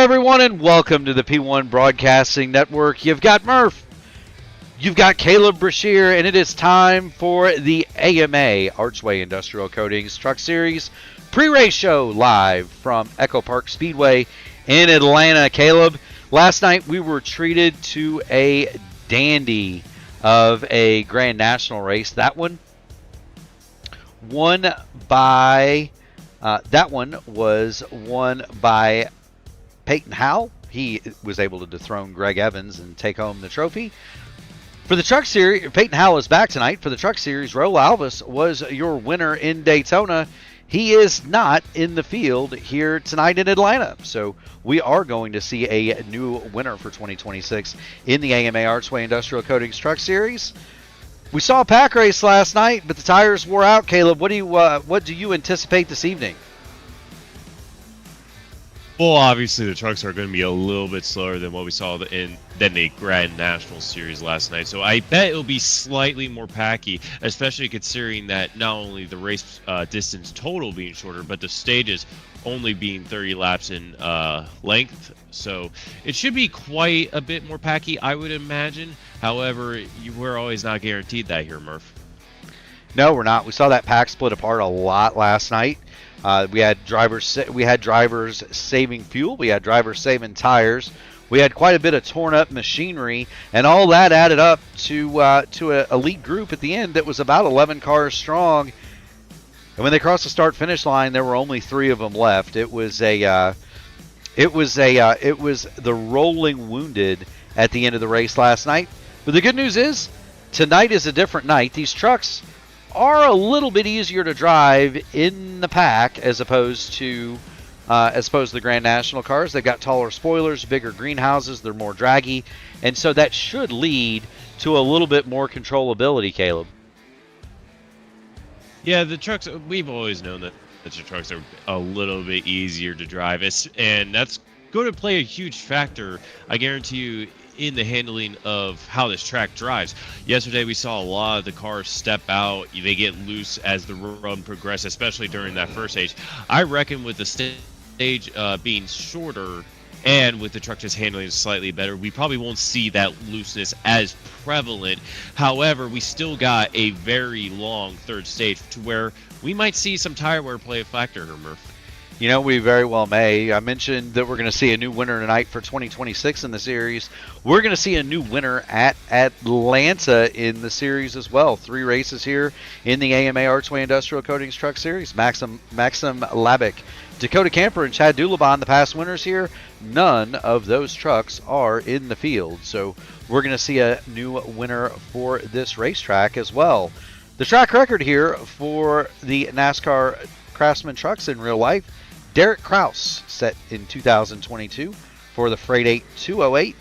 everyone, and welcome to the P1 Broadcasting Network. You've got Murph, you've got Caleb Brashear, and it is time for the AMA Archway Industrial Coatings Truck Series pre-race show live from Echo Park Speedway in Atlanta. Caleb, last night we were treated to a dandy of a Grand National race. That one was won by Peyton Howell. He was able to dethrone Greg Evans and take home the trophy. For the Truck Series, Peyton Howell is back tonight. For the Truck Series, Roval Alvis was your winner in Daytona. He is not in the field here tonight in Atlanta. So we are going to see a new winner for 2026 in the AMA Archway Industrial Coatings Truck Series. We saw a pack race last night, but the tires wore out. Caleb, what do you anticipate this evening? Well, obviously the trucks are going to be a little bit slower than what we saw than the Grand National Series last night. So I bet it'll be slightly more packy, especially considering that not only the race distance total being shorter, but the stages only being 30 laps in length. So it should be quite a bit more packy, I would imagine. However, we're always not guaranteed that here, Murph. No, we're not. We saw that pack split apart a lot last night. We had drivers saving fuel. We had drivers saving tires. We had quite a bit of torn up machinery, and all that added up to a lead group at the end that was about 11 cars strong. And when they crossed the start finish line, there were only 3 of them left. It was the rolling wounded at the end of the race last night. But the good news is tonight is a different night. These trucks are a little bit easier to drive in the pack as opposed to the Grand National cars. They've got taller spoilers, bigger greenhouses, they're more draggy, and so that should lead to a little bit more controllability, Caleb. Yeah, the trucks, we've always known that the trucks are a little bit easier to drive, and that's going to play a huge factor, I guarantee you, in the handling of how this track drives. Yesterday we saw a lot of the cars step out. They get loose as the run progresses, especially during that first stage. I reckon with the stage being shorter and with the truck just handling slightly better, we probably won't see that looseness as prevalent. However, we still got a very long third stage to where we might see some tire wear play a factor here, Murph. You know, we very well may. I mentioned that we're going to see a new winner tonight for 2026 in the series. We're going to see a new winner at Atlanta in the series as well. 3 races here in the AMA Archway Industrial Coatings Truck Series. Maxim Labick, Dakota Camper, and Chad Dulabon, the past winners here. None of those trucks are in the field. So we're going to see a new winner for this racetrack as well. The track record here for the NASCAR Craftsman trucks in real life: Derek Kraus set in 2022 for the Freight 208,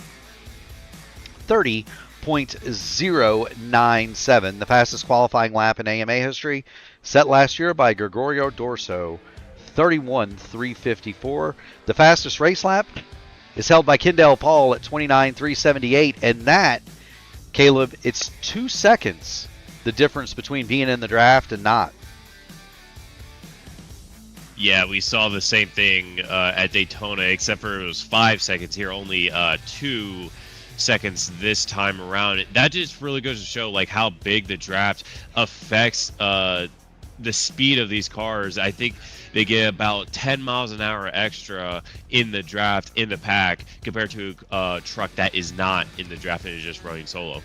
30.097, the fastest qualifying lap in AMA history, set last year by Gregorio Dorso, 31.354. The fastest race lap is held by Kendall Paul at 29.378, and that, Caleb, it's 2 seconds the difference between being in the draft and not. Yeah, we saw the same thing at Daytona, except for it was 5 seconds here, only 2 seconds this time around. That just really goes to show like how big the draft affects the speed of these cars. I think they get about 10 miles an hour extra in the draft in the pack compared to a truck that is not in the draft and is just running solo.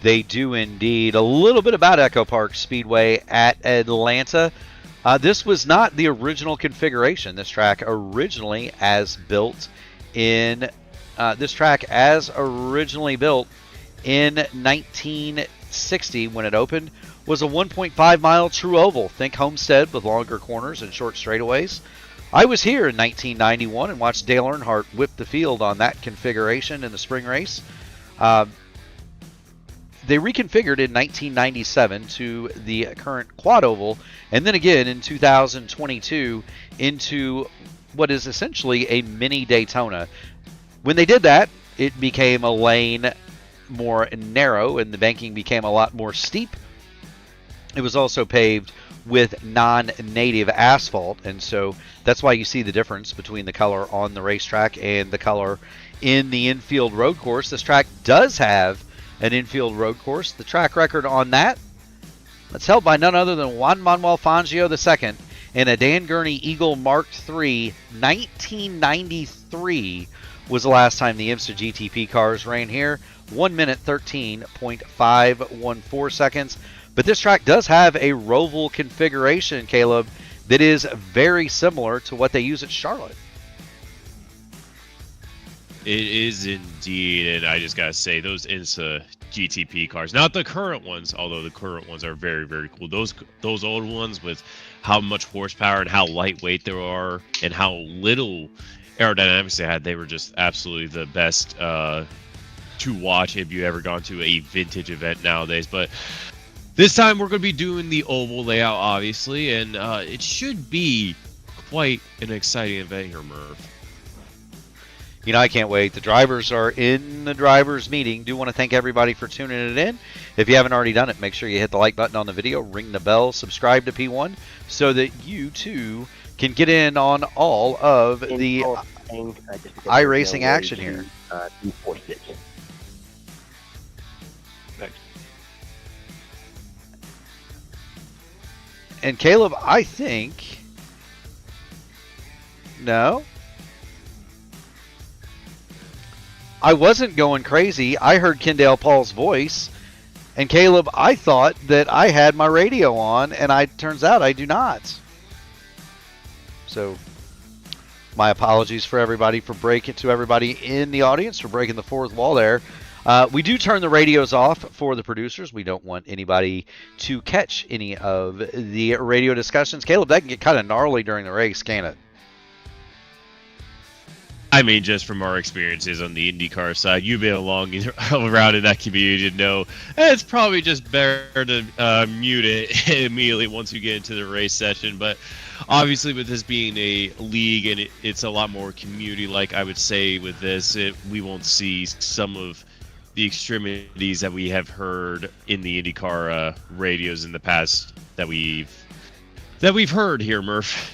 They do indeed. A little bit about Echo Park Speedway at Atlanta. This was not the original configuration. This track originally built in 1960 when it opened, was a 1.5 mile true oval. Think Homestead with longer corners and short straightaways. I was here in 1991 and watched Dale Earnhardt whip the field on that configuration in the spring race. They reconfigured in 1997 to the current quad oval, and then again in 2022 into what is essentially a mini Daytona. When they did that, it became a lane more narrow and the banking became a lot more steep. It was also paved with non-native asphalt, and so that's why you see the difference between the color on the racetrack and the color in the infield road course. This track does have an infield road course. The track record on that, that's held by none other than Juan Manuel Fangio II in a Dan Gurney Eagle Mark III. 1993 was the last time the IMSA GTP cars ran here. 1 minute 13.514 seconds. But this track does have a Roval configuration, Caleb, that is very similar to what they use at Charlotte. It is indeed, and I just gotta say, those IMSA GTP cars, not the current ones, although the current ones are very, very cool. Those old ones with how much horsepower and how lightweight they are and how little aerodynamics they had, they were just absolutely the best to watch if you ever gone to a vintage event nowadays. But this time we're going to be doing the oval layout, obviously, and it should be quite an exciting event here, Merv. You know, I can't wait. The drivers are in the drivers' meeting. Do want to thank everybody for tuning it in. If you haven't already done it, make sure you hit the like button on the video, ring the bell, subscribe to P1 so that you too can get in on all of the iRacing action here. And Caleb, I think... No? I wasn't going crazy. I heard Kendall Paul's voice. And Caleb, I thought that I had my radio on, and turns out I do not. So, my apologies for everybody to everybody in the audience for breaking the fourth wall there. We do turn the radios off for the producers. We don't want anybody to catch any of the radio discussions. Caleb, that can get kind of gnarly during the race, can't it? I mean, just from our experiences on the IndyCar side, you've been along around in that community to know it's probably just better to mute it immediately once you get into the race session. But obviously, with this being a league and it's a lot more community-like, I would say with this, we won't see some of the extremities that we have heard in the IndyCar radios in the past that we've heard here, Murph.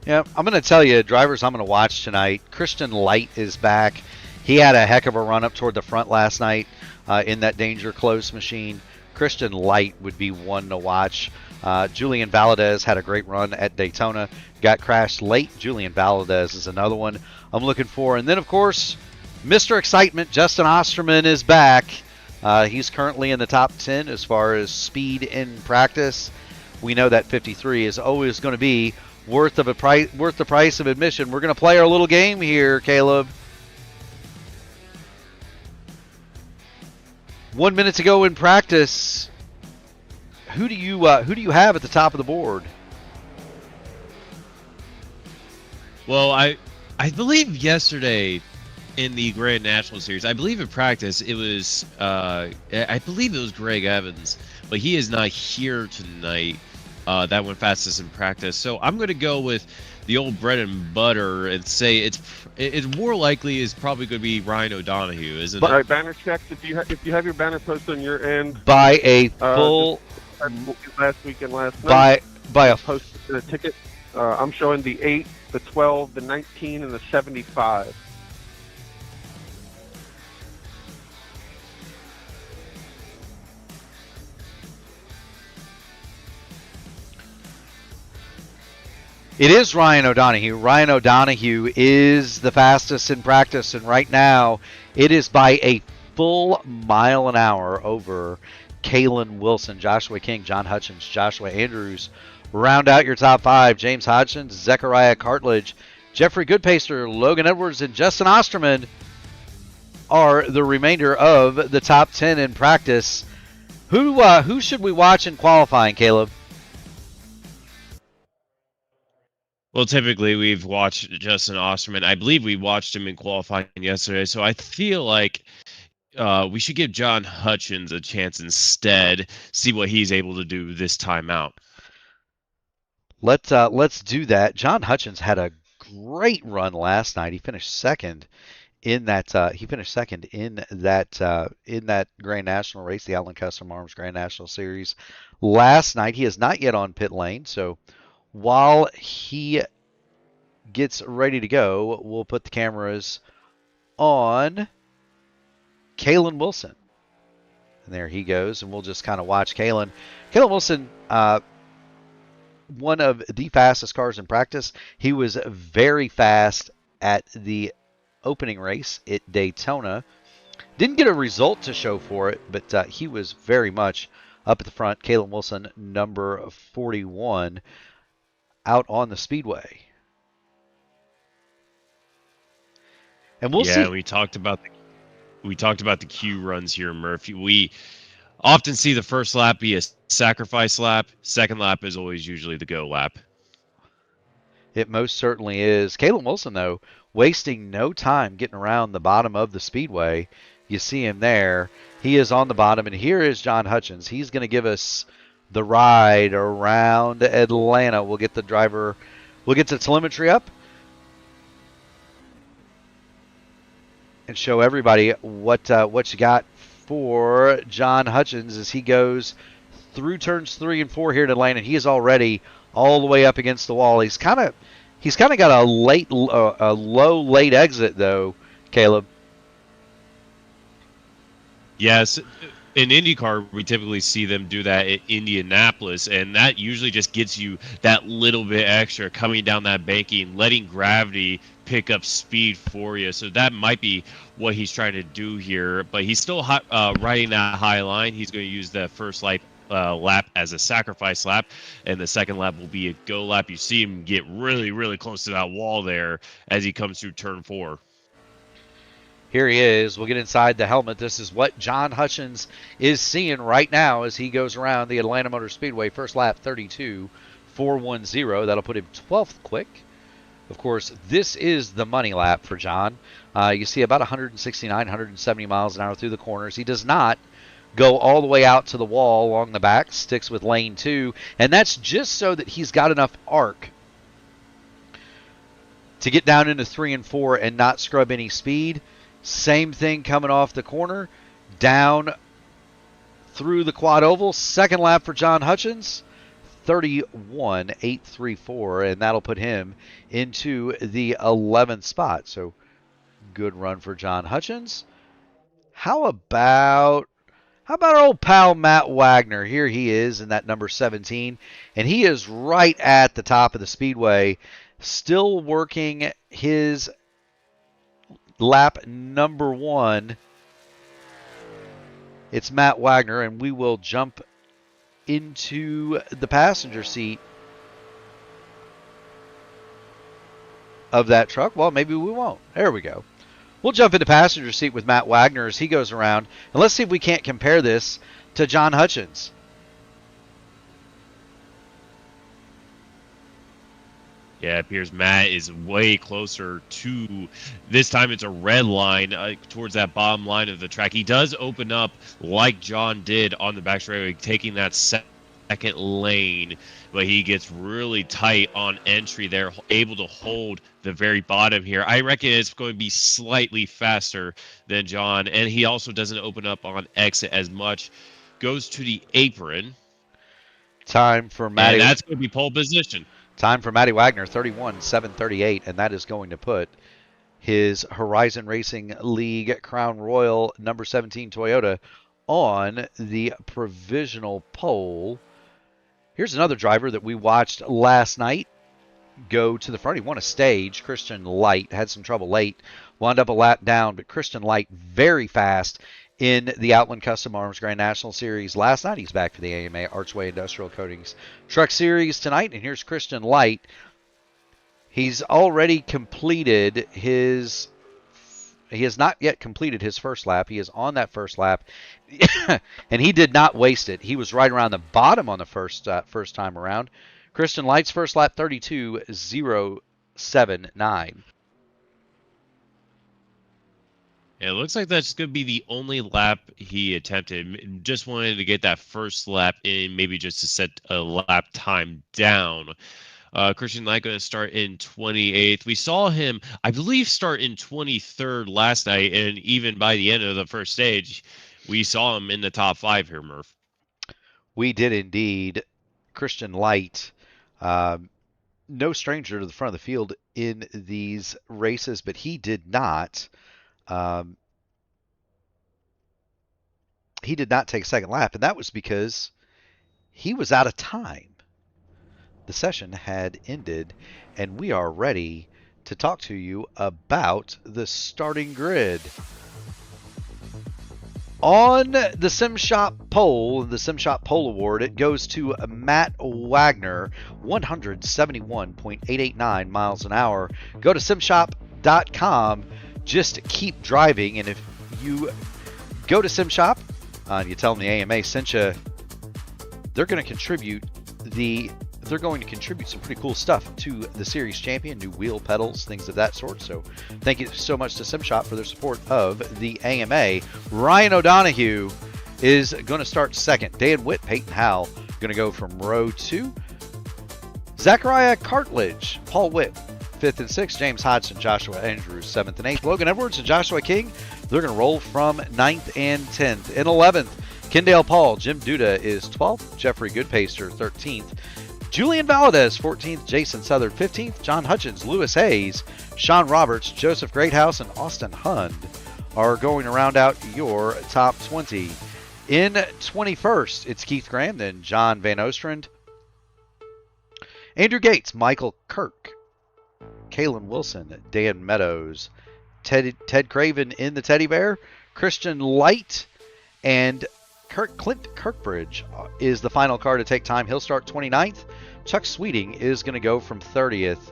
Yeah, I'm going to tell you, drivers I'm going to watch tonight. Christian Light is back. He had a heck of a run up toward the front last night in that Danger Close machine. Christian Light would be one to watch. Julian Valadez had a great run at Daytona. Got crashed late. Julian Valadez is another one I'm looking for. And then, of course, Mr. Excitement, Justin Osterman is back. He's currently in the top 10 as far as speed in practice. We know that 53 is always going to be worth the price of admission. We're going to play our little game here, Caleb. 1 minute to go in practice. Who do you have at the top of the board? Well, I believe yesterday in the Grand National Series, I believe in practice it was I believe it was Greg Evans, but he is not here tonight. That went fastest in practice. So I'm going to go with the old bread and butter and say it's more likely is probably going to be Ryan O'Donohue, isn't it? All right, banner checks. If you have your banner posted on your end by a full last week and last night by a posted a ticket. I'm showing the 8, the 12, the 19, and the 75. It is Ryan O'Donohue. Ryan O'Donohue is the fastest in practice, and right now it is by a full mile an hour over Kalen Wilson, Joshua King, John Hutchins, Joshua Andrews. Round out your top 5. James Hodgins, Zechariah Cartledge, Jeffrey Goodpaster, Logan Edwards, and Justin Osterman are the remainder of the top 10 in practice. Who should we watch in qualifying, Caleb? Well, typically we've watched Justin Osterman. I believe we watched him in qualifying yesterday, so I feel like we should give John Hutchins a chance instead, see what he's able to do this time out. Let's do that. John Hutchins had a great run last night. He finished second in that he finished second in that Grand National race, the Outland Custom Arms Grand National Series last night. He is not yet on pit lane, so while he gets ready to go, we'll put the cameras on Kalen Wilson. And there he goes, and we'll just kind of watch Kalen. Kalen Wilson, one of the fastest cars in practice. He was very fast at the opening race at Daytona. Didn't get a result to show for it, but he was very much up at the front. Kalen Wilson, number 41, out on the Speedway. And we'll see. We talked about the Q runs here, Murphy. We often see the first lap be a sacrifice lap. Second lap is always usually the go lap. It most certainly is. Kalen Wilson, though, wasting no time getting around the bottom of the Speedway. You see him there. He is on the bottom, and here is John Hutchins. He's going to give us the ride around Atlanta. We'll get the telemetry up and show everybody what you got for John Hutchins as he goes through turns 3 and 4 here in Atlanta. He is already all the way up against the wall. He's kind of got a low late exit though, Caleb. Yes, in IndyCar we typically see them do that at Indianapolis, and that usually just gets you that little bit extra coming down that banking, letting gravity pick up speed for you. So that might be what he's trying to do here, but he's still riding that high line. He's going to use the first lap as a sacrifice lap, and the second lap will be a go lap. You see him get really, really close to that wall there as he comes through turn 4. Here he is. We'll get inside the helmet. This is what John Hutchins is seeing right now as he goes around the Atlanta Motor Speedway. First lap, 32.410. That'll put him 12th quick. Of course, this is the money lap for John. You see about 169, 170 miles an hour through the corners. He does not go all the way out to the wall along the back, sticks with lane 2, and that's just so that he's got enough arc to get down into 3 and 4 and not scrub any speed. Same thing coming off the corner, down through the quad oval. Second lap for John Hutchins, 31.834, and that'll put him into the 11th spot. So good run for John Hutchins. How about our old pal Matt Wagner? Here he is in that number 17, and he is right at the top of the Speedway, still working his lap number 1. It's Matt Wagner, and we will jump into the passenger seat of that truck. Well, maybe we won't. There we go. We'll jump into passenger seat with Matt Wagner as he goes around, and let's see if we can't compare this to John Hutchins. Yeah, it appears Matt is way closer to, this time it's a red line towards that bottom line of the track. He does open up like John did on the back straightaway, taking that second lane, but he gets really tight on entry there, able to hold the very bottom here. I reckon it's going to be slightly faster than John, and he also doesn't open up on exit as much. Goes to the apron. Time for Matty. And that's going to be pole position. Time for Matty Wagner, 31.738, and that is going to put his Horizon Racing League Crown Royal number 17 Toyota on the provisional pole. Here's another driver that we watched last night go to the front. He won a stage. Christian Light had some trouble late, wound up a lap down, but Christian Light very fast in the Outland Custom Arms Grand National Series last night. He's back for the AMA Archway Industrial Coatings Truck Series tonight. And here's Christian Light. He's already completed his... He has not yet completed his first lap. He is on that first lap. And he did not waste it. He was right around the bottom on the first time around. Christian Light's first lap, 32.079. It looks like that's going to be the only lap he attempted. Just wanted to get that first lap in, maybe just to set a lap time down. Christian Light going to start in 28th. We saw him, I believe, start in 23rd last night, and even by the end of the first stage, we saw him in the top 5 here, Murph. We did indeed. Christian Light, no stranger to the front of the field in these races, but he did not. He did not take a second lap, and that was because he was out of time. The session had ended, and we are ready to talk to you about the starting grid. On the SimShop poll, the SimShop poll award, it goes to Matt Wagner, 171.889 miles an hour. Go to simshop.com. Just keep driving, and if you go to SimShop and you tell them the AMA sent you, they're going to contribute some pretty cool stuff to the series champion, new wheel pedals, things of that sort. So thank you so much to SimShop for their support of the AMA. Ryan O'Donohue is going to start second. Dan Witt, Peyton Howell going to go from row 2. Zachariah Cartledge, Paul Witt, 5th and 6th. James Hodgson, Joshua Andrews, 7th and 8th. Logan Edwards and Joshua King, they're going to roll from 9th and 10th. In 11th, Kendale Paul, Jim Duda is 12th. Jeffrey Goodpaster, 13th. Julian Valadez, 14th. Jason Southard, 15th. John Hutchins, Lewis Hayes, Sean Roberts, Joseph Greathouse, and Austin Hund are going to round out your top 20. In 21st, it's Keith Graham, then John Van Ostrand, Andrew Gates, Michael Kirk, Kalen Wilson, Dan Meadows, Ted Craven in the Teddy Bear, Christian Light, and Clint Kirkbridge is the final car to take time. He'll start 29th. Chuck Sweeting is going to go from 30th.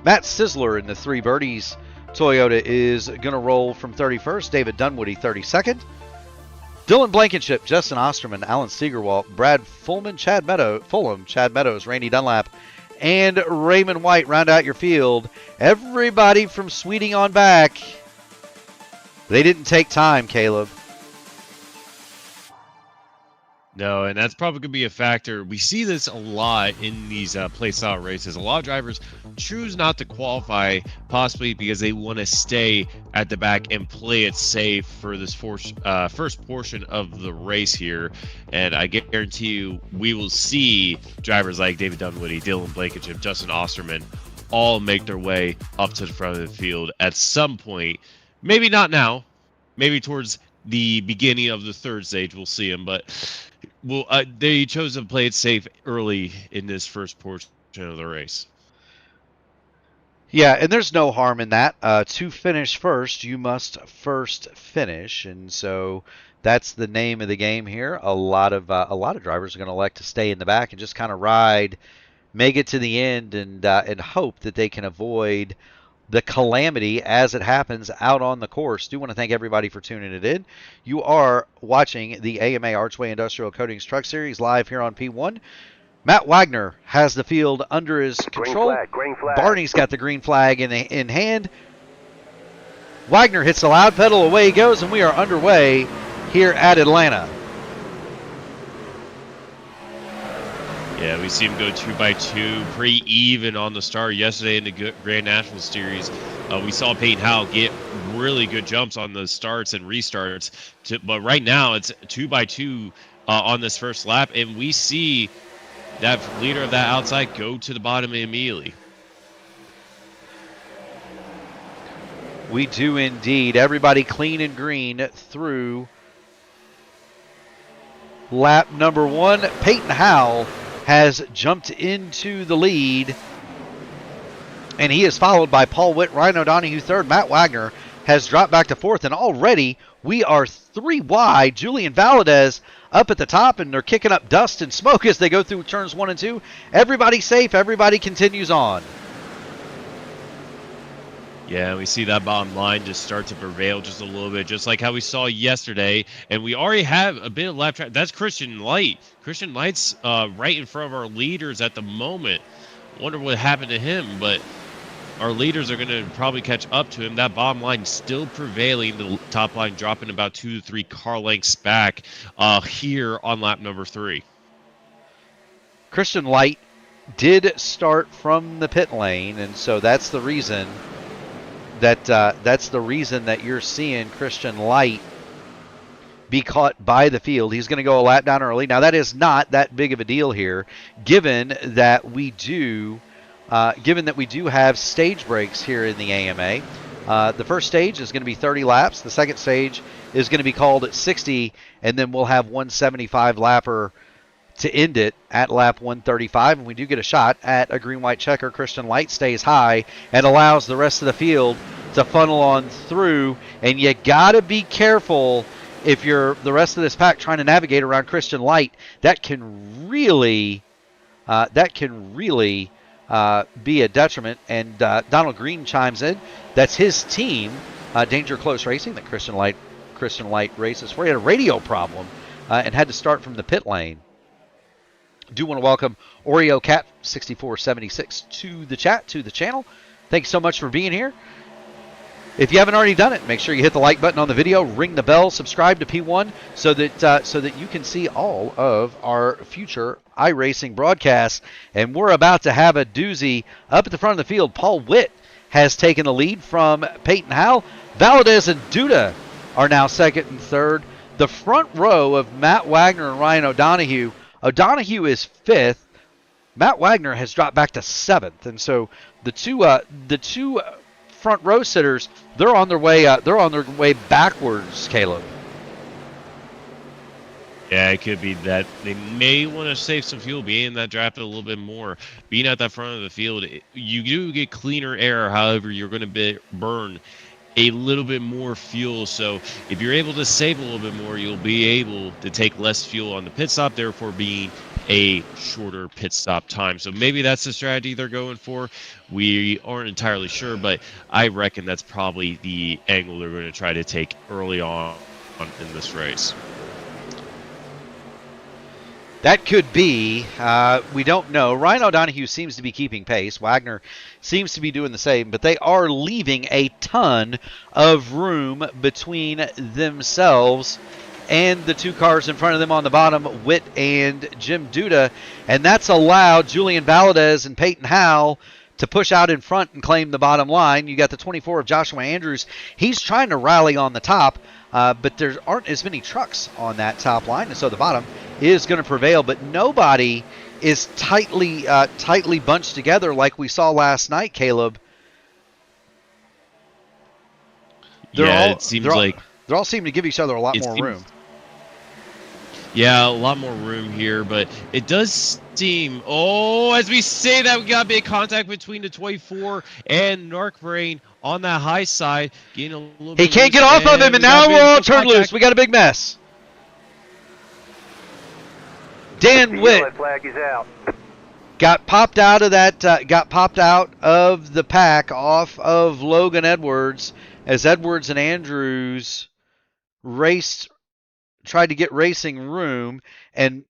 Matt Sizzler in the Three Birdies Toyota is going to roll from 31st. David Dunwoody, 32nd. Dylan Blankenship, Justin Osterman, Alan Steigerwalt, Brad Fulham, Chad Meadows, Randy Dunlap, and Raymond White round out your field. Everybody from Sweeting on back. They didn't take time, Caleb. No, and that's probably going to be a factor. We see this a lot in these play-style races. A lot of drivers choose not to qualify, possibly because they want to stay at the back and play it safe for this first portion of the race here. And I guarantee you, we will see drivers like David Dunwoody, Dylan Blankenship, Justin Osterman all make their way up to the front of the field at some point. Maybe not now. Maybe towards the beginning of the third stage we'll see them, but they chose to play it safe early in this first portion of the race. Yeah, and there's no harm in that. To finish first, you must first finish, and so that's the name of the game here. A lot of drivers are going to elect to stay in the back and just kind of ride, make it to the end, and hope that they can avoid the calamity as it happens out on the course. Do want to thank everybody for tuning it in. You are watching the AMA Archway Industrial Coatings Truck Series live here on P1. Matt Wagner has the field under his control. Green flag. Barney's got the green flag in hand. Wagner hits the loud pedal, away he goes, and we are underway here at Atlanta. Yeah, we see him go 2x2, pretty even on the start yesterday in the Grand National Series. We saw Peyton Howell get really good jumps on the starts and restarts, but right now it's 2x2 on this first lap, and we see that leader of that outside go to the bottom immediately. We do indeed. Everybody clean and green through lap number 1. Peyton Howell has jumped into the lead, and he is followed by Paul Witt, Ryan O'Donohue third. Matt Wagner has dropped back to fourth, and already we are 3 wide. Julian Valadez up at the top, and they're kicking up dust and smoke as they go through turns 1 and 2. Everybody safe. Everybody continues on. Yeah, we see that bottom line just start to prevail just a little bit, just like how we saw yesterday. And we already have a bit of lap track. That's Christian Light. Christian Light's right in front of our leaders at the moment. Wonder what happened to him, but our leaders are going to probably catch up to him. That bottom line still prevailing. The top line dropping about 2 to 3 car lengths back here on lap number 3. Christian Light did start from the pit lane, and so that's the reason that you're seeing Christian Light be caught by the field. He's going to go a lap down early. Now, that is not that big of a deal here, given that we do have stage breaks here in the AMA. The first stage is going to be 30 laps. The second stage is going to be called at 60, and then we'll have 175 lapper to end it at lap 135. And we do get a shot at a green-white checker. Christian Light stays high and allows the rest of the field to funnel on through. And you got to be careful if you're the rest of this pack trying to navigate around Christian Light. That can really be a detriment. And Donald Green chimes in. That's his team, Danger Close Racing, that Christian Light races for. He had a radio problem and had to start from the pit lane. Do want to welcome Oreo Cat 6476 to the chat, to the channel. Thank you so much for being here. If you haven't already done it, make sure you hit the like button on the video, ring the bell, subscribe to P1 so that you can see all of our future iRacing broadcasts. And we're about to have a doozy up at the front of the field. Paul Witt has taken the lead from Peyton Howell. Valadez and Duda are now second and third. The front row of Matt Wagner and Ryan O'Donohue. O'Donohue is fifth. Matt Wagner has dropped back to seventh, and so the two front row sitters, they're on their way backwards. Caleb. Yeah, it could be that they may want to save some fuel, being that drafted a little bit more. Being at that front of the field, you do get cleaner air. However, you're going to burn a little bit more fuel. So if you're able to save a little bit more, you'll be able to take less fuel on the pit stop, therefore being a shorter pit stop time. So maybe that's the strategy they're going for. We aren't entirely sure, but I reckon that's probably the angle they're going to try to take early on in this race. That could be. We don't know. Ryan O'Donohue seems to be keeping pace. Wagner seems to be doing the same, but they are leaving a ton of room between themselves and the two cars in front of them on the bottom, Witt and Jim Duda, and that's allowed Julian Valadez and Peyton Howell to push out in front and claim the bottom line. You got the 24 of Joshua Andrews. He's trying to rally on the top, but there aren't as many trucks on that top line, and so the bottom is going to prevail. But nobody is tightly bunched together like we saw last night, Caleb. It seems like they're all seeming to give each other a lot more room. Yeah, a lot more room here, but it does seem, as we say that, we got a big contact between the 24 and Narkbrain on that high side. Getting a little he bit can't loose, get off of him, and now we're all turned loose. We got a big mess. Dan Witt got popped out of the pack off of Logan Edwards as Edwards and Andrews tried to get racing room, and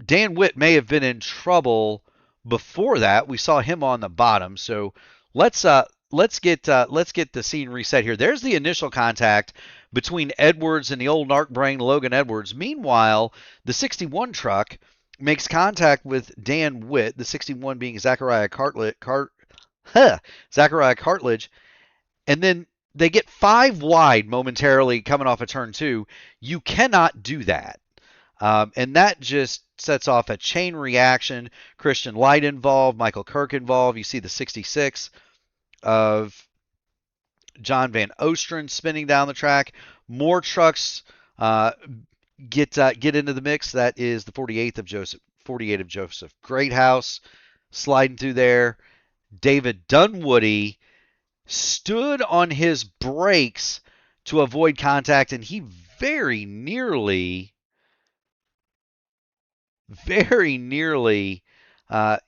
Dan Witt may have been in trouble before that. We saw him on the bottom, so let's get the scene reset here. There's the initial contact between Edwards and the old narc brain Logan Edwards. Meanwhile, the 61 truck makes contact with Dan Witt, the 61 being Zachariah Cartledge, and then they get 5 wide momentarily coming off of turn 2. You cannot do that. And that just sets off a chain reaction. Christian Light involved, Michael Kirk involved. You see the 66 of John Van Osteren spinning down the track. More trucks get into the mix. That is the 48 of Joseph Greathouse sliding through there. David Dunwoody stood on his brakes to avoid contact, and he very nearly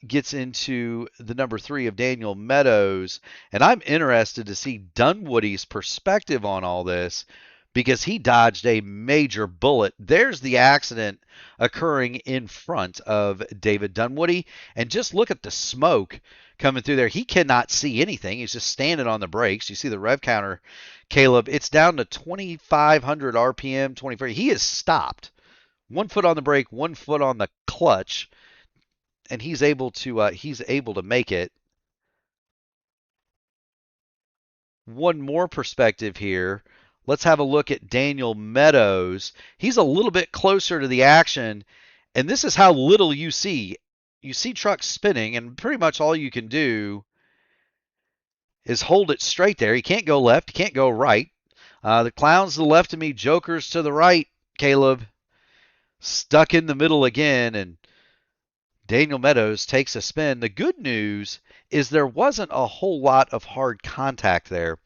gets into the number 3 of Daniel Meadows. And I'm interested to see Dunwoody's perspective on all this, because he dodged a major bullet. There's the accident occurring in front of David Dunwoody, and just look at the smoke coming through there. He cannot see anything. He's just standing on the brakes. You see the rev counter, Caleb. It's down to 2,500 RPM, 24. He is stopped 1 foot on the brake, 1 foot on the clutch, and he's able to make it. One more perspective here. Let's have a look at Daniel Meadows. He's a little bit closer to the action, and this is how little you see. You see trucks spinning, and pretty much all you can do is hold it straight there. He can't go left, he can't go right. The clowns to the left of me, jokers to the right, Caleb. Stuck in the middle again, and Daniel Meadows takes a spin. The good news is there wasn't a whole lot of hard contact there.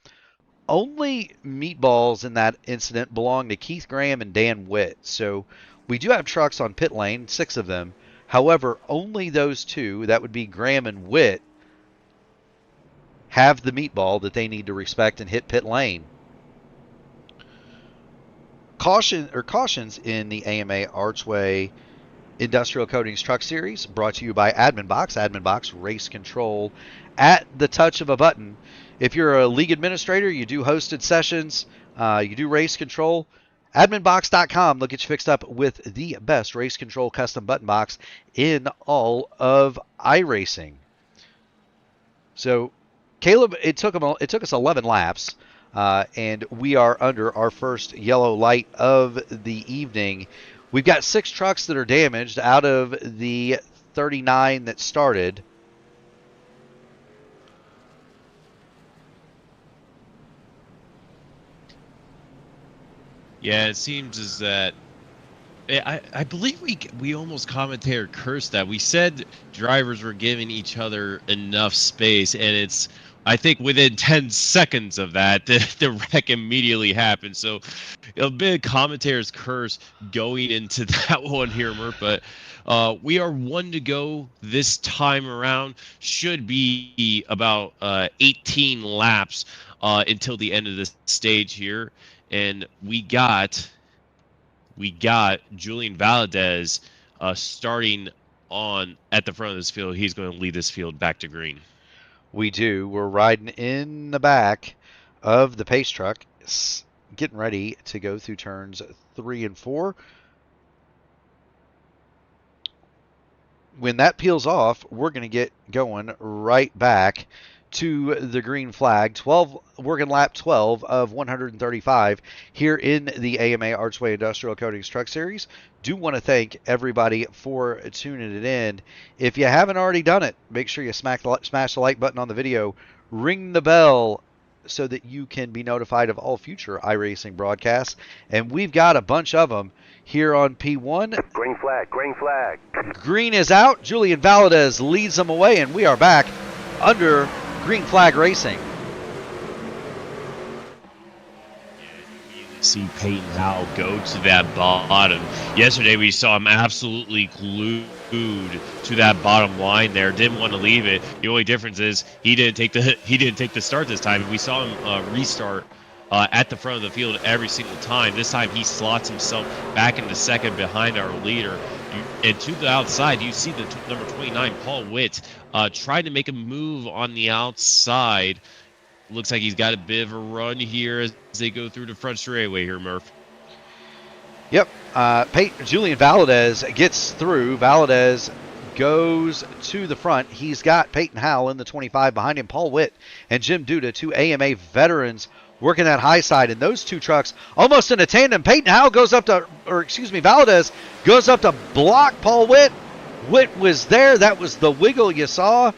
Only meatballs in that incident belong to Keith Graham and Dan Witt. So we do have trucks on pit lane, 6 of them. However, only those 2, that would be Graham and Witt, have the meatball that they need to respect and hit pit lane. Cautions in the AMA Archway Industrial Coatings Truck Series, brought to you by Admin Box. Admin Box race control at the touch of a button. If you're a league administrator, you do hosted sessions, you do race control, adminbox.com. They'll get you fixed up with the best race control custom button box in all of iRacing. So, Caleb, it took us 11 laps. And we are under our first yellow light of the evening. We've got 6 trucks that are damaged out of the 39 that started. Yeah, it seems as that I believe we almost commentator cursed that. We said drivers were giving each other enough space, and it's, I think within 10 seconds of that, the wreck immediately happened. So a bit of commentator's curse going into that one here, Murph. But we are 1 to go this time around. Should be about 18 laps until the end of this stage here. And we got Julian Valadez starting on at the front of this field. He's going to lead this field back to green. We do. We're riding in the back of the pace truck, getting ready to go through turns 3 and 4. When that peels off, we're going to get going right back to the green flag. Working lap 12 of 135 here in the AMA Archway Industrial Coatings Truck Series. Do want to thank everybody for tuning it in. If you haven't already done it, make sure you smash the like button on the video, ring the bell so that you can be notified of all future iRacing broadcasts. And we've got a bunch of them here on P1. Green flag, green flag. Green is out. Julian Valadez leads them away, and we are back under green flag racing. See Peyton Howell go to that bottom. Yesterday we saw him absolutely glued to that bottom line there. Didn't want to leave it. The only difference is he didn't take the start this time. We saw him restart at the front of the field every single time. This time he slots himself back into second behind our leader. And to the outside, you see the number 29, Paul Witt, trying to make a move on the outside. Looks like he's got a bit of a run here as they go through the front straightaway here, Murph. Yep. Julian Valadez gets through. Valadez goes to the front. He's got Peyton Howell in the 25 behind him. Paul Witt and Jim Duda, 2 AMA veterans, working that high side. And those 2 trucks almost in a tandem. Peyton Howell Valadez goes up to block Paul Witt. Witt was there. That was the wiggle you saw.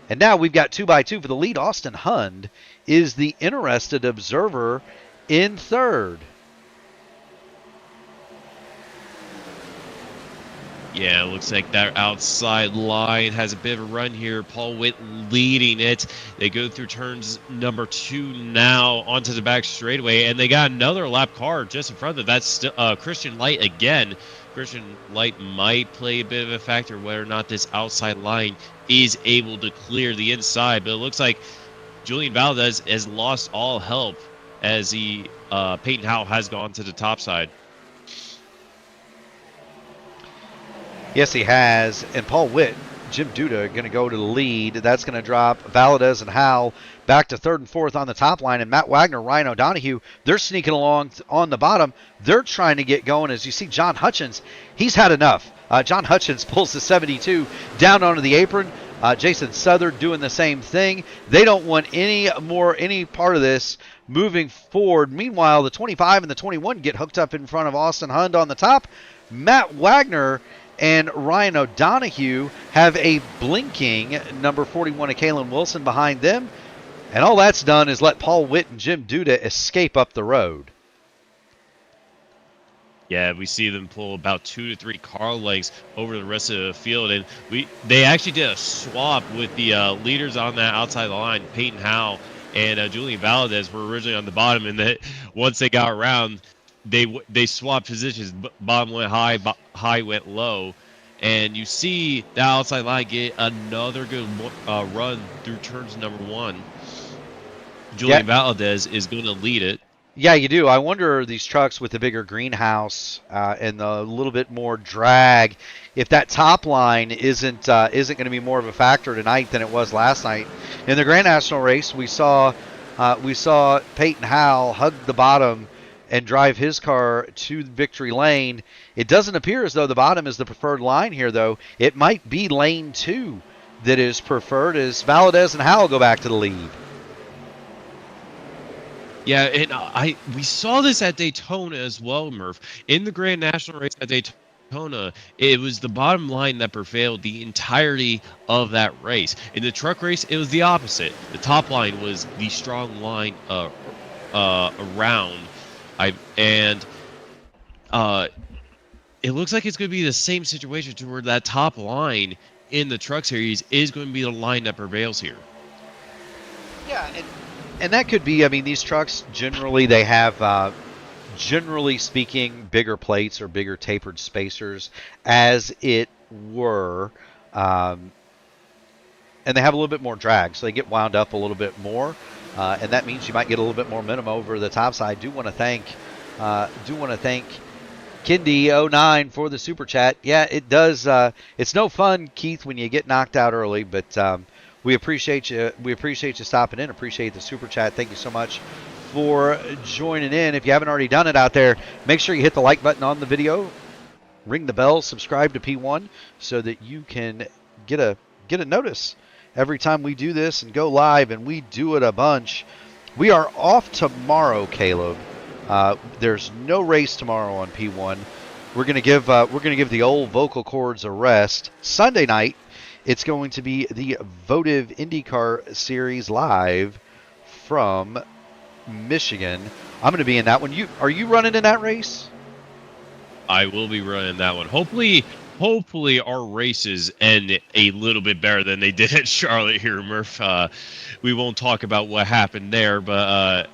And now we've got 2x2 for the lead. Austin Hund is the interested observer in third. Yeah, it looks like that outside line has a bit of a run here. Paul Witt leading it. They go through turns number 2 now onto the back straightaway, and they got another lap car just in front of them. That's Christian Light again. Christian Light might play a bit of a factor whether or not this outside line is able to clear the inside, but it looks like Julian Valadez has lost all help as Peyton Howell has gone to the top side. Yes, he has. And Paul Witt Jim Duda going to go to the lead. That's going to drop Valadez and Howell back to third and fourth on the top line. And Matt Wagner, Ryan O'Donohue, they're sneaking along on the bottom. They're trying to get going. As you see, John Hutchins, he's had enough. John Hutchins pulls the 72 down onto the apron. Jason Southard doing the same thing. They don't want any part of this moving forward. Meanwhile, the 25 and the 21 get hooked up in front of Austin Hund on the top. Matt Wagner and Ryan O'Donohue have a blinking number 41 of Kalen Wilson behind them. And all that's done is let Paul Witt and Jim Duda escape up the road. Yeah, we see them pull about 2 to 3 car lengths over the rest of the field, and they actually did a swap with the leaders on that outside the line. Peyton Howell and Julian Valadez were originally on the bottom, and that once they got around, they swapped positions. Bottom went high, high went low, and you see the outside line get another good run through turns number 1. Julian Valadez is going to lead it. Yeah, you do. I wonder, these trucks with the bigger greenhouse and the little bit more drag, if that top line isn't going to be more of a factor tonight than it was last night. In the Grand National race, we saw Peyton Howell hug the bottom and drive his car to victory lane. It doesn't appear as though the bottom is the preferred line here, though. It might be lane 2 that is preferred as Valadez and Howell go back to the lead. Yeah, and we saw this at Daytona as well, Murph. In the Grand National race at Daytona, it was the bottom line that prevailed the entirety of that race. In the truck race, it was the opposite. The top line was the strong line around. It looks like it's going to be the same situation to where that top line in the truck series is going to be the line that prevails here. Yeah, and that could be, I mean, these trucks, generally, they have, generally speaking, bigger plates or bigger tapered spacers, as it were. And they have a little bit more drag, so they get wound up a little bit more. And that means you might get a little bit more minimum over the top side. Do want to thank Kindy09 for the super chat. Yeah, it does. It's no fun, Keith, when you get knocked out early, but we appreciate you. We appreciate you stopping in. Appreciate the super chat. Thank you so much for joining in. If you haven't already done it out there, make sure you hit the like button on the video, ring the bell, subscribe to P1 so that you can get a notice every time we do this and go live, and we do it a bunch. We are off tomorrow, Caleb. There's no race tomorrow on P1. We're gonna give the old vocal cords a rest. Sunday night, it's going to be the Votive IndyCar Series live from Michigan. I'm going to be in that one. Are you running in that race? I will be running that one. Hopefully our races end a little bit better than they did at Charlotte here, Murph. We won't talk about what happened there, but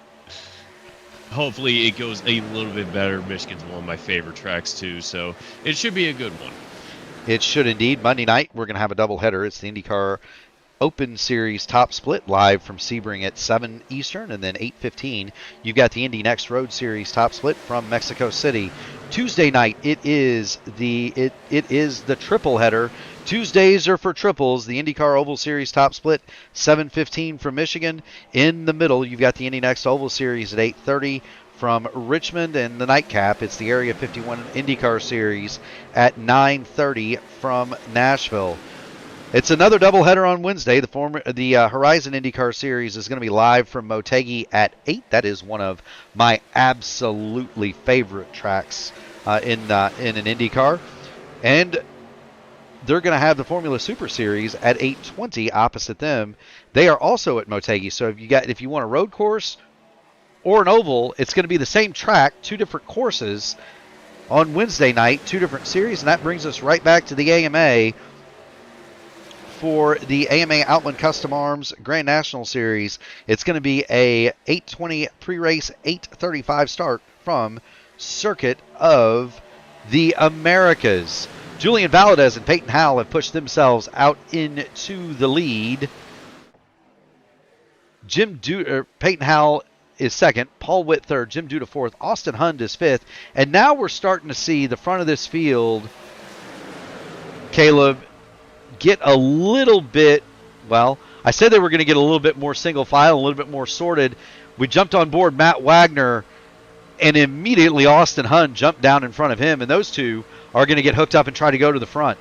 hopefully it goes a little bit better. Michigan's one of my favorite tracks too, so it should be a good one. It should indeed. Monday night, we're going to have a doubleheader. It's the IndyCar Open Series Top Split live from Sebring at 7 Eastern, and then 8:15. You've got the Indy Next Road Series Top Split from Mexico City. Tuesday night, it is the triple header. Tuesdays are for triples. The IndyCar Oval Series Top Split, 7:15 from Michigan. In the middle, you've got the Indy Next Oval Series at 8:30. From Richmond, and the nightcap, it's the Area 51 IndyCar Series at 9:30 from Nashville. It's another doubleheader on Wednesday. The Horizon IndyCar Series is going to be live from Motegi at 8. That is one of my absolutely favorite tracks in an IndyCar. And they're going to have the Formula Super Series at 8:20 opposite them. They are also at Motegi. So if you want a road course or an oval, it's going to be the same track, 2 different courses on Wednesday night, 2 different series, and that brings us right back to the AMA for the AMA Outland Custom Arms Grand National Series. It's going to be a 8:20 pre-race, 8:35 start from Circuit of the Americas. Julian Valadez and Peyton Howell have pushed themselves out into the lead. Peyton Howell is second, Paul Witt third, Jim Duda fourth, Austin Hund is fifth, and now we're starting to see the front of this field, Caleb, get a little bit, well, I said they were going to get a little bit more single file, a little bit more sorted. We jumped on board Matt Wagner, and immediately Austin Hunn jumped down in front of him, and those two are going to get hooked up and try to go to the front.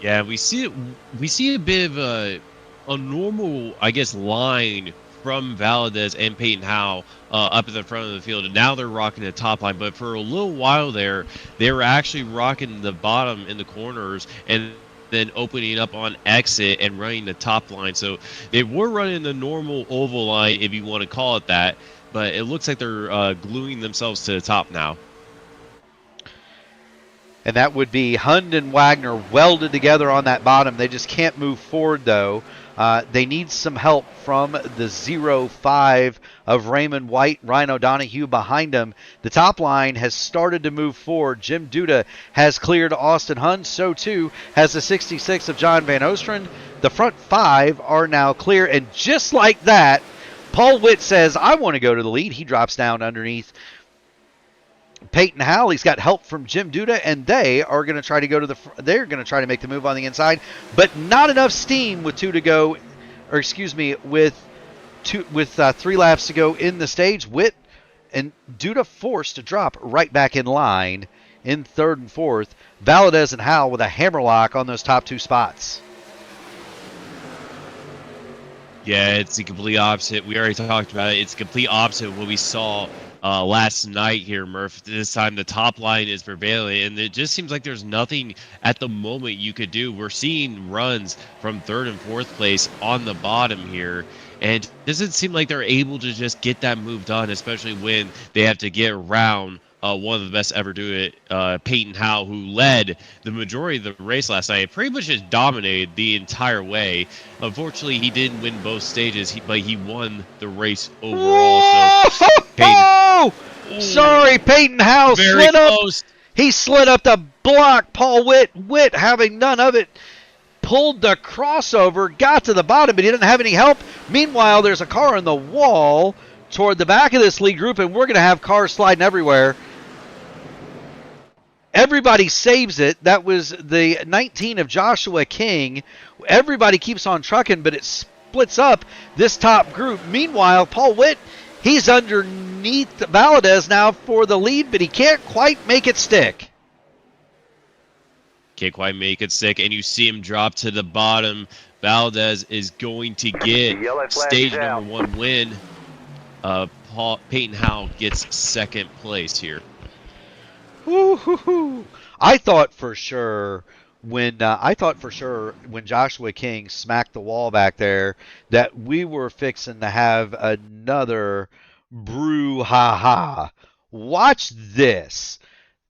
Yeah, we see a bit of a normal, I guess, line from Valadez and Peyton Howe up at the front of the field, and now they're rocking the top line. But for a little while there, they were actually rocking the bottom in the corners and then opening up on exit and running the top line. So they were running the normal oval line, if you want to call it that, but it looks like they're gluing themselves to the top now. And that would be Hund and Wagner welded together on that bottom. They just can't move forward, though. They need some help from the 0-5 of Raymond White, Ryan Donahue behind him. The top line has started to move forward. Jim Duda has cleared Austin Hund. So, too, has the 66 of John Van Ostrand. The front five are now clear. And just like that, Paul Witt says, I want to go to the lead. He drops down underneath Peyton Howe. He's got help from Jim Duda, and they are going to try to go to they're going to try to make the move on the inside, but not enough steam with 3 laps to go in the stage. Witt and Duda forced to drop right back in line in third and fourth. Valadez and Howe with a hammerlock on those top two spots. Yeah, it's the complete opposite. We already talked about it. It's the complete opposite of what we saw last night here, Murph. This time the top line is prevailing, and it just seems like there's nothing at the moment you could do. We're seeing runs from third and fourth place on the bottom here, and it doesn't seem like they're able to just get that move done, especially when they have to get around one of the best ever do it, Peyton Howe, who led the majority of the race last night. Pretty much just dominated the entire way. Unfortunately, he didn't win both stages, but he won the race overall. So Peyton, sorry, Peyton Howe slid close. Up. He slid up the block. Paul Witt, having none of it, pulled the crossover, got to the bottom, but he didn't have any help. Meanwhile, there's a car on the wall toward the back of this lead group, and we're going to have cars sliding everywhere. Everybody saves it. That was the 19 of Joshua King. Everybody keeps on trucking, but it splits up this top group. Meanwhile, Paul Witt, he's underneath Valadez now for the lead, but he can't quite make it stick. Can't quite make it stick, and you see him drop to the bottom. Valadez is going to get stage number 1 win. Peyton Howe gets second place here. Woo-hoo-hoo. I thought for sure when Joshua King smacked the wall back there that we were fixing to have another brouhaha. Watch this.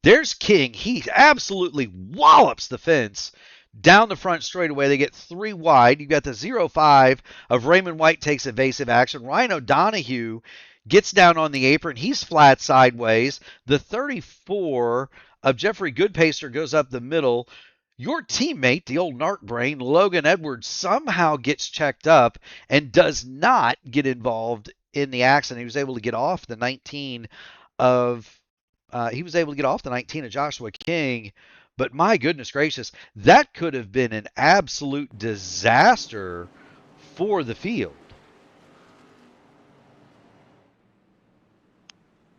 There's King. He absolutely wallops the fence down the front straightaway. They get 3 wide. You got the 0-5 of Raymond White takes evasive action. Ryan O'Donohue gets down on the apron. He's flat sideways. The 34 of Jeffrey Goodpaster goes up the middle. Your teammate, the old narc brain, Logan Edwards, somehow gets checked up and does not get involved in the accident. He was able to get off the 19 of Joshua King. But my goodness gracious, that could have been an absolute disaster for the field.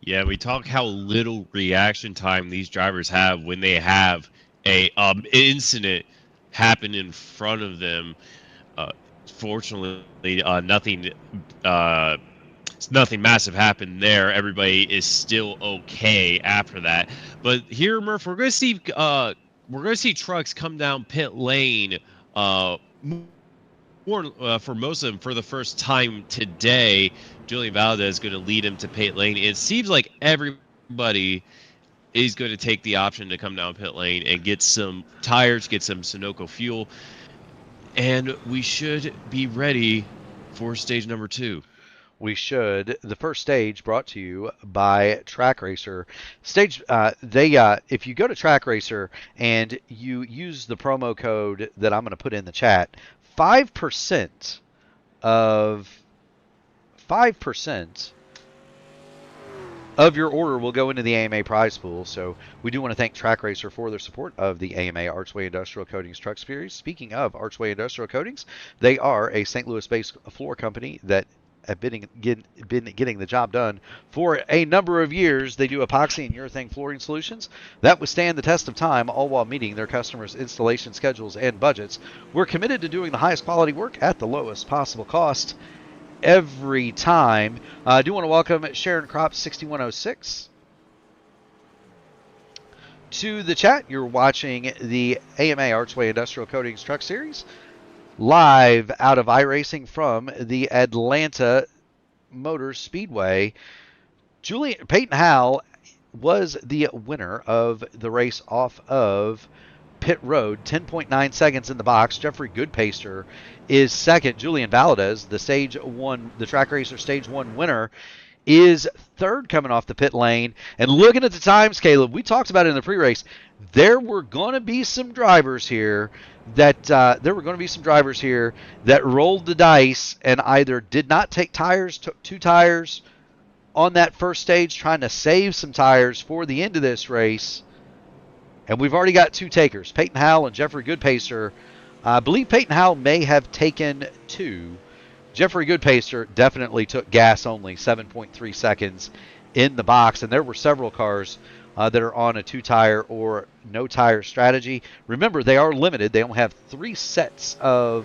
Yeah, we talk how little reaction time these drivers have when they have a incident happen in front of them. Fortunately, nothing massive happened there. Everybody is still okay after that. But here, Murph, we're going to see trucks come down pit lane. For most of them for the first time today. Julian Valadez is going to lead him to pit lane. It seems like everybody is going to take the option to come down pit lane and get some tires, get some Sunoco fuel, and we should be ready for stage number 2. We should. The first stage brought to you by Track Racer. If you go to Track Racer and you use the promo code that I'm going to put in the chat, 5% of your order will go into the AMA prize pool. So we do want to thank Track Racer for their support of the AMA Archway Industrial Coatings Truck Series. Speaking of Archway Industrial Coatings, they are a St. Louis-based floor company that have been getting the job done for a number of years. They do epoxy and urethane flooring solutions that withstand the test of time, all while meeting their customers' installation schedules and budgets. We're committed to doing the highest quality work at the lowest possible cost every time. I do want to welcome Sharon Crop 6106 to the chat. You're watching the AMA Archway Industrial Coatings Truck Series live out of iRacing from the Atlanta Motor Speedway. Peyton Howell was the winner of the race off of pit road, 10.9 seconds in the box. Jeffrey Goodpaster is second. Julian Valadez, the track racer stage 1 winner, is third coming off the pit lane. And looking at the times, Caleb, we talked about it in the pre-race. There were going to be some drivers here that rolled the dice and either did not take tires, took 2 tires on that first stage, trying to save some tires for the end of this race. And we've already got 2 takers, Peyton Howell and Jeffrey Goodpaster. I believe Peyton Howell may have taken 2. Jeffrey Goodpaster definitely took gas only, 7.3 seconds in the box. And there were several cars that are on a 2-tire or no-tire strategy. Remember, they are limited. They only have 3 sets of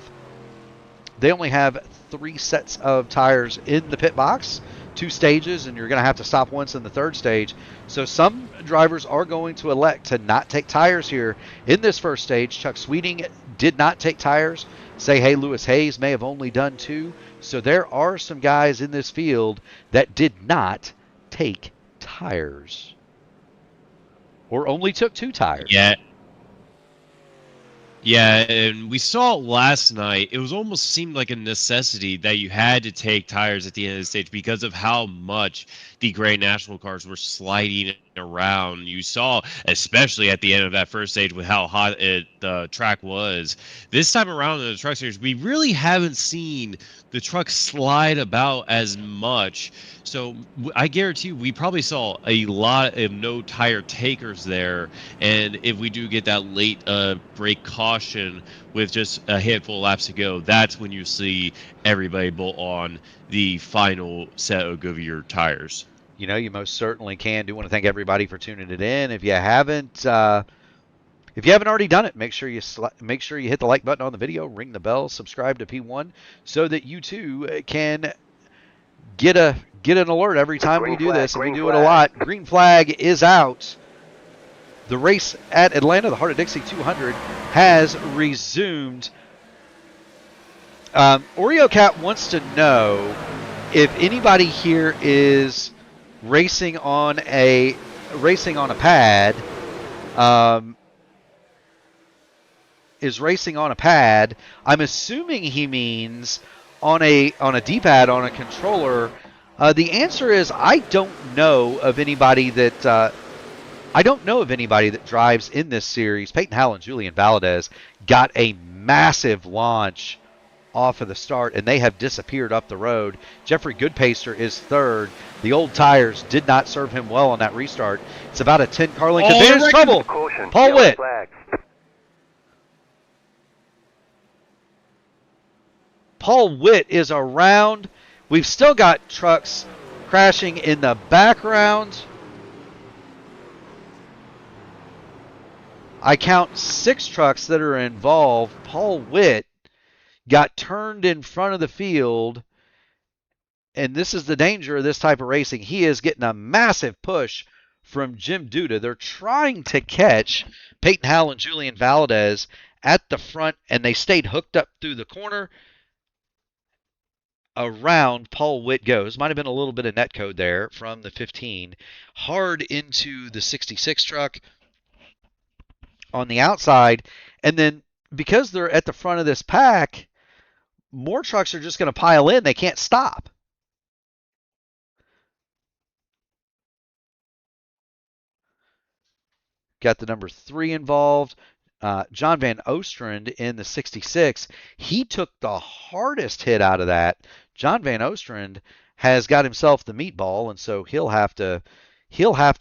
tires in the pit box, 2 stages, and you're going to have to stop once in the 3rd stage. So some drivers are going to elect to not take tires here in this first stage. Chuck Sweeting did not take tires. Hey, Lewis Hayes may have only done 2. So there are some guys in this field that did not take tires, or only took 2 tires. Yeah, and we saw it last night. It was almost seemed like a necessity that you had to take tires at the end of the stage because of how much the Gray National cars were sliding around. You saw, especially at the end of that first stage, with how hot the track was. This time around in the Truck Series, we really haven't seen the truck slide about as much. So I guarantee you, we probably saw a lot of no tire takers there. And if we do get that late brake caution with just a handful of laps to go, that's when you see everybody bolt on the final set of Goodyear tires. You know, you most certainly can. Do want to thank everybody for tuning it in. If you haven't already done it, make sure you hit the like button on the video, ring the bell, subscribe to P1, so that you too can get an alert every time we do this. And we do it a lot. Green flag is out. The race at Atlanta, the Heart of Dixie 200, has resumed. Oreo Cat wants to know if anybody here is racing on a pad. Is racing on a pad. I'm assuming he means on a D-pad, on a controller. The answer is I don't know of anybody that drives in this series. Peyton Howell and Julian Valadez got a massive launch off of the start, and they have disappeared up the road. Jeffrey Goodpaster is third. The old tires did not serve him well on that restart. It's about a 10-car length advantage. There's trouble. Caution, Paul Witt. flag. Paul Witt is around. We've still got trucks crashing in the background. I count 6 trucks that are involved. Paul Witt got turned in front of the field, and this is the danger of this type of racing. He is getting a massive push from Jim Duda. They're trying to catch Peyton Howell and Julian Valadez at the front, and they stayed hooked up through the corner. Around Paul Witt goes. Might have been a little bit of netcode there from the 15. Hard into the 66 truck on the outside. And then because they're at the front of this pack, more trucks are just going to pile in. They can't stop. Got the number 3 involved. John Van Ostrand in the 66. He took the hardest hit out of that. John Van Ostrand has got himself the meatball, and so he'll have to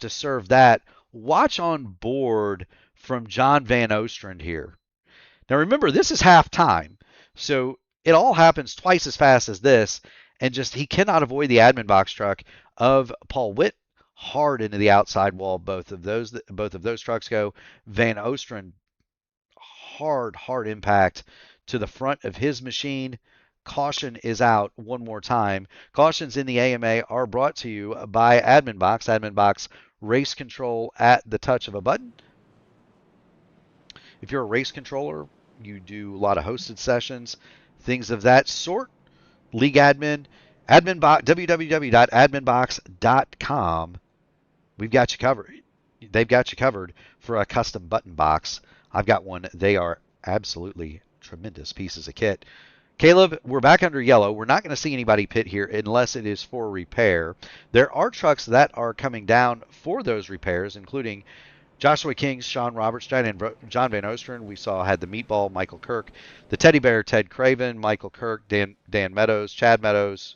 serve that. Watch on board from John Van Ostrand here. Now remember, this is halftime, so it all happens twice as fast as this, and just he cannot avoid the admin box truck of Paul Witt hard into the outside wall. Both of those trucks go. Van Ostrand hard impact to the front of his machine. Caution is out one more time. Cautions in the AMA are brought to you by Admin Box. Admin Box race control at the touch of a button. If you're a race controller, you do a lot of hosted sessions, things of that sort. League admin, www.adminbox.com. We've got you covered. They've got you covered for a custom button box. I've got one. They are absolutely tremendous pieces of kit. Caleb, we're back under yellow. We're not going to see anybody pit here unless it is for repair. There are trucks that are coming down for those repairs, including Joshua Kings, Sean Robertstein, and John Van Ostrand. We saw had the meatball, Michael Kirk, the teddy bear, Ted Craven, Michael Kirk, Dan Meadows, Chad Meadows.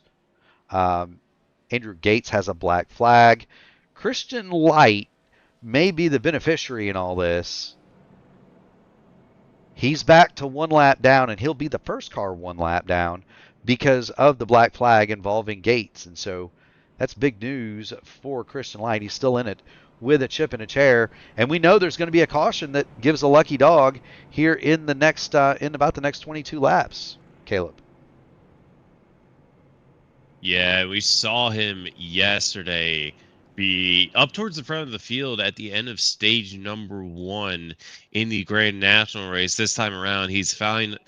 Andrew Gates has a black flag. Christian Light may be the beneficiary in all this. He's back to one lap down, and he'll be the first car one lap down because of the black flag involving Gates. And so that's big news for Christian Light. He's still in it with a chip and a chair. And we know there's going to be a caution that gives a lucky dog here in the next in about the next 22 laps. Caleb. Yeah, we saw him yesterday be up towards the front of the field at the end of stage number 1 in the Grand National race. This time around, he's found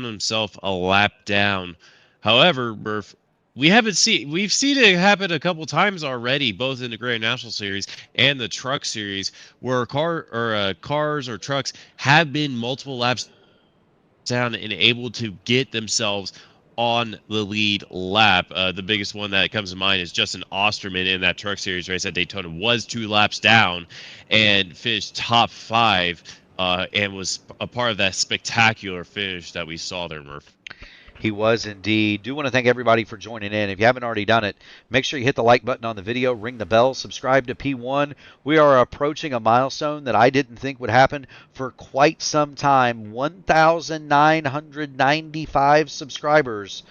himself a lap down. However, Murph, we've seen it happen a couple times already, both in the Grand National Series and the Truck Series, where cars or trucks have been multiple laps down and able to get themselves on the lead lap. The biggest one that comes to mind is Justin Osterman in that Truck Series race at Daytona, was 2 laps down and finished top 5 and was a part of that spectacular finish that we saw there, Murph. He was indeed. Do want to thank everybody for joining in. If you haven't already done it, make sure you hit the like button on the video, ring the bell, subscribe to P1. We are approaching a milestone that I didn't think would happen for quite some time. 1,995 subscribers.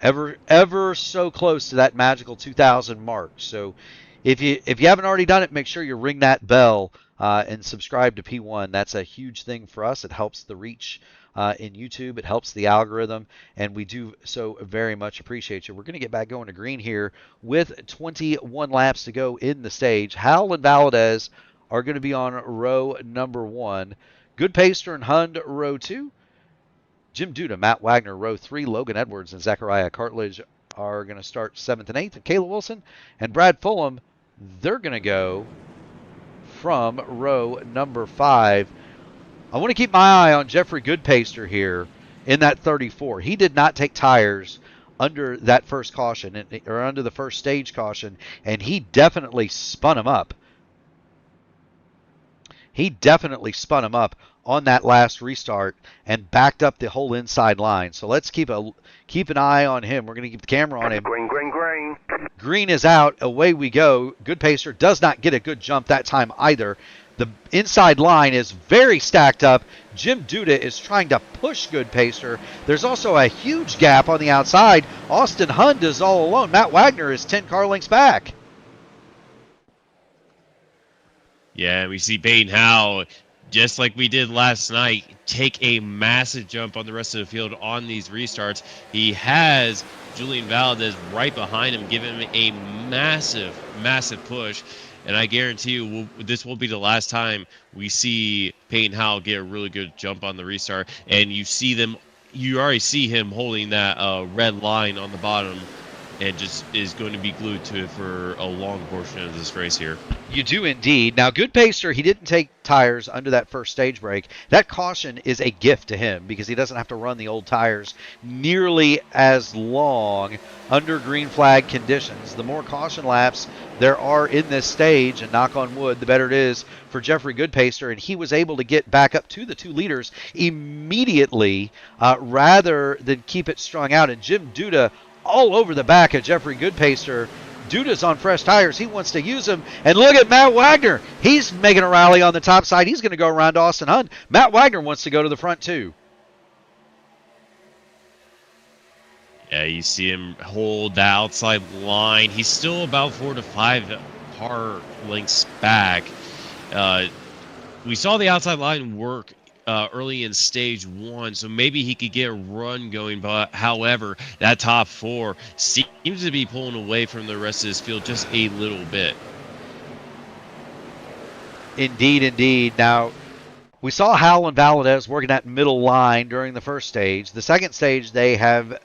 Ever so close to that magical 2,000 mark. So if you haven't already done it, make sure you ring that bell and subscribe to P1. That's a huge thing for us. It helps the reach in YouTube. It helps the algorithm, and we do so very much appreciate you. We're going to get back going to green here with 21 laps to go in the stage. Howell and Valadez are going to be on row number 1. Goodpaster and Hund, row 2. Jim Duda, Matt Wagner, row 3. Logan Edwards and Zachariah Cartledge are going to start 7th and 8th. And Kayla Wilson and Brad Fulham, they're going to go from row number 5. I want to keep my eye on Jeffrey Goodpaster here in that 34. He did not take tires under that first caution, or under the first stage caution, and he definitely spun him up. He definitely spun him up on that last restart and backed up the whole inside line. So let's keep an eye on him. We're going to keep the camera on him. Green. Green is out. Away we go. Goodpaster does not get a good jump that time either. The inside line is very stacked up. Jim Duda is trying to push Goodpaster. There's also a huge gap on the outside. Austin Hund is all alone. Matt Wagner is 10 car lengths back. Yeah, we see Peyton Howe, just like we did last night, take a massive jump on the rest of the field on these restarts. He has Julian Valadez right behind him, giving him a massive, massive push. And I guarantee you, this will be the last time we see Peyton Howe get a really good jump on the restart. And you already see him holding that red line on the bottom, and just is going to be glued to it for a long portion of this race here. You do indeed. Now, Goodpaster, he didn't take tires under that first stage break. That caution is a gift to him because he doesn't have to run the old tires nearly as long under green flag conditions. The more caution laps there are in this stage, and knock on wood, the better it is for Jeffrey Goodpaster, and he was able to get back up to the 2 leaders immediately rather than keep it strung out. And Jim Duda all over the back of Jeffrey Goodpaster. Duda's on fresh tires. He wants to use them. And look at Matt Wagner. He's making a rally on the top side. He's going to go around to Austin Hunt. Matt Wagner wants to go to the front too. Yeah, you see him hold the outside line. He's still about 4 to 5 car lengths back. We saw the outside line work early in stage 1, so maybe he could get a run going. But however, that top 4 seems to be pulling away from the rest of his field just a little bit. Indeed, indeed. Now, we saw Howell and Valadez working that middle line during the first stage. The second stage, they have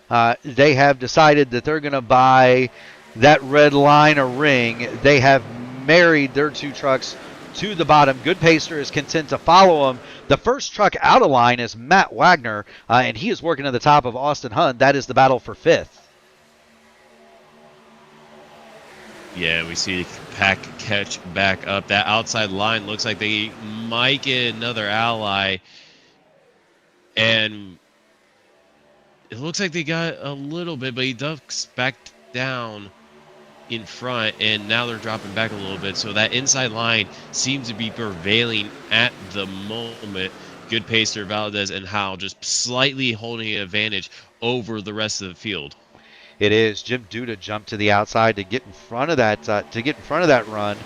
decided that they're going to buy that red line a ring. They have married their 2 trucks to the bottom. Goodpaster is content to follow him. The first truck out of line is Matt Wagner, and he is working at the top of Austin Hunt. That is the battle for 5th. Yeah, we see the pack catch back up. That outside line looks like they might get another ally. And it looks like they got a little bit, but he ducks back down in front, and now they're dropping back a little bit. So that inside line seems to be prevailing at the moment. Goodpaster, Valadez, and Howell just slightly holding an advantage over the rest of the field. It is. Jim Duda jumped to the outside to get in front of that run,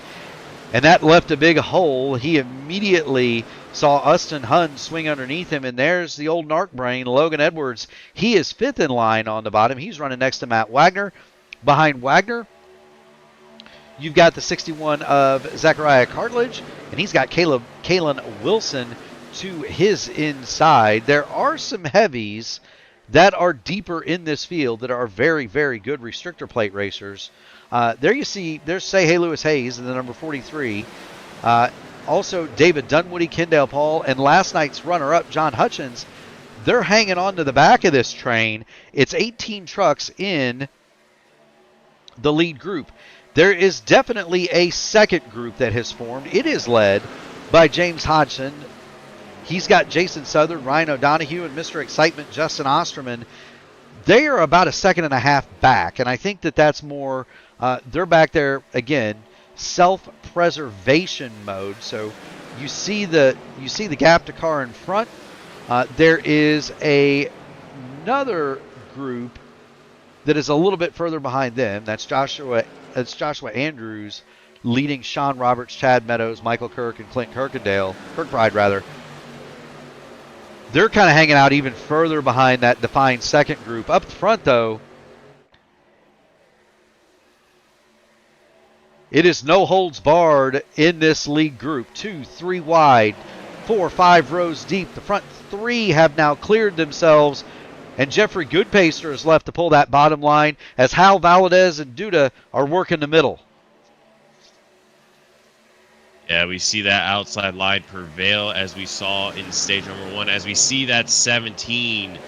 and that left a big hole. He immediately saw Austin Hunt swing underneath him, and there's the old narc brain, Logan Edwards. He is 5th in line on the bottom. He's running next to Matt Wagner. Behind Wagner, you've got the 61 of Zachariah Cartledge, and he's got Kalen Wilson to his inside. There are some heavies that are deeper in this field that are very, very good restrictor plate racers. There you see, there's Say Hey Lewis Hayes in the number 43. Also, David Dunwoody, Kendall Paul, and last night's runner-up, John Hutchins. They're hanging on to the back of this train. It's 18 trucks in the lead group. There is definitely a second group that has formed. It is led by James Hodgson. He's got Jason Southern, Ryan O'Donohue, and Mr. Excitement, Justin Osterman. They are about a second and a half back, and I think that that's more, they're back there, again, self-preservation mode. So you see the gap to car in front. There is another group that is a little bit further behind them. That's Joshua Andrews leading Sean Roberts, Chad Meadows, Michael Kirk, and Clint Kirkbride rather. They're kind of hanging out even further behind that defined second group. Up front, though, it is no holds barred in this league group. 2, 3 wide, 4, 5 rows deep. The front 3 have now cleared themselves, and Jeffrey Goodpaster is left to pull that bottom line as Hal Valadez and Duda are working the middle. Yeah, we see that outside line prevail as we saw in stage number 1. As we see that 17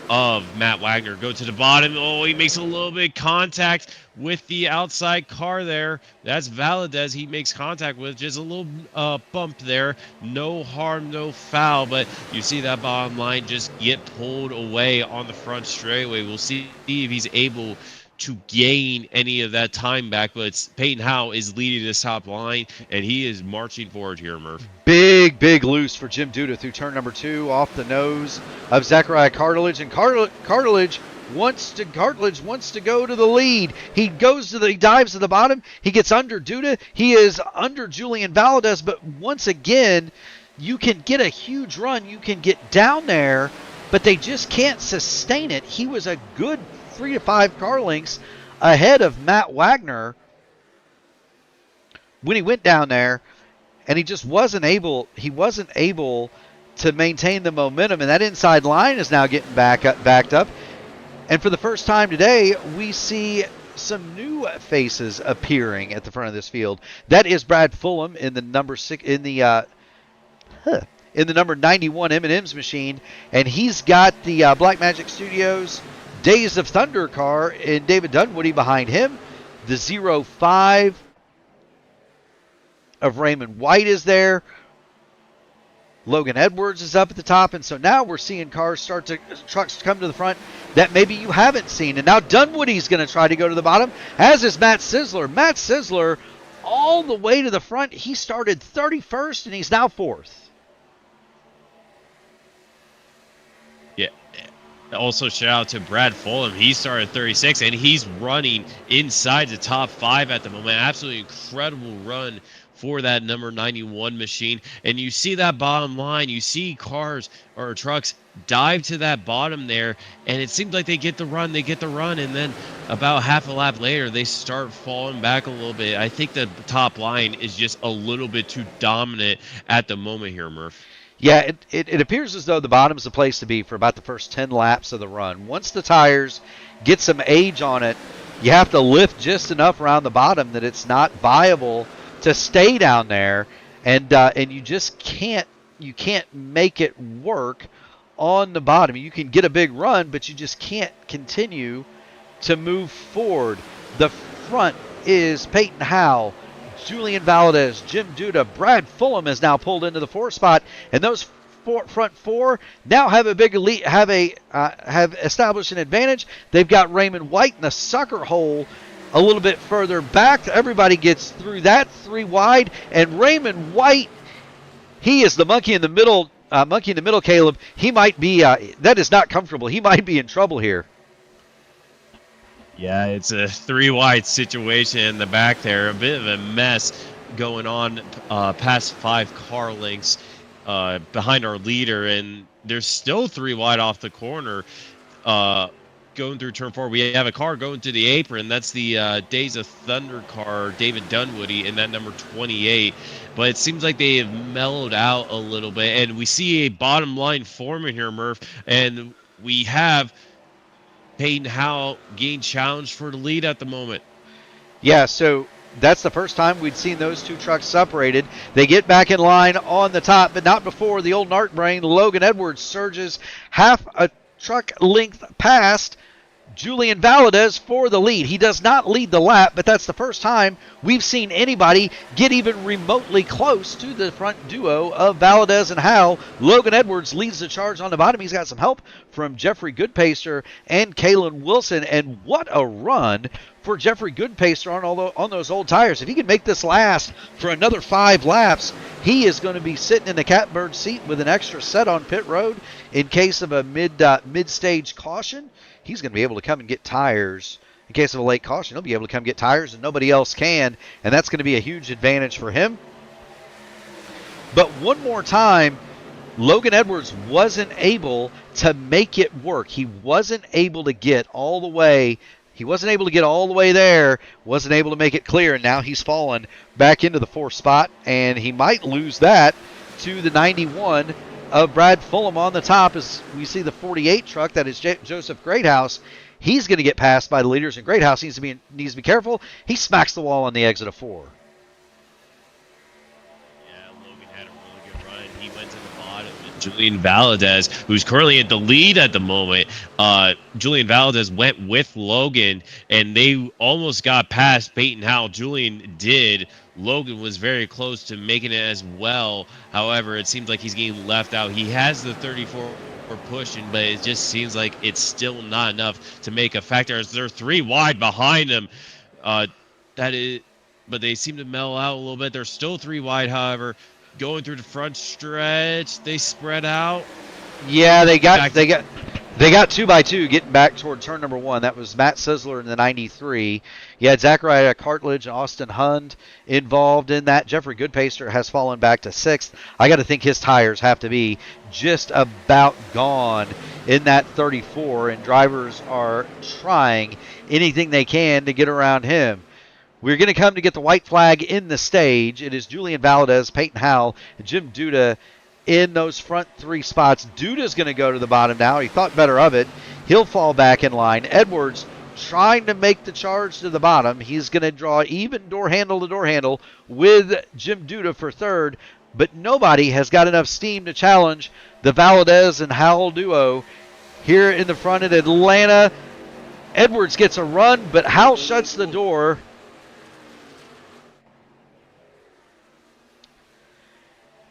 of Matt Wagner go to the bottom. Oh, he makes a little bit of contact with the outside car there. That's Valadez he makes contact with. Just a little bump there. No harm, no foul. But you see that bottom line just get pulled away on the front straightaway. We'll see if he's able to gain any of that time back, but Peyton Howe is leading this top line, and he is marching forward here, Murph. Big loose for Jim Duda through turn number 2 off the nose of Zachariah Cartledge, and Cartledge wants to go to the lead. He dives to the bottom. He gets under Duda. He is under Julian Valadez, but once again, you can get a huge run. You can get down there, but they just can't sustain it. He was a good 3 to 5 car lengths ahead of Matt Wagner when he went down there, and he just wasn't able to maintain the momentum, and that inside line is now getting backed up. And for the first time today, we see some new faces appearing at the front of this field. That is Brad Fulham in the number 6 in the number 91 M&M's machine, and he's got the Blackmagic Studios Days of Thunder car and David Dunwoody behind him. The 05 of Raymond White is there. Logan Edwards is up at the top, and so now we're seeing trucks come to the front that maybe you haven't seen. And now Dunwoody's going to try to go to the bottom, as is Matt Sizzler. Matt Sizzler all the way to the front. He started 31st, and he's now 4th. Yeah. Also, shout out to Brad Fulham. He started 36, and he's running inside the top 5 at the moment. Absolutely incredible run for that number 91 machine. And you see that bottom line, you see cars or trucks dive to that bottom there, and it seems like they get the run, and then about half a lap later, they start falling back a little bit. I think the top line is just a little bit too dominant at the moment here, Murph. Yeah, it appears as though the bottom's the place to be for about the first 10 laps of the run. Once the tires get some age on it, you have to lift just enough around the bottom that it's not viable to stay down there, and you just can't make it work on the bottom. You can get a big run, but you just can't continue to move forward. The front is Peyton Howell, Julian Valadez, Jim Duda. Brad Fulham is now pulled into the 4th spot, and those front 4 now have a big lead, have established an advantage. They've got Raymond White in the sucker hole a little bit further back. Everybody gets through that 3 wide, and Raymond White, he is the monkey in the middle. Caleb. He might be. That is not comfortable. He might be in trouble here. Yeah, it's a 3 wide situation in the back there. A bit of a mess going on past 5 car lengths behind our leader, and there's still 3 wide off the corner. Going through turn 4, we have a car going to the apron. That's the Days of Thunder car, David Dunwoody, in that number 28. But it seems like they have mellowed out a little bit, and we see a bottom line forming here, Murph, and we have Peyton Howell getting challenged for the lead at the moment. Yeah, so that's the first time we'd seen those 2 trucks separated. They get back in line on the top, but not before the old Nart brain, Logan Edwards, surges half a truck length past Julian Valadez for the lead. He does not lead the lap, but that's the first time we've seen anybody get even remotely close to the front duo of Valadez and Howell. Logan Edwards leads the charge on the bottom. He's got some help from Jeffrey Goodpaster and Kalen Wilson, and what a run for Jeffrey Goodpaster on those old tires. If he can make this last for another 5 laps, he is going to be sitting in the catbird seat with an extra set on pit road in case of a mid-stage caution. He's going to be able to come and get tires. In case of a late caution, he'll be able to come get tires and nobody else can, and that's going to be a huge advantage for him. But one more time, Logan Edwards wasn't able to make it work. He wasn't able to get all the way. He wasn't able to get all the way there, wasn't able to make it clear, and now he's fallen back into the 4th spot, and he might lose that to the 91 of Brad Fulham on the top. As we see the 48 truck, that is Joseph Greathouse. He's going to get passed by the leaders, and Greathouse needs to be careful. He smacks the wall on the exit of 4. Logan had a really good run. He went to the bottom. Julian Valadez, who's currently at the lead at the moment, Julian Valadez went with Logan, and they almost got past Peyton Howell. Julian did. Logan was very close to making it as well. However, it seems like he's getting left out. He has the 34 pushing, but it just seems like it's still not enough to make a factor, as they're 3 wide behind him. But they seem to mellow out a little bit. They're still 3 wide, however. Going through the front stretch, they spread out. Yeah, they got 2x2 getting back toward turn number 1. That was Matt Sizzler in the 93. You had Zachariah Cartledge and Austin Hund involved in that. Jeffrey Goodpaster has fallen back to 6th. I got to think his tires have to be just about gone in that 34, and drivers are trying anything they can to get around him. We're going to come to get the white flag in the stage. It is Julian Valadez, Peyton Howell, and Jim Duda in those front 3 spots. Duda's going to go to the bottom now. He thought better of it. He'll fall back in line. Edwards trying to make the charge to the bottom. He's going to draw even door handle to door handle with Jim Duda for 3rd, but nobody has got enough steam to challenge the Valadez and Howell duo here in the front at Atlanta. Edwards gets a run, but Howell shuts the door.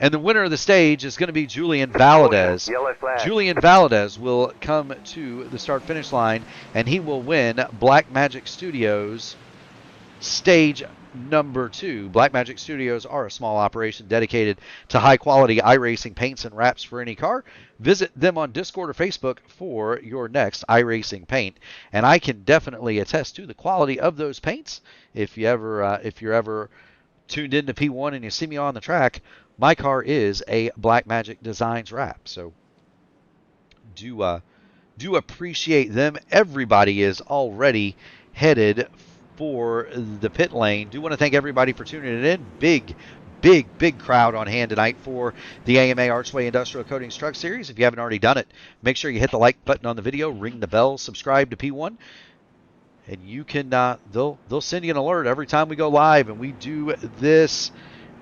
And the winner of the stage is going to be Julian Valadez. Julian Valadez will come to the start-finish line, and he will win Black Magic Studios stage number 2. Black Magic Studios are a small operation dedicated to high-quality iRacing paints and wraps for any car. Visit them on Discord or Facebook for your next iRacing paint. And I can definitely attest to the quality of those paints. If you're ever tuned into P1 and you see me on the track, my car is a Black Magic Designs wrap. So do appreciate them. Everybody is already headed for the pit lane. Do want to thank everybody for tuning in. Big crowd on hand tonight for the AMA Archway Industrial Coatings Truck Series. If you haven't already done it, make sure you hit the like button on the video, ring the bell, subscribe to P1, and you can they'll send you an alert every time we go live, and we do this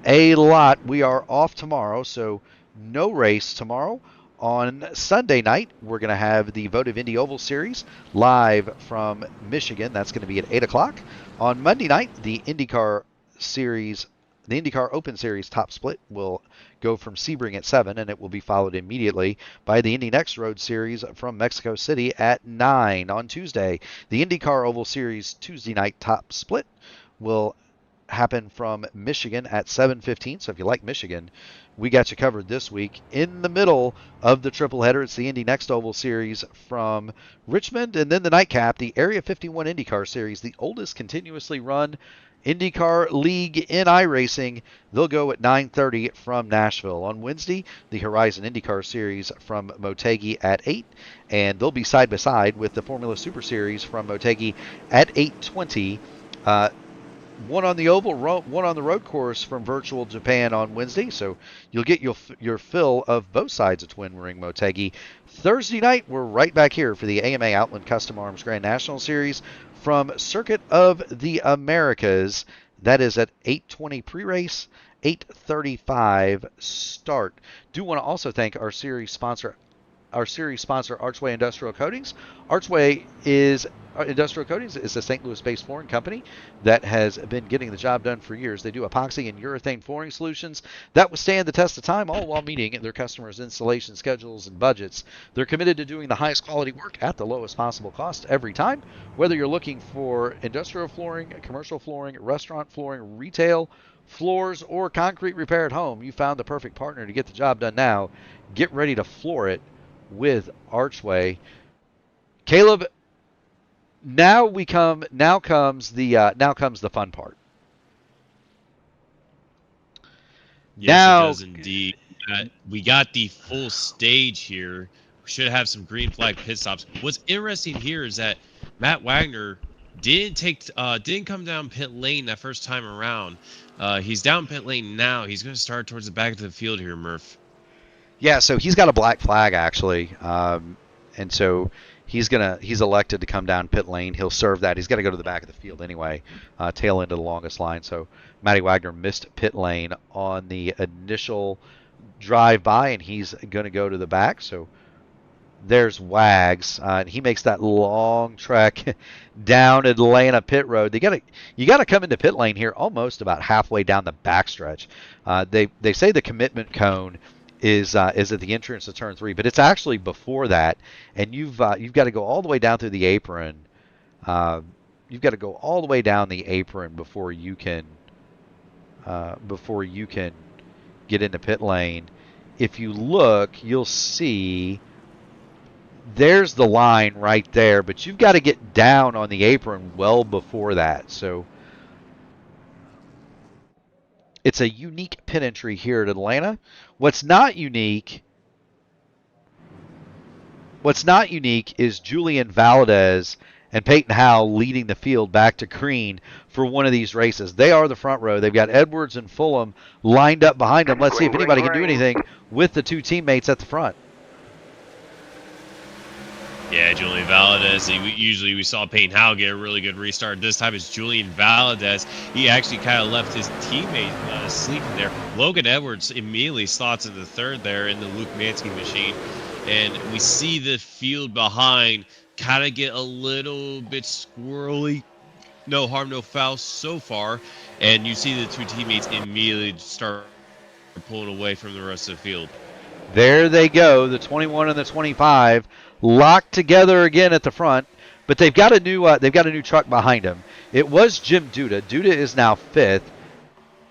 a lot. We are off tomorrow, so no race tomorrow. On Sunday night, we're going to have the Votive Indy Oval Series live from Michigan. That's going to be at 8 o'clock. On Monday night, the IndyCar Open Series top split will go from Sebring at 7, and it will be followed immediately by the Indy Next Road Series from Mexico City at 9 on Tuesday. The IndyCar Oval Series Tuesday night top split will happen from Michigan at 7:15. So if you like Michigan, we got you covered this week. In the middle of the triple header, it's the Indy Next Oval Series from Richmond, and then the nightcap, the Area 51 IndyCar Series, the oldest continuously run IndyCar league in iRacing. They'll go at 9:30 from Nashville. On Wednesday, the Horizon IndyCar Series from Motegi at 8, and they'll be side by side with the Formula Super Series from Motegi at 8:20. One on the oval, one on the road course from Virtual Japan on Wednesday, so you'll get your fill of both sides of Twin Ring Motegi. Thursday night, we're right back here for the AMA Outland Custom Arms Grand National Series from Circuit of the Americas. That is at 8:20 pre-race, 8:35 start. Do want to also thank our series sponsor, Archway Industrial Coatings. Archway Industrial Coatings is a St. Louis-based flooring company that has been getting the job done for years. They do epoxy and urethane flooring solutions that withstand the test of time, all while meeting their customers' installation schedules and budgets. They're committed to doing the highest quality work at the lowest possible cost every time. Whether you're looking for industrial flooring, commercial flooring, restaurant flooring, retail floors, or concrete repair at home, you found the perfect partner to get the job done now. Get ready to floor it with Archway. Caleb, now comes the fun part. Yes, it does indeed. We got the full stage here. We should have some green flag pit stops. What's interesting here is that Matt Wagner didn't come down pit lane that first time around. He's down pit lane now. He's going to start towards the back of the field here, Murph. Yeah, so he's got a black flag actually, and so he's elected to come down pit lane. He'll serve that. He's got to go to the back of the field anyway, tail end of the longest line. So Matty Wagner missed pit lane on the initial drive by, and he's going to go to the back. So there's Wags, and he makes that long trek down Atlanta pit road. You got to come into pit lane here almost about halfway down the backstretch. They say the commitment cone is at the entrance to turn 3, but it's actually before that, and you've got to go all the way down through the apron. You've got to go all the way down the apron before you can get into pit lane. If you look, you'll see there's the line right there, but you've got to get down on the apron well before that. So it's a unique pit entry here at Atlanta. What's not unique is Julian Valadez and Peyton Howell leading the field back to green for one of these races. They are the front row. They've got Edwards and Fulham lined up behind them. Let's see if anybody can do anything with the two teammates at the front. Yeah, Julian Valadez. We saw Peyton Howell get a really good restart. This time it's Julian Valadez. He actually kind of left his teammate sleeping there. Logan Edwards immediately slots in the third there in the Luke Mansky machine. And we see the field behind kind of get a little bit squirrely. No harm, no foul so far. And you see the two teammates immediately start pulling away from the rest of the field. There they go, the 21 and the 25 locked together again at the front, but they've got a new truck behind them. It was Jim Duda. Duda is now 5th.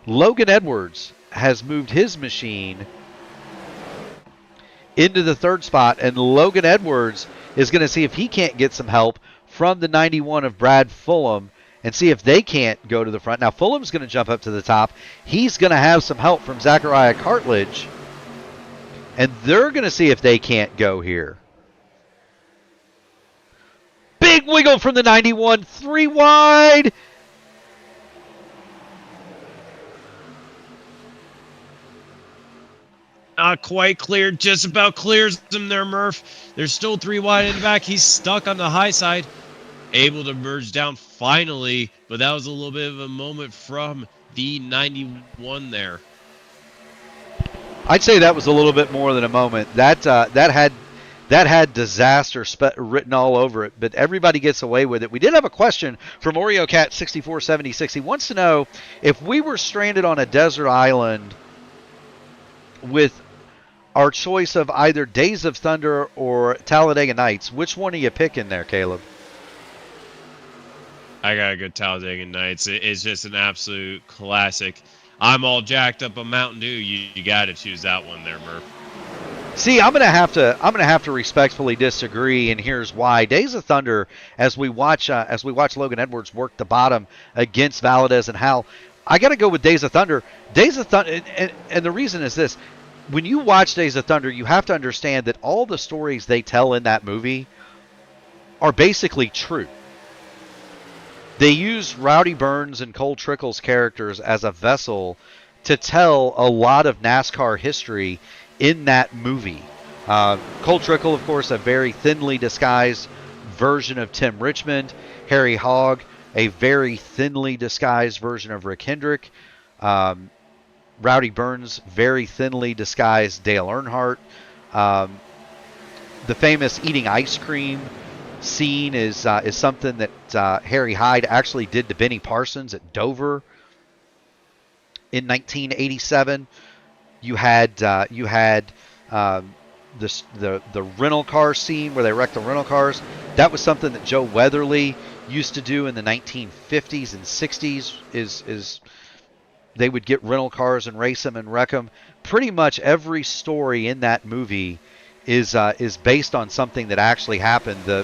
Logan Edwards has moved his machine into the 3rd spot, and Logan Edwards is going to see if he can't get some help from the 91 of Brad Fulham and see if they can't go to the front. Now, Fulham's going to jump up to the top. He's going to have some help from Zachariah Cartledge, and they're going to see if they can't go here. Big wiggle from the 91, 3 wide. Not quite cleared, just about clears them there, Murph. There's still 3 wide in the back. He's stuck on the high side. Able to merge down finally, but that was a little bit of a moment from the 91 there. I'd say that was a little bit more than a moment. That had disaster written all over it, but everybody gets away with it. We did have a question from Oreo Cat 6476. He wants to know if we were stranded on a desert island with our choice of either Days of Thunder or Talladega Nights, which one are you picking there, Caleb? I got a good Talladega Nights. It's just an absolute classic. I'm all jacked up on Mountain Dew. You got to choose that one there, Murph. See, I'm gonna have to respectfully disagree, and here's why. Days of Thunder, as we watch Logan Edwards work the bottom against Valadez and Hal, I got to go with Days of Thunder. Days of Thunder, and the reason is this: when you watch Days of Thunder, you have to understand that all the stories they tell in that movie are basically true. They use Rowdy Burns and Cole Trickle's characters as a vessel to tell a lot of NASCAR history in that movie. Cole Trickle, of course, a very thinly disguised version of Tim Richmond. Harry Hogg, a very thinly disguised version of Rick Hendrick. Rowdy Burns, very thinly disguised Dale Earnhardt. The famous eating ice cream scene is something that Harry Hyde actually did to Benny Parsons at Dover in 1987. You had the rental car scene where they wrecked the rental cars. That was something that Joe Weatherly used to do in the 1950s and 60s. Is they would get rental cars and race them and wreck them. Pretty much every story in that movie is based on something that actually happened. The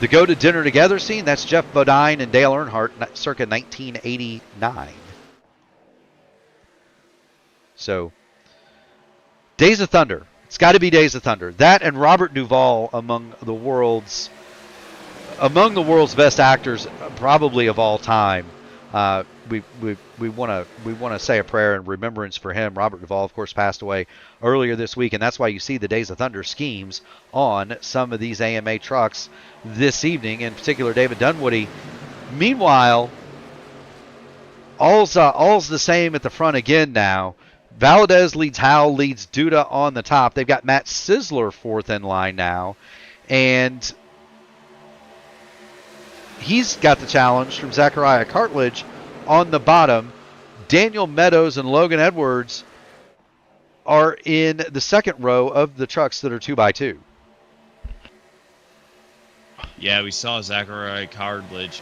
go to dinner together scene, that's Jeff Bodine and Dale Earnhardt circa 1989. So, Days of Thunder. It's got to be Days of Thunder. That and Robert Duvall among the world's best actors, probably of all time. We want to say a prayer in remembrance for him. Robert Duvall, of course, passed away earlier this week, and that's why you see the Days of Thunder schemes on some of these AMA trucks this evening, in particular David Dunwoody. Meanwhile, all's the same at the front again now. Valadez leads Howell, leads Duda on the top. They've got Matt Sizzler 4th in line now, and he's got the challenge from Zachariah Cartledge on the bottom. Daniel Meadows and Logan Edwards are in the 2nd row of the trucks that are 2x2. Yeah, we saw Zachariah Cartledge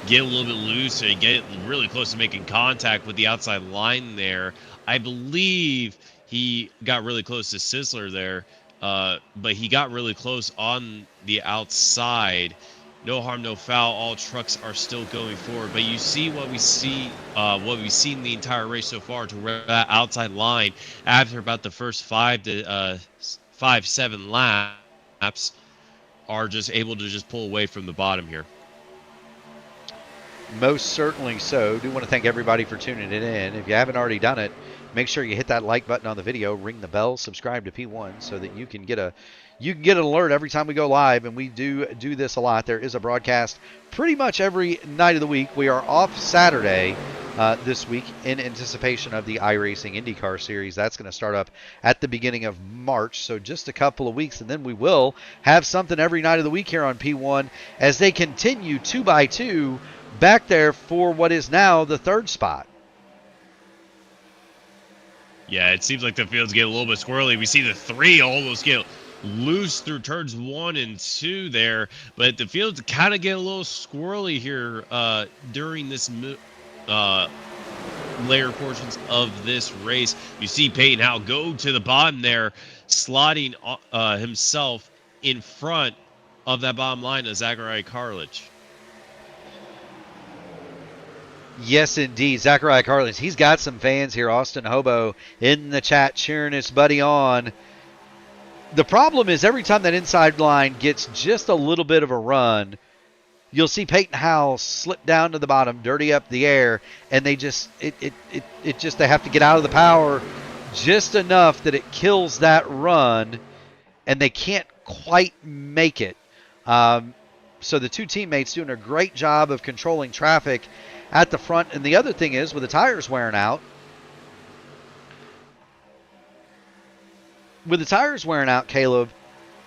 get a little bit loose and get really close to making contact with the outside line there. I believe he got really close to Sizzler there, but he got really close on the outside. No harm, no foul. All trucks are still going forward. But you see what we've seen the entire race so far, to where that outside line, after about the first 7 laps, are just able to just pull away from the bottom here. Most certainly so. Do want to thank everybody for tuning it in. If you haven't already done it, make sure you hit that like button on the video, ring the bell, subscribe to P1 so that you can get an alert every time we go live, and we do this a lot. There is a broadcast pretty much every night of the week. We are off Saturday this week in anticipation of the iRacing IndyCar Series. That's going to start up at the beginning of March, so just a couple of weeks, and then we will have something every night of the week here on P1 as they continue 2x2 back there for what is now the 3rd spot. Yeah, it seems like the fields get a little bit squirrely. We see the 3 almost get loose through turns 1 and 2 there, but the fields kind of get a little squirrely here during this later portions of this race. You see Peyton Howe go to the bottom there, slotting himself in front of that bottom line of Zachariah Carlich. Yes, indeed. Zachariah Carlich, he's got some fans here. Austin Hobo in the chat cheering his buddy on. The problem is every time that inside line gets just a little bit of a run, you'll see Peyton Howe slip down to the bottom, dirty up the air, and they just they have to get out of the power just enough that it kills that run, and they can't quite make it. So the two teammates doing a great job of controlling traffic at the front. And the other thing is, with the tires wearing out, Caleb,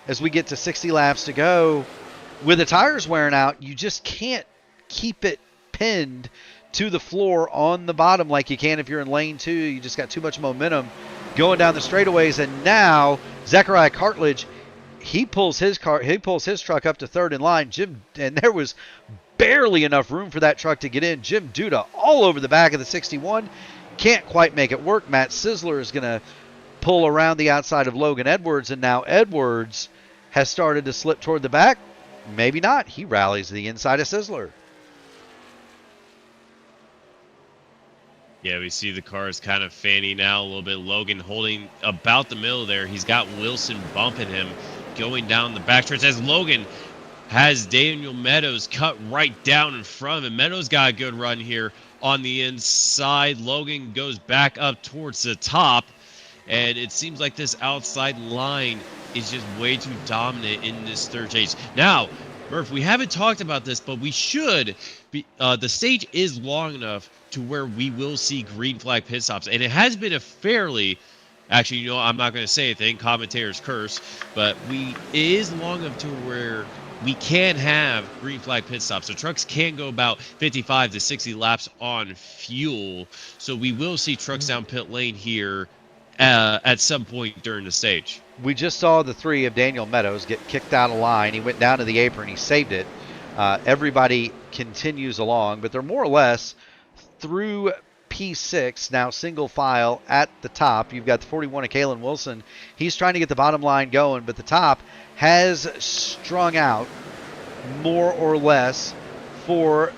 as we get to 60 laps to go, with the tires wearing out, you just can't keep it pinned to the floor on the bottom like you can if you're in lane 2. You just got too much momentum going down the straightaways. And now Zachariah Cartledge, he pulls his truck up to third in line. And there was barely enough room for that truck to get in. Jim Duda all over the back of the 61. Can't quite make it work. Matt Sizzler is going to pull around the outside of Logan Edwards, and now Edwards has started to slip toward the back. Maybe not. He rallies the inside of Sizzler. Yeah, we see the cars kind of fanning out a little bit. Logan holding about the middle there. He's got Wilson bumping him going down the backstretch as Logan has Daniel Meadows cut right down in front of him. Meadows got a good run here on the inside. Logan goes back up towards the top, and it seems like this outside line is just way too dominant in this third stage. Now, Murph, we haven't talked about this, but we should be. The stage is long enough to where we will see green flag pit stops, and it has been a fairly. Actually, you know, I'm not going to say anything. Commentators curse, but it is long enough to where we can have green flag pit stops. The trucks can go about 55 to 60 laps on fuel, so we will see trucks down pit lane here at some point during the stage. We just saw the 3 of Daniel Meadows get kicked out of line. He went down to the apron. He saved it. Everybody continues along, but they're more or less through P6, now single file at the top. You've got the 41 of Kalen Wilson. He's trying to get the bottom line going, but the top has strung out more or less for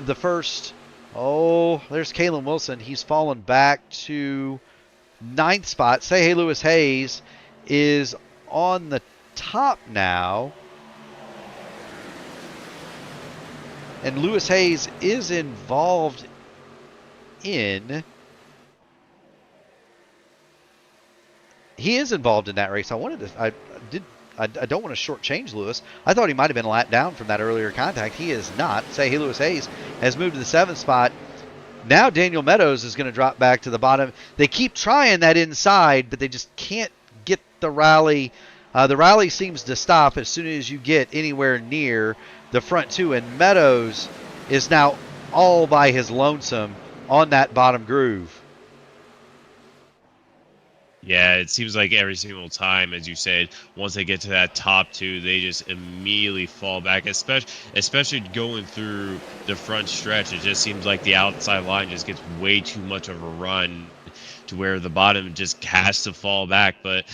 the first. Oh, there's Kalen Wilson. He's fallen back to 9th spot. Say Hey Lewis Hayes is on the top now. And Lewis Hayes is involved in. He is involved in that race. I don't want to shortchange Lewis. I thought he might have been a lap down from that earlier contact. He is not. Say Hey Lewis Hayes has moved to the 7th spot. Now Daniel Meadows is going to drop back to the bottom. They keep trying that inside, but they just can't get the rally. The rally seems to stop as soon as you get anywhere near the front 2, and Meadows is now all by his lonesome on that bottom groove. Yeah, it seems like every single time, as you said, once they get to that top 2, they just immediately fall back, especially going through the front stretch. It just seems like the outside line just gets way too much of a run to where the bottom just has to fall back. But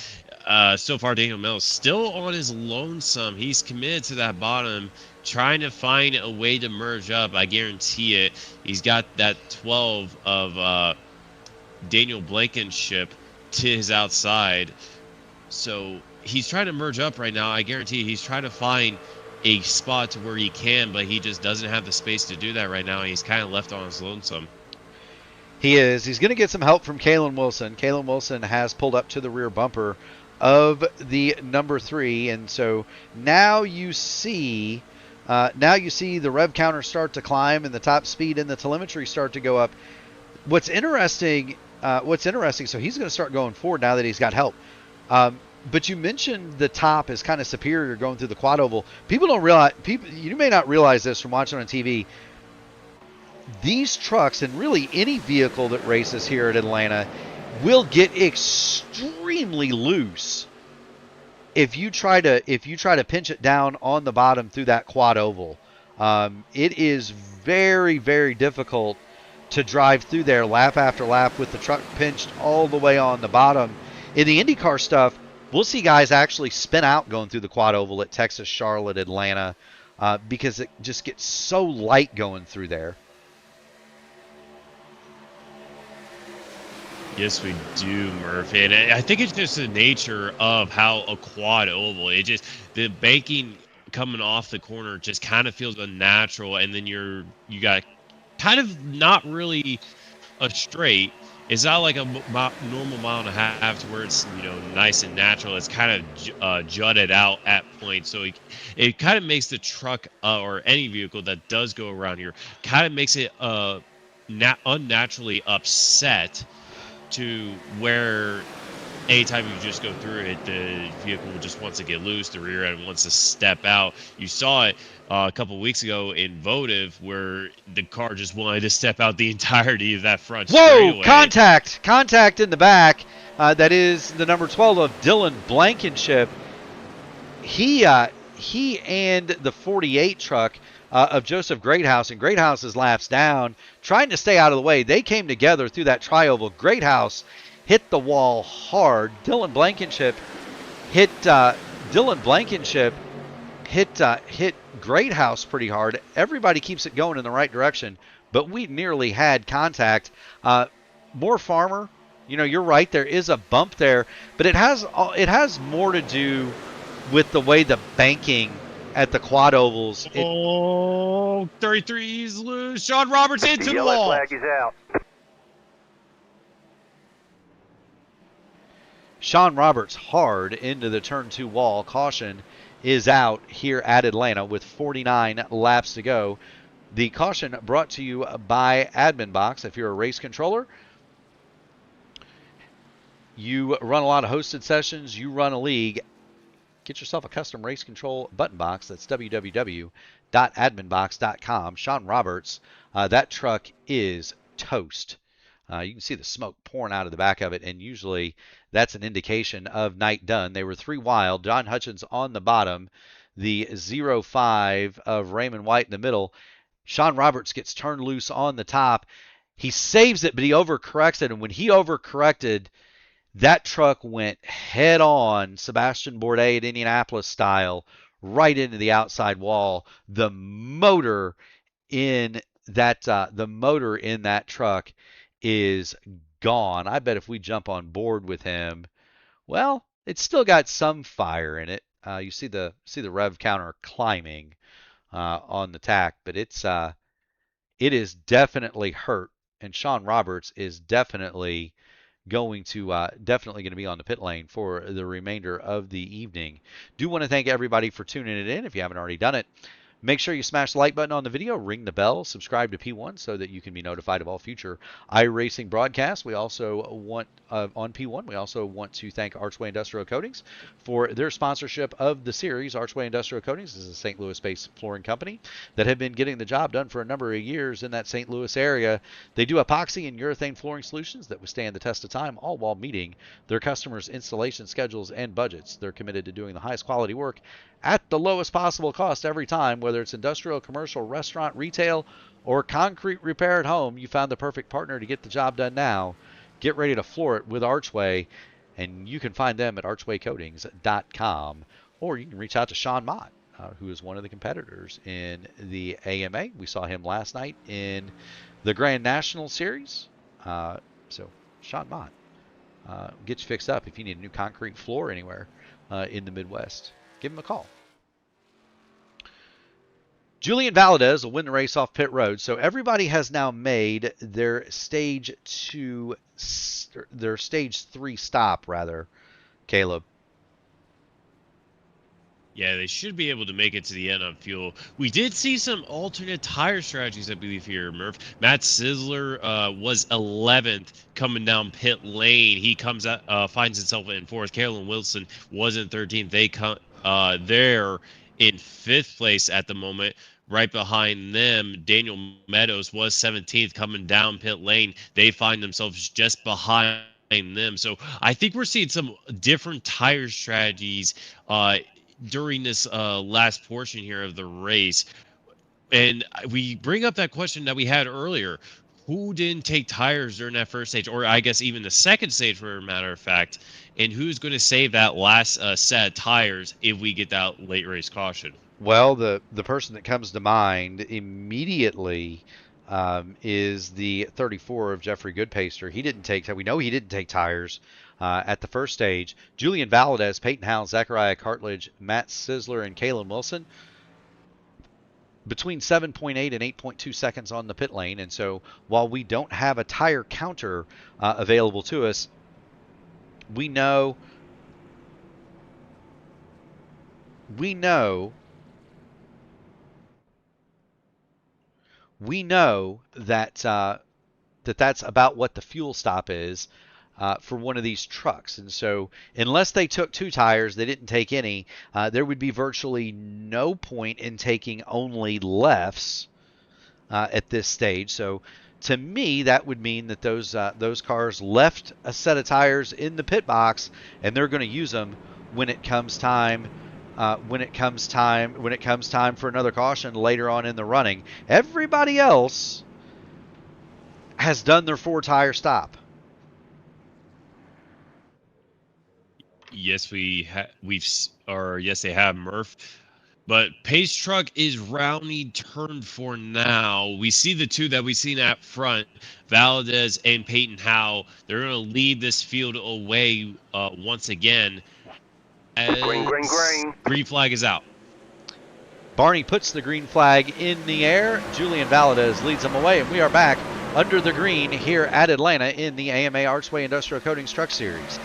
so far, Daniel Meadows still on his lonesome. He's committed to that bottom, trying to find a way to merge up. I guarantee it. He's got that 12 of Daniel Blankenship to his outside, so he's trying to merge up right now. I guarantee he's trying to find a spot to where he can, but he just doesn't have the space to do that right now. He's kind of left on his lonesome. He is. He's going to get some help from Kalen Wilson. Kalen Wilson has pulled up to the rear bumper of the number 3, and so now you see the rev counter start to climb and the top speed and the telemetry start to go up. What's interesting, so he's going to start going forward now that he's got help. But you mentioned the top is kind of superior going through the quad oval. You may not realize this from watching on TV. These trucks, and really any vehicle that races here at Atlanta, will get extremely loose if you try to pinch it down on the bottom through that quad oval. It is very, very difficult to drive through there lap after lap with the truck pinched all the way on the bottom. In the IndyCar stuff, we'll see guys actually spin out going through the quad oval at Texas, Charlotte, Atlanta, because it just gets so light going through there. Yes, we do, Murph. And I think it's just the nature of how a quad oval, the banking coming off the corner just kind of feels unnatural. And then you got kind of not really a straight. It's not like a normal mile and a half to where it's, nice and natural. It's kind of jutted out at points. So it kind of makes the truck or any vehicle that does go around here kind of makes it unnaturally upset, to where anytime you just go through it, the vehicle just wants to get loose, the rear end wants to step out. You saw it a couple weeks ago in Votive, where the car just wanted to step out the entirety of that front straightaway. Contact in the back. That is the number 12 of Dylan Blankenship. He and the 48 truck of Joseph Greathouse, and Greathouse's laps down, trying to stay out of the way. They came together through that tri-oval. Greathouse hit the wall hard. Dylan Blankenship hit Greathouse pretty hard. Everybody keeps it going in the right direction, but we nearly had contact. More Farmer, you're right. There is a bump there, but it has more to do with the way the banking at the quad ovals. 33 is loose. Sean Roberts into the wall. Flag is out. Sean Roberts hard into the turn 2 wall. Caution is out here at Atlanta with 49 laps to go. The caution brought to you by Admin Box. If you're a race controller, you run a lot of hosted sessions, you run a league, get yourself a custom race control button box. That's www.adminbox.com. Sean Roberts, that truck is toast. You can see the smoke pouring out of the back of it, and usually that's an indication of night done. They were 3 wild. John Hutchins on the bottom, the 0-5 of Raymond White in the middle. Sean Roberts gets turned loose on the top. He saves it, but he overcorrects it, and when he overcorrected, that truck went head on, Sebastian Bourdais at Indianapolis style, right into the outside wall. The motor in that truck is gone. I bet if we jump on board with him, well, it's still got some fire in it. You see the rev counter climbing on the tack, but it is definitely hurt, and Sean Roberts is definitely going to be on the pit lane for the remainder of the evening. Do want to thank everybody for tuning it in. If you haven't already done it, make sure you smash the like button on the video, ring the bell, subscribe to P1 so that you can be notified of all future iRacing broadcasts. We also want on P1, we also want to thank Archway Industrial Coatings for their sponsorship of the series. Archway Industrial Coatings is a St. Louis-based flooring company that have been getting the job done for a number of years in that St. Louis area. They do epoxy and urethane flooring solutions that withstand the test of time, all while meeting their customers' installation schedules and budgets. They're committed to doing the highest quality work at the lowest possible cost every time, whether it's industrial, commercial, restaurant, retail, or concrete repair at home. You found the perfect partner to get the job done now. Get ready to floor it with Archway, and you can find them at archwaycoatings.com, or you can reach out to Sean Mott, who is one of the competitors in the AMA. We saw him last night in the Grand National Series. So Sean Mott, get you fixed up if you need a new concrete floor anywhere in the Midwest. Give him a call. Julian Valadez will win the race off pit road. So everybody has now made their stage 3 stop, rather, Caleb. Yeah, they should be able to make it to the end on fuel. We did see some alternate tire strategies, I believe, here, Murph. Matt Sizzler was 11th coming down pit lane. He comes out, finds himself in 4th. Carolyn Wilson was in 13th. They're in 5th place at the moment. Right behind them, Daniel Meadows was 17th coming down pit lane. They find themselves just behind them. So I think we're seeing some different tire strategies during this last portion here of the race. And we bring up that question that we had earlier. Who didn't take tires during that first stage, or I guess even the second stage, for a matter of fact, and who's going to save that last set of tires if we get that late race caution? Well, the person that comes to mind immediately is the 34 of Jeffrey Goodpaster. He didn't take. We know he didn't take tires at the first stage. Julian Valadez, Peyton Howell, Zachariah Cartledge, Matt Sisler, and Kalen Wilson between 7.8 and 8.2 seconds on the pit lane. And so while we don't have a tire counter available to us, we know that that's about what the fuel stop is for one of these trucks. And so unless they took 2 tires, they didn't take any, there would be virtually no point in taking only lefts at this stage. So to me, that would mean that those cars left a set of tires in the pit box, and they're going to use them when it comes time. When it comes time for another caution later on in the running. Everybody else has done their 4-tire stop. Yes, yes, they have, Murph. But Pace Truck is rounding turn 4 now. We see the two that we've seen at front, Valadez and Peyton Howe. They're going to lead this field away once again. Green flag is out. Barney puts the green flag in the air. Julian Valadez leads them away, and we are back under the green here at Atlanta in the AMA Archway Industrial Coatings Truck Series.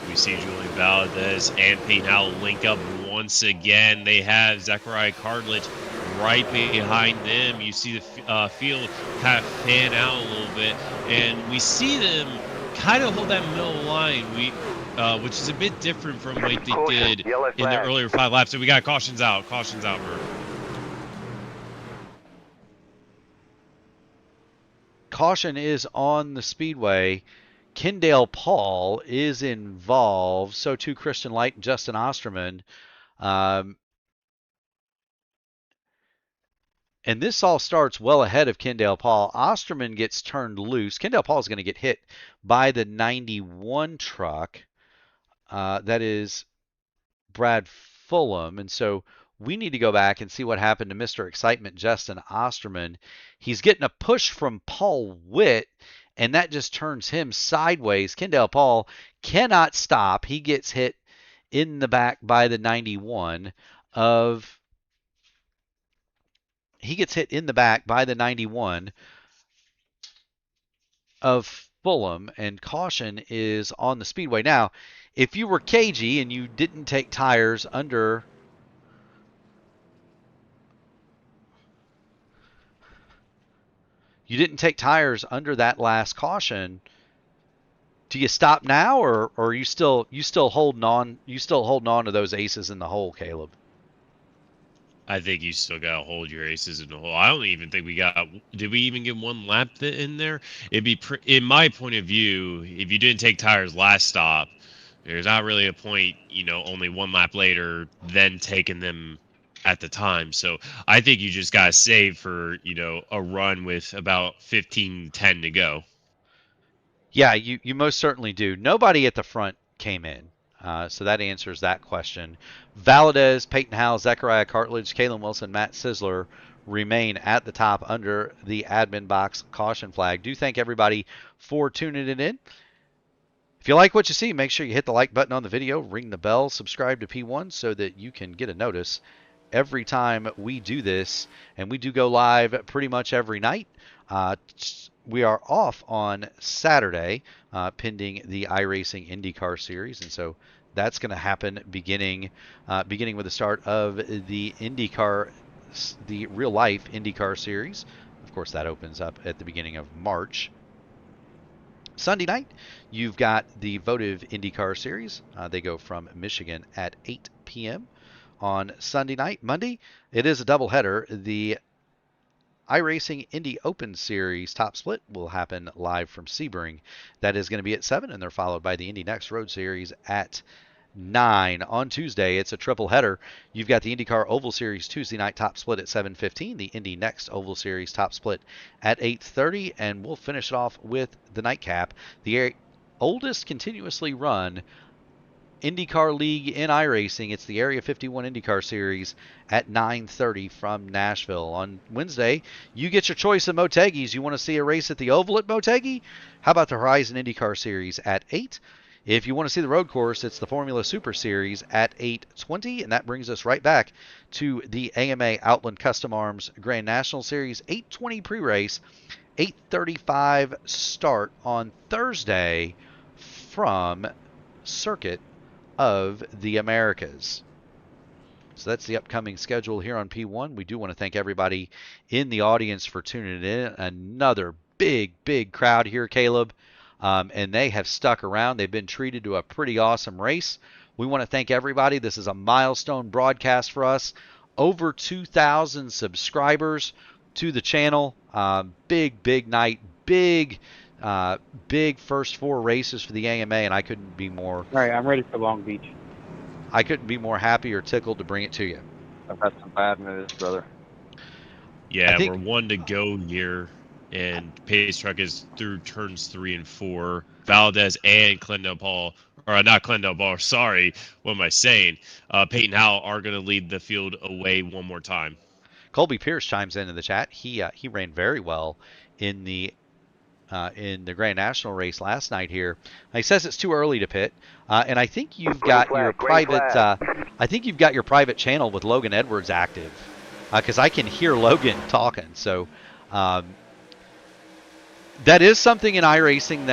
We see Julian Valadez and Peyton Howell link up once again. They have Zachariah Cartledge right behind them. You see the field kind of fan out a little bit, and we see them kind of hold that middle line, which is a bit different from what they did in the earlier 5 laps. So we got cautions out, Murph. Caution is on the speedway. Kendall Paul is involved. So too Christian Light and Justin Osterman. And this all starts well ahead of Kendall Paul. Osterman gets turned loose. Kendall Paul is going to get hit by the 91 truck. That is Brad Fulham. And so we need to go back and see what happened to Mr. Excitement, Justin Osterman. He's getting a push from Paul Witt, and that just turns him sideways. Kendall Paul cannot stop. He gets hit in the back by the 91 of Fulham, and caution is on the speedway. Now, if you were cagey and you didn't take tires under that last caution, do you stop now, or are you still holding on to those aces in the hole, Caleb? I think you still got to hold your aces in the hole. I don't even think did we even get 1 lap in there? It'd be, in my point of view, if you didn't take tires last stop, there's not really a point, only 1 lap later, then taking them at the time. So I think you just got to save for, a run with about 15-10 to go. Yeah, you most certainly do. Nobody at the front came in. So that answers that question. Valadez, Peyton Howell, Zachariah Cartledge, Kalen Wilson, Matt Sisler remain at the top under the admin box caution flag. Do thank everybody for tuning it in. If you like what you see, make sure you hit the like button on the video, ring the bell, subscribe to P1 so that you can get a notice every time we do this. And we do go live pretty much every night. We are off on Saturday, pending the iRacing IndyCar series, and so that's going to happen beginning with the start of the IndyCar, the real life IndyCar series. Of course, that opens up at the beginning of March. Sunday night, you've got the votive IndyCar series. They go from Michigan at 8 p.m. on Sunday night. Monday, it is a doubleheader. The iRacing Indy Open Series Top Split will happen live from Sebring. That is going to be at 7, and they're followed by the Indy Next Road Series at 9. On Tuesday, it's a triple header. You've got the IndyCar Oval Series Tuesday night top split at 7:15, the Indy Next Oval Series top split at 8:30, and we'll finish it off with the nightcap. The oldest continuously run IndyCar League in iRacing. It's the Area 51 IndyCar Series at 9:30 from Nashville. On Wednesday, you get your choice of Motegi's. You want to see a race at the Oval at Motegi? How about the Horizon IndyCar Series at 8? If you want to see the road course, it's the Formula Super Series at 8:20, and that brings us right back to the AMA Outland Custom Arms Grand National Series 8:20 pre-race, 8:35 start on Thursday from Circuit of the Americas. So that's the upcoming schedule here on P1. We do want to thank everybody in the audience for tuning in. Another big crowd here, Caleb. And they have stuck around. They've been treated to a pretty awesome race. We want to thank everybody. This is a milestone broadcast for us. Over 2,000 subscribers to the channel. Big night. Big first 4 races for the AMA, and I couldn't be more. All right, I'm ready for Long Beach. I couldn't be more happy or tickled to bring it to you. I've had some bad news, brother. Yeah, we're 1 to go here, and Pace Truck is through turns 3 and 4. Valdez and Clendell Paul, or not Clendell Paul, sorry, what am I saying? Peyton Howell are going to lead the field away one more time. Colby Pierce chimes in the chat. He ran very well in the Grand National race last night here. He says it's too early to pit, and I think you've got your private. I think you've got your private channel with Logan Edwards active, because I can hear Logan talking. So that is something in iRacing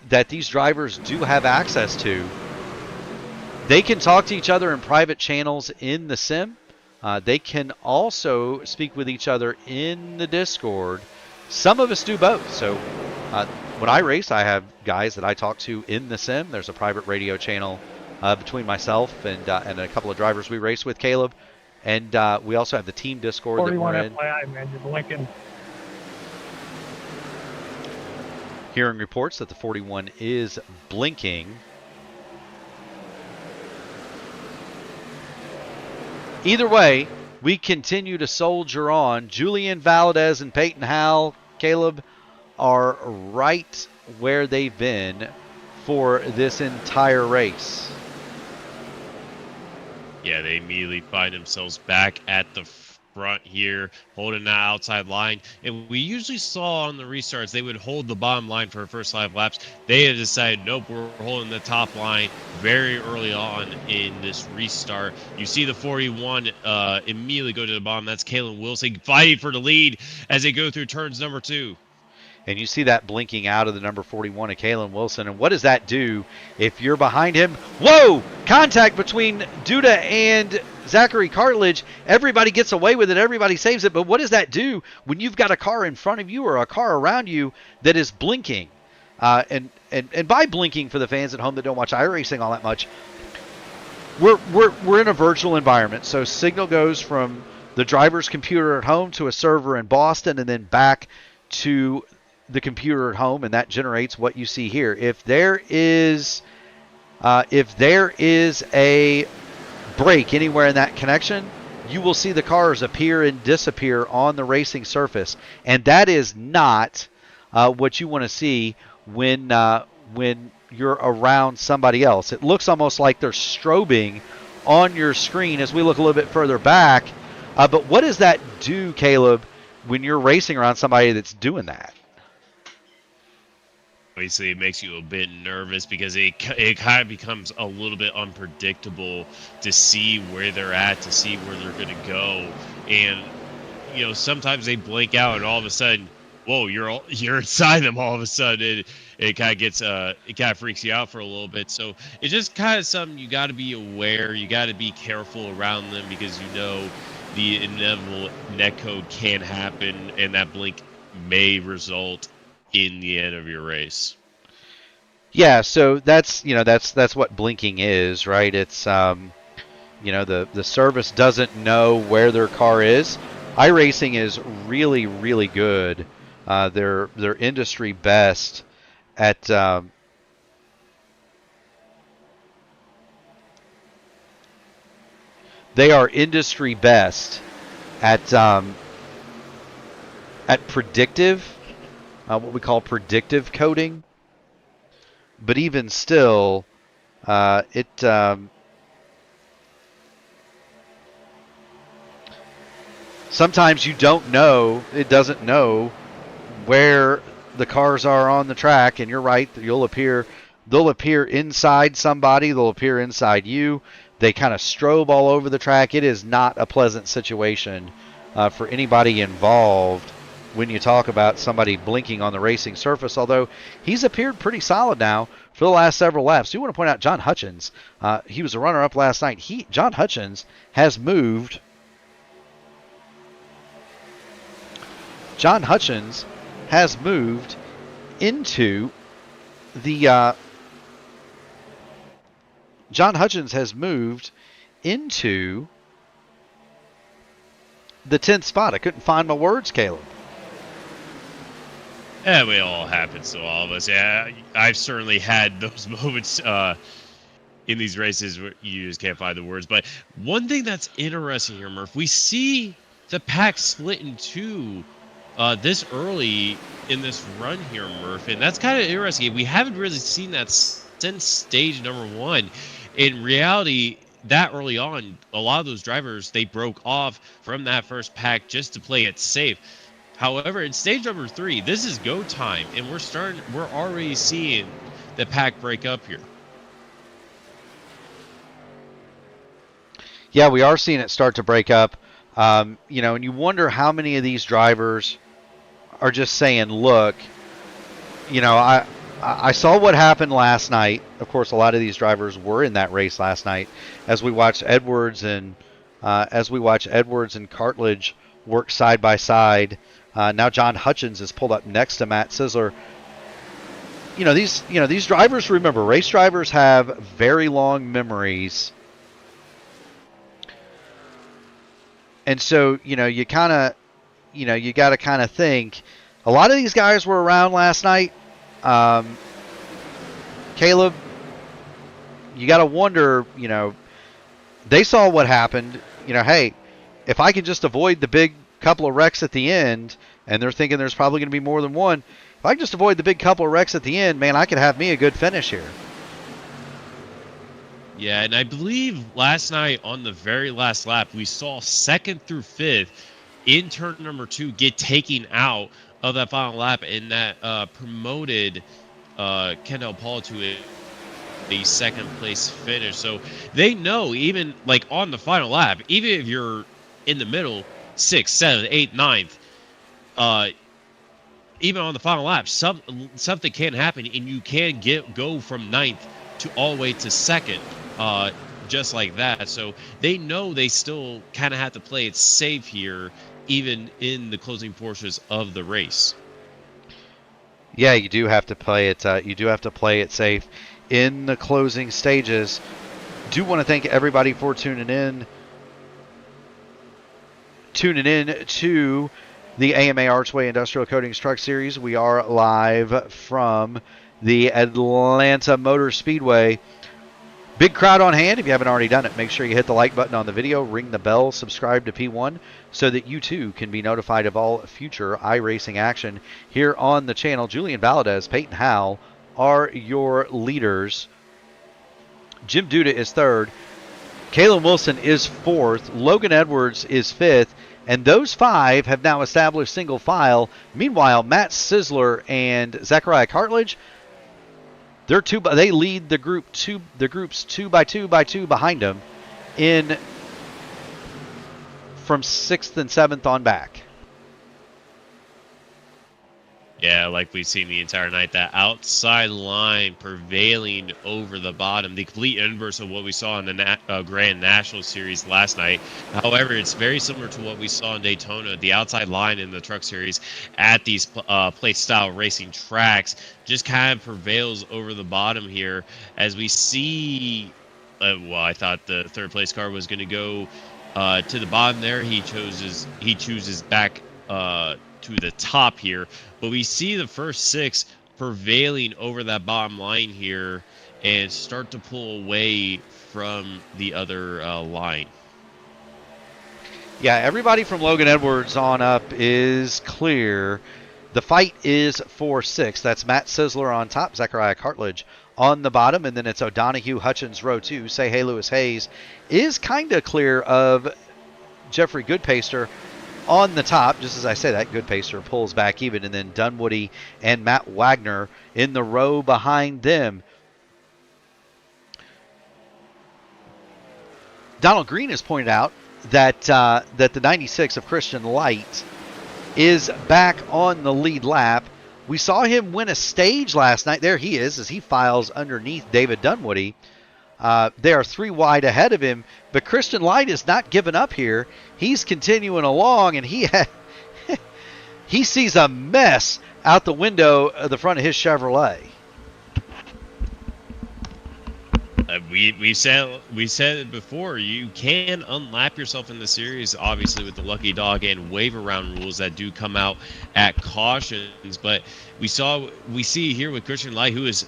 that these drivers do have access to. They can talk to each other in private channels in the sim. They can also speak with each other in the Discord. Some of us do both. So when I race, I have guys that I talk to in the sim. There's a private radio channel between myself and a couple of drivers we race with, Caleb. And we also have the team Discord that we're in. FYI, man, you're blinking. Hearing reports that the 41 is blinking. Either way, we continue to soldier on. Julian Valdez and Peyton Howell, Caleb, are right where they've been for this entire race. Yeah, they immediately find themselves back at the front here, holding that outside line. And we usually saw on the restarts, they would hold the bottom line for the first 5 laps. They have decided, nope, we're holding the top line very early on in this restart. You see the 41 immediately go to the bottom. That's Kalen Wilson fighting for the lead as they go through turns number 2. And you see that blinking out of the number 41 of Kalen Wilson. And what does that do if you're behind him? Whoa! Contact between Duda and Zachary Cartledge. Everybody gets away with it. Everybody saves it. But what does that do when you've got a car in front of you or a car around you that is blinking? And by blinking, for the fans at home that don't watch iRacing all that much, we're in a virtual environment. So signal goes from the driver's computer at home to a server in Boston and then back to the computer at home, and that generates what you see here. If there is a break anywhere in that connection, you will see the cars appear and disappear on the racing surface, and that is not what you want to see when you're around somebody else. It looks almost like they're strobing on your screen as we look a little bit further back. But what does that do, Caleb, when you're racing around somebody that's doing that? Obviously, it makes you a bit nervous because it kind of becomes a little bit unpredictable to see where they're at, to see where they're going to go. And, you know, sometimes they blink out and all of a sudden, whoa, you're inside them all of a sudden. It kind of gets, it kind of freaks you out for a little bit. So it's just kind of something you got to be aware. You got to be careful around them because you know the inevitable netcode can happen and that blink may result in the end of your race. Yeah, so that's what blinking is, right? It's the service doesn't know where their car is. iRacing is really, really good. They're industry best at they are industry best at predictive, what we call predictive coding. But even still, it sometimes you don't know. It doesn't know where the cars are on the track, and you're right. They'll appear inside somebody. They'll appear inside you. They kind of strobe all over the track. It is not a pleasant situation for anybody involved when you talk about somebody blinking on the racing surface, although he's appeared pretty solid now for the last several laps. I do want to point out John Hutchins. He was a runner-up last night. John Hutchins has moved. John Hutchins has moved into the John Hutchins has moved into the 10th spot. I couldn't find my words, Caleb. Yeah, it all happens to all of us. Yeah, I've certainly had those moments in these races where you just can't find the words. But one thing that's interesting here, Murph, we see the pack split in two this early in this run here, Murph, and that's kind of interesting. We haven't really seen that since stage number one. In reality, that early on, a lot of those drivers, they broke off from that first pack just to play it safe. However, in stage number 3, this is go time, and we're already seeing the pack break up here. Yeah, we are seeing it start to break up. And you wonder how many of these drivers are just saying, look, I saw what happened last night. Of course, a lot of these drivers were in that race last night as we watched Edwards and Cartledge work side by side. Now John Hutchins is pulled up next to Matt Sisler. These drivers, remember, race drivers have very long memories. And so, you got to kind of think, a lot of these guys were around last night. Caleb, you got to wonder, they saw what happened. Hey, if I can just avoid the big couple of wrecks at the end, and they're thinking there's probably going to be more than one, if I can just avoid the big couple of wrecks at the end, man, I could have me a good finish here. Yeah, and I believe last night on the very last lap, we saw 2nd through 5th in turn number 2 get taken out of that final lap, and that promoted Kendall Paul to a second place finish. So they know, even like on the final lap, even if you're in the middle, 6th, 7th, 8th, 9th, even on the final lap, something can happen, and you can go from 9th to all the way to 2nd, just like that. So they know they still kind of have to play it safe here, even in the closing portions of the race. Yeah, you do have to play it. You do have to play it safe in the closing stages. Do want to thank everybody for tuning in to the AMA Archway Industrial Coatings Truck Series. We are live from the Atlanta Motor Speedway. Big crowd on hand. If you haven't already done it, make sure you hit the like button on the video, ring the bell, subscribe to P1 so that you too can be notified of all future iRacing action here on the channel. Julian Valadez, Peyton Howell are your leaders. Jim Duda is 3rd. Kalen Wilson is 4th. Logan Edwards is 5th. And those 5 have now established single file. Meanwhile, Matt Sisler and Zachariah Cartledge, they lead the groups 2 by 2 by 2 behind them in from 6th and 7th on back. Yeah, like we've seen the entire night, that outside line prevailing over the bottom, the complete inverse of what we saw in the Grand National Series last night. However, it's very similar to what we saw in Daytona. The outside line in the Truck Series at these plate-style racing tracks just kind of prevails over the bottom here as we see well, I thought the third place car was going to go to the bottom there. He chooses back to the top here, but we see the first 6 prevailing over that bottom line here and start to pull away from the other line. Yeah, everybody from Logan Edwards on up is clear. The fight is for 6. That's Matt Sizzler on top, Zachariah Cartledge on the bottom, and then it's O'Donohue, Hutchins, row 2. Say Hey Lewis Hayes is kind of clear of Jeffrey Goodpaster on the top. Just as I say that, Goodpaster pulls back even, and then Dunwoody and Matt Wagner in the row behind them. Donald Green has pointed out that the 96 of Christian Light is back on the lead lap. We saw him win a stage last night. There he is as he files underneath David Dunwoody. They are 3 wide ahead of him, but Christian Light is not giving up here. He's continuing along, and he sees a mess out the window of the front of his Chevrolet. We said it before. You can unlap yourself in the series, obviously with the lucky dog and wave around rules that do come out at cautions. But we see here with Christian Light, who is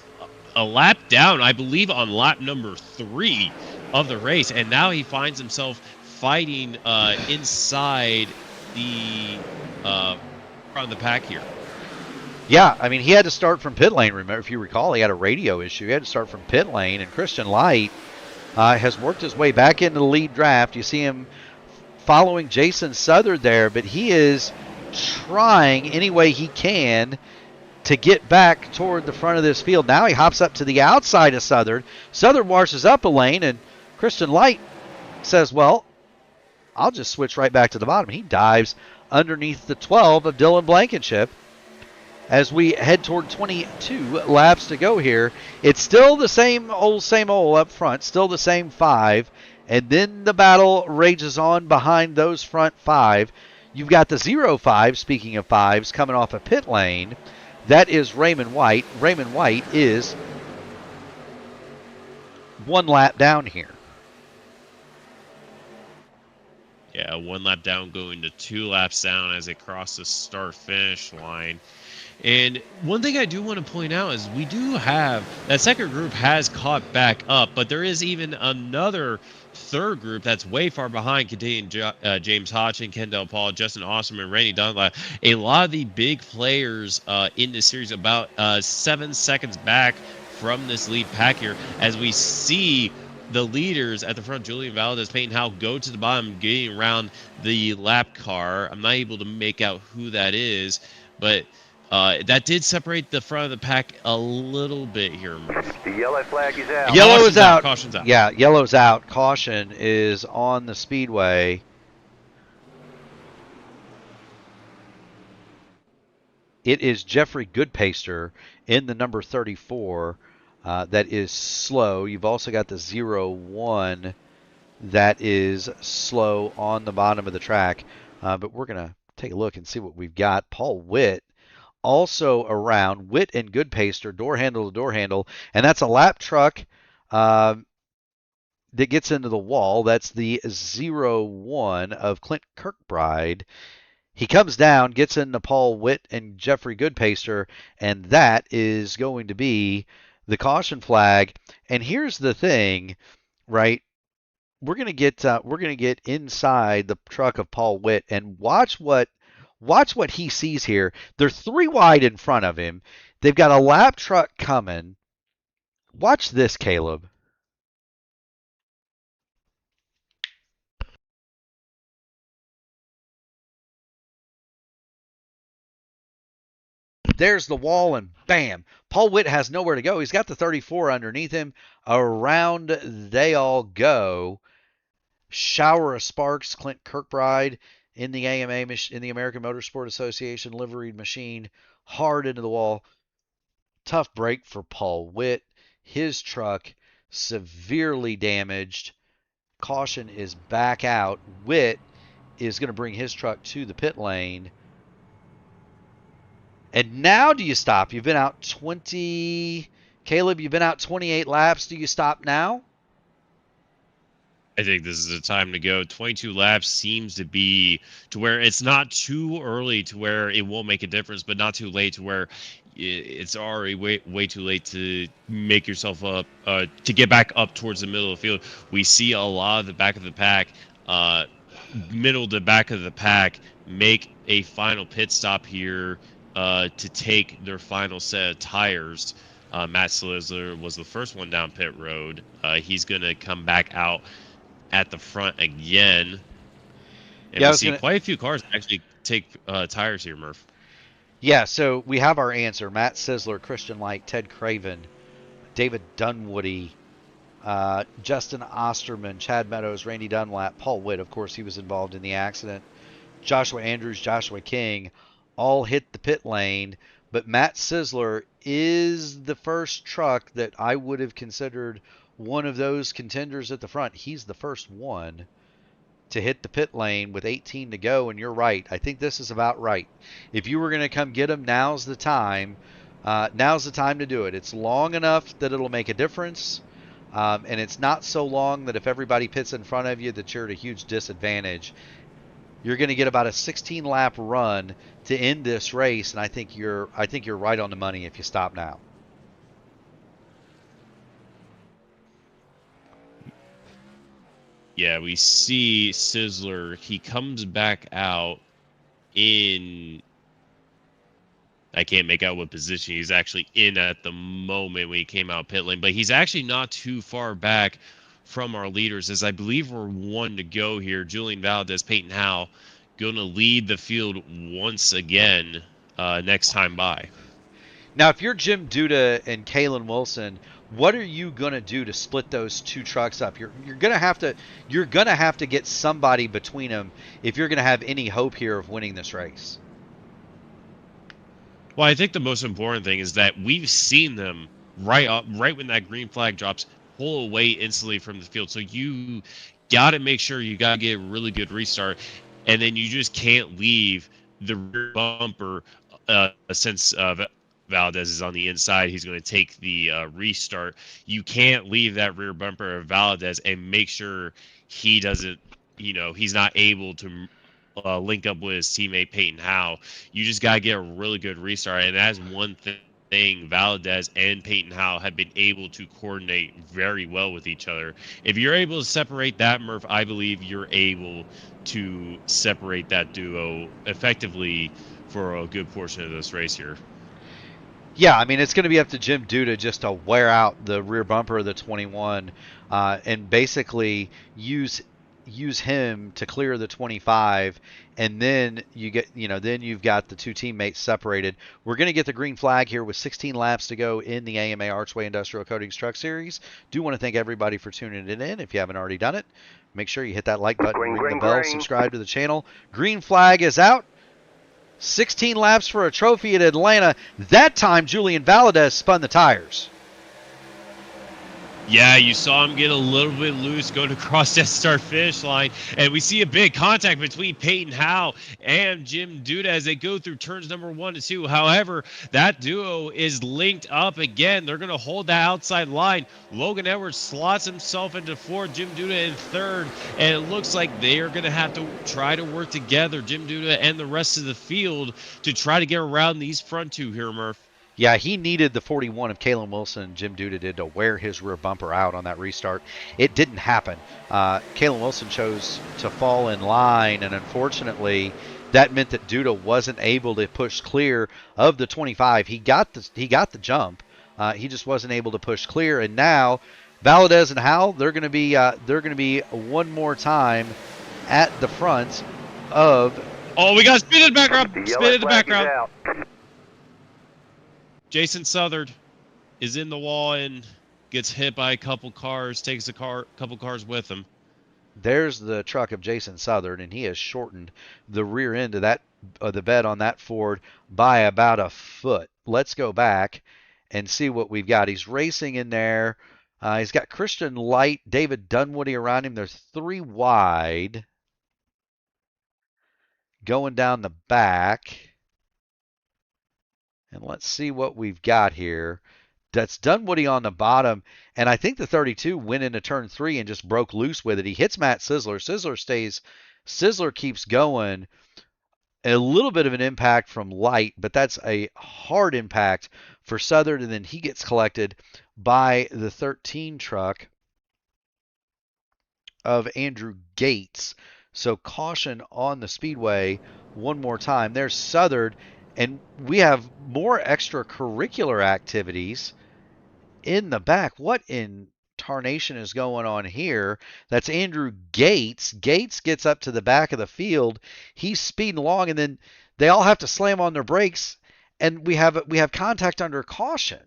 a lap down, I believe, on lap number 3 of the race, and now he finds himself fighting inside the front of the pack here. Yeah, I mean, he had to start from pit lane. Remember, if you recall, he had a radio issue. He had to start from pit lane, and Christian Light has worked his way back into the lead draft. You see him following Jason Southard there, but he is trying any way he can to get back toward the front of this field. Now he hops up to the outside of Southard. Southard washes up a lane, and Christian Light says, well, I'll just switch right back to the bottom. He dives underneath the 12 of Dylan Blankenship. As we head toward 22 laps to go here, it's still the same old up front, still the same 5, and then the battle rages on behind those front 5. You've got the 0-5, speaking of 5s, coming off a pit lane. That is Raymond White. Raymond White is 1 lap down here. Yeah, 1 lap down going to 2 laps down as they cross the start-finish line. And one thing I do want to point out is we do have that second group has caught back up, but there is even another third group that's way far behind, containing James Hodgson, Kendall Paul, Justin Awesome, and Randy Dunlap. A lot of the big players in this series about 7 seconds back from this lead pack here, as we see the leaders at the front, Julian Valdez, Peyton Howe, go to the bottom, getting around the lap car. I'm not able to make out who that is, but that did separate the front of the pack a little bit here. The yellow flag is out. Yellow is out. Caution's out. Yeah, yellow's out. Caution is on the speedway. It is Jeffrey Goodpaster in the number 34 that is slow. You've also got the 0-1 that is slow on the bottom of the track. But we're going to take a look and see what we've got. Paul Witt also around. Witt and Goodpaster, door handle to door handle. And that's a lap truck that gets into the wall. That's the 0-1 of Clint Kirkbride. He comes down, gets into Paul Witt and Jeffrey Goodpaster, and that is going to be the caution flag. And here's the thing, right? We're gonna get inside the truck of Paul Witt and watch what he sees here. They're 3 wide in front of him. They've got a lap truck coming. Watch this, Caleb. There's the wall, and bam. Paul Witt has nowhere to go. He's got the 34 underneath him. Around they all go. Shower of sparks. Clint Kirkbride in the AMA, in the American Motorsport Association liveried machine, hard into the wall. Tough break for Paul Witt. His truck severely damaged. Caution is back out. Witt is going to bring his truck to the pit lane. And now do you stop? You've been out 20... Caleb, you've been out 28 laps. Do you stop now? I think this is the time to go. 22 laps seems to be to where it's not too early to where it won't make a difference, but not too late to where it's already way too late to make yourself up to get back up towards the middle of the field. We see a lot of the back of the pack, uh, middle to back of the pack, make a final pit stop here to take their final set of tires. Matt Sizzler was the first one down pit road. He's going to come back out at the front again. And Yeah, I we was see gonna. quite a few cars actually take tires here, Murph. Yeah, so we have our answer: Matt Sizzler, Christian Light, Ted Craven, David Dunwoody, Justin Osterman, Chad Meadows, Randy Dunlap, Paul Witt. Of course, he was involved in the accident. Joshua Andrews, Joshua King, all hit the pit lane. But Matt Sizzler is the first truck that I would have considered one of those contenders at the front. He's the first one to hit the pit lane with 18 to go, and you're right. I think this is about right. If you were going to come get him, now's the time. Now's the time to do it. It's long enough that it'll make a difference, and it's not so long that if everybody pits in front of you that you're at a huge disadvantage. You're going to get about a 16 lap run to end this race, and I think you're right on the money if you stop now. Yeah, we see Sizzler. He comes back out in. I can't make out what position he's actually in at the moment when he came out pit lane, but he's actually not too far back from our leaders, as I believe we're one to go here. Julian Valdez, Peyton Howe, going to lead the field once again next time by. Now, if you're Jim Duda and Kalen Wilson, what are you going to do to split those two trucks up? You're going to have to get somebody between them if you're going to have any hope here of winning this race. Well, I think the most important thing is that we've seen them right when that green flag drops, pull away instantly from the field. So you got to make sure you got to get a really good restart, and then you just can't leave the rear bumper since Valdez is on the inside. He's going to take the restart. You can't leave that rear bumper of Valdez and make sure he doesn't. He's not able to link up with his teammate Peyton Howe. You just got to get a really good restart, and that's one thing Valdez and Peyton Howe have been able to coordinate very well with each other. If you're able to separate that, Murph, I believe you're able to separate that duo effectively for a good portion of this race here. Yeah, I mean, it's going to be up to Jim Duda just to wear out the rear bumper of the 21 and basically use him to clear the 25, and then then you've got the two teammates separated. We're going to get the green flag here with 16 laps to go in the AMA Archway Industrial Coatings Truck Series. Do want to thank everybody for tuning it in. If you haven't already done it, make sure you hit that like button, ring the bell, subscribe to the channel. Green flag is out. 16 laps for a trophy at Atlanta. That time, Julian Valdez spun the tires. Yeah, you saw him get a little bit loose going across that start-finish line, and we see a big contact between Peyton Howe and Jim Duda as they go through turns number 1 and 2. However, that duo is linked up again. They're going to hold that outside line. Logan Edwards slots himself into 4th, Jim Duda in 3rd, and it looks like they are going to have to try to work together, Jim Duda and the rest of the field, to try to get around these front two here, Murph. Yeah, he needed the 41 of Kalen Wilson, Jim Duda did, to wear his rear bumper out on that restart. It didn't happen. Kalen Wilson chose to fall in line, and unfortunately, that meant that Duda wasn't able to push clear of the 25. He got the jump. He just wasn't able to push clear, and now Valdez and Howell, they're going to be one more time at the front of. Oh, we got speed in the background. Speed in the background. Out. Jason Southard is in the wall and gets hit by a couple cars, takes couple cars with him. There's the truck of Jason Southard, and he has shortened the rear end of the bed on that Ford by about a foot. Let's go back and see what we've got. He's racing in there. He's got Christian Light, David Dunwoody around him. There's 3 wide going down the back. And let's see what we've got here. That's Dunwoody on the bottom, and I think the 32 went into turn 3 and just broke loose with it. He hits Matt Sizzler. Sizzler keeps going. A little bit of an impact from Light, but that's a hard impact for Southern, and then he gets collected by the 13 truck of Andrew Gates. So caution on the speedway one more time. There's Southern, and we have more extracurricular activities in the back. What in tarnation is going on here? That's Andrew Gates. Gates gets up to the back of the field. He's speeding along, and then they all have to slam on their brakes, and we have contact under caution.